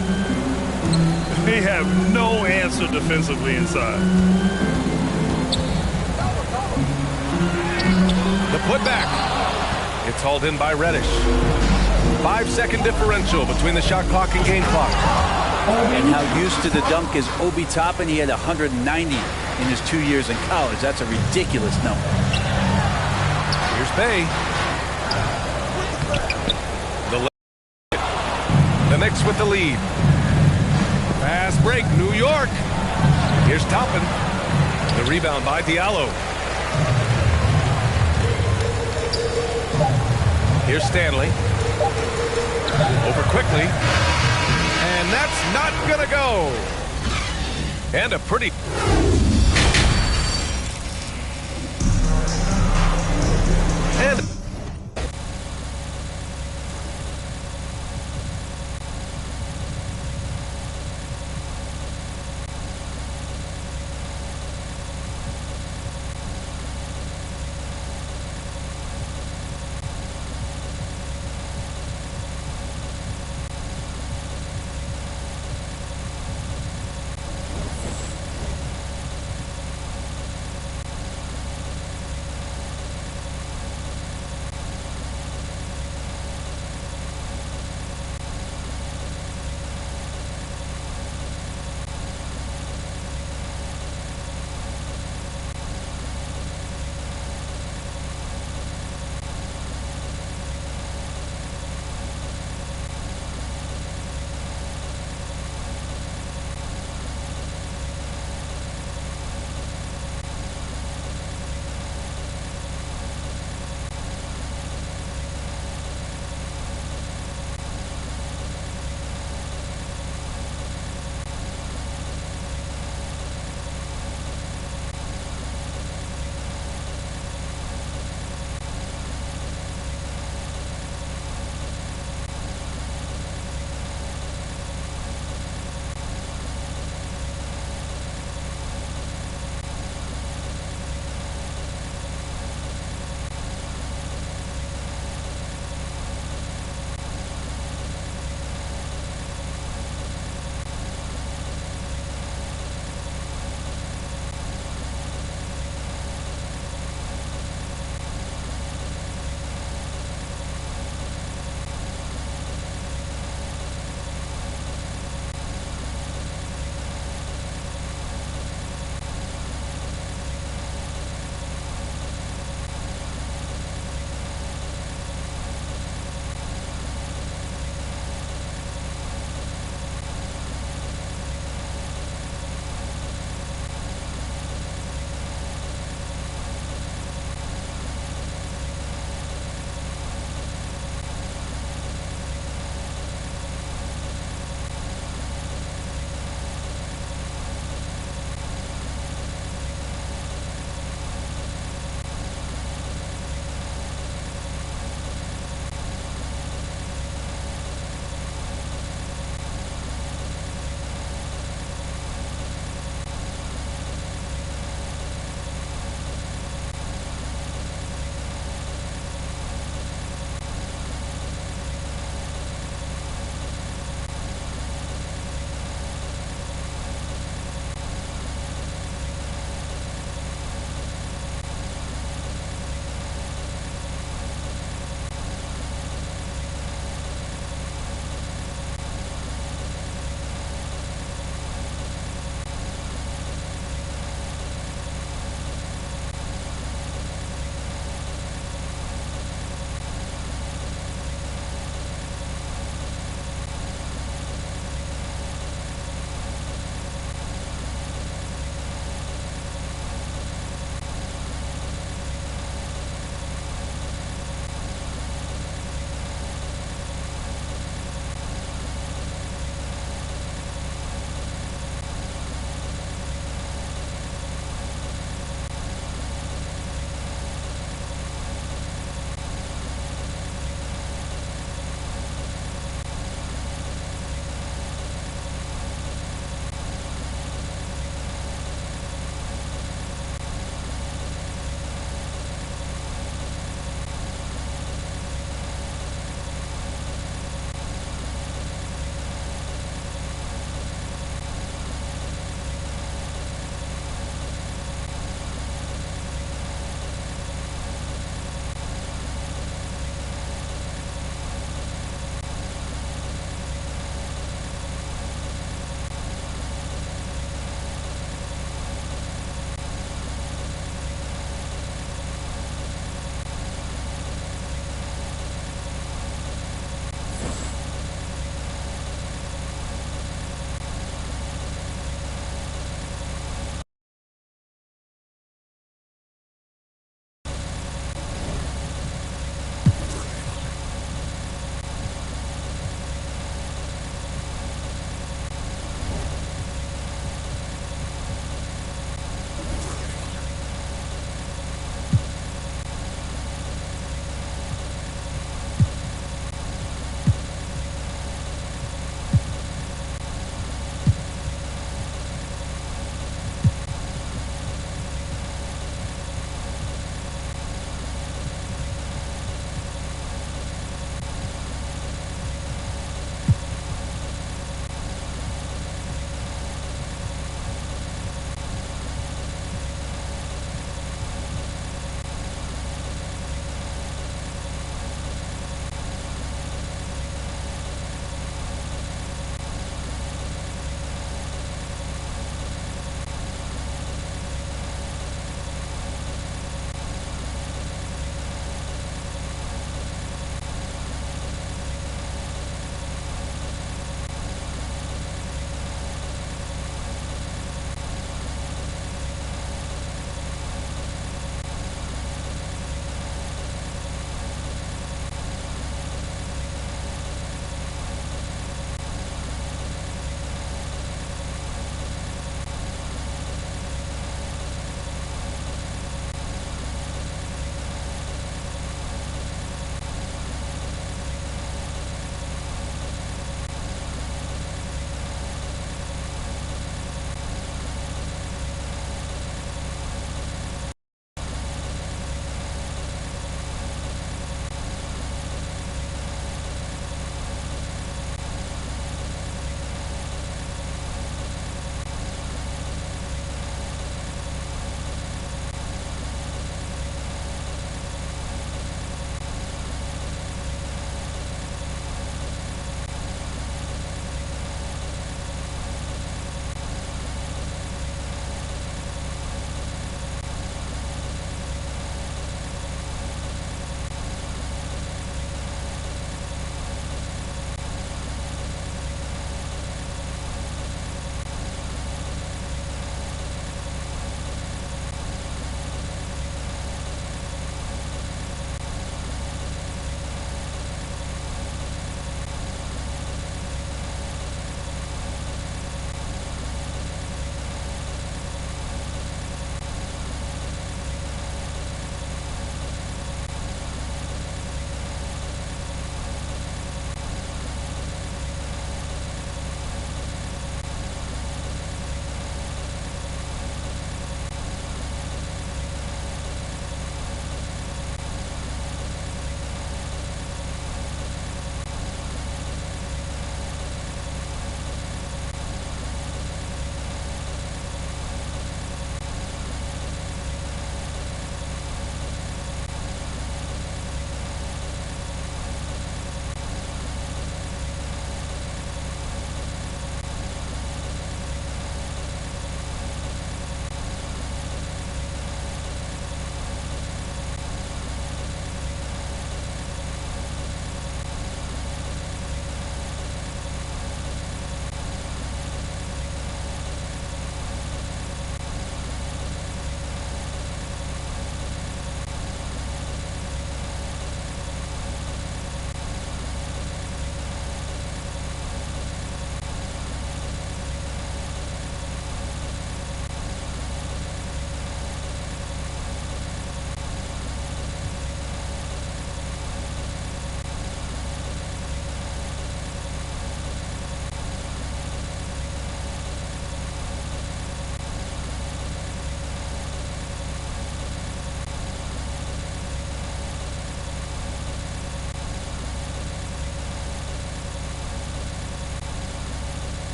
They have no answer defensively inside. The putback. It's hauled in by Reddish. 5-second differential between the shot clock and game clock. And how used to the dunk is Obi Toppin. He had 190 in his 2 years in college. That's a ridiculous number. Here's Bay. The Knicks with the lead. Fast break, New York. Here's Toppin. The rebound by Diallo. Here's Stanley. Over quickly. And that's not gonna go. And a pretty... And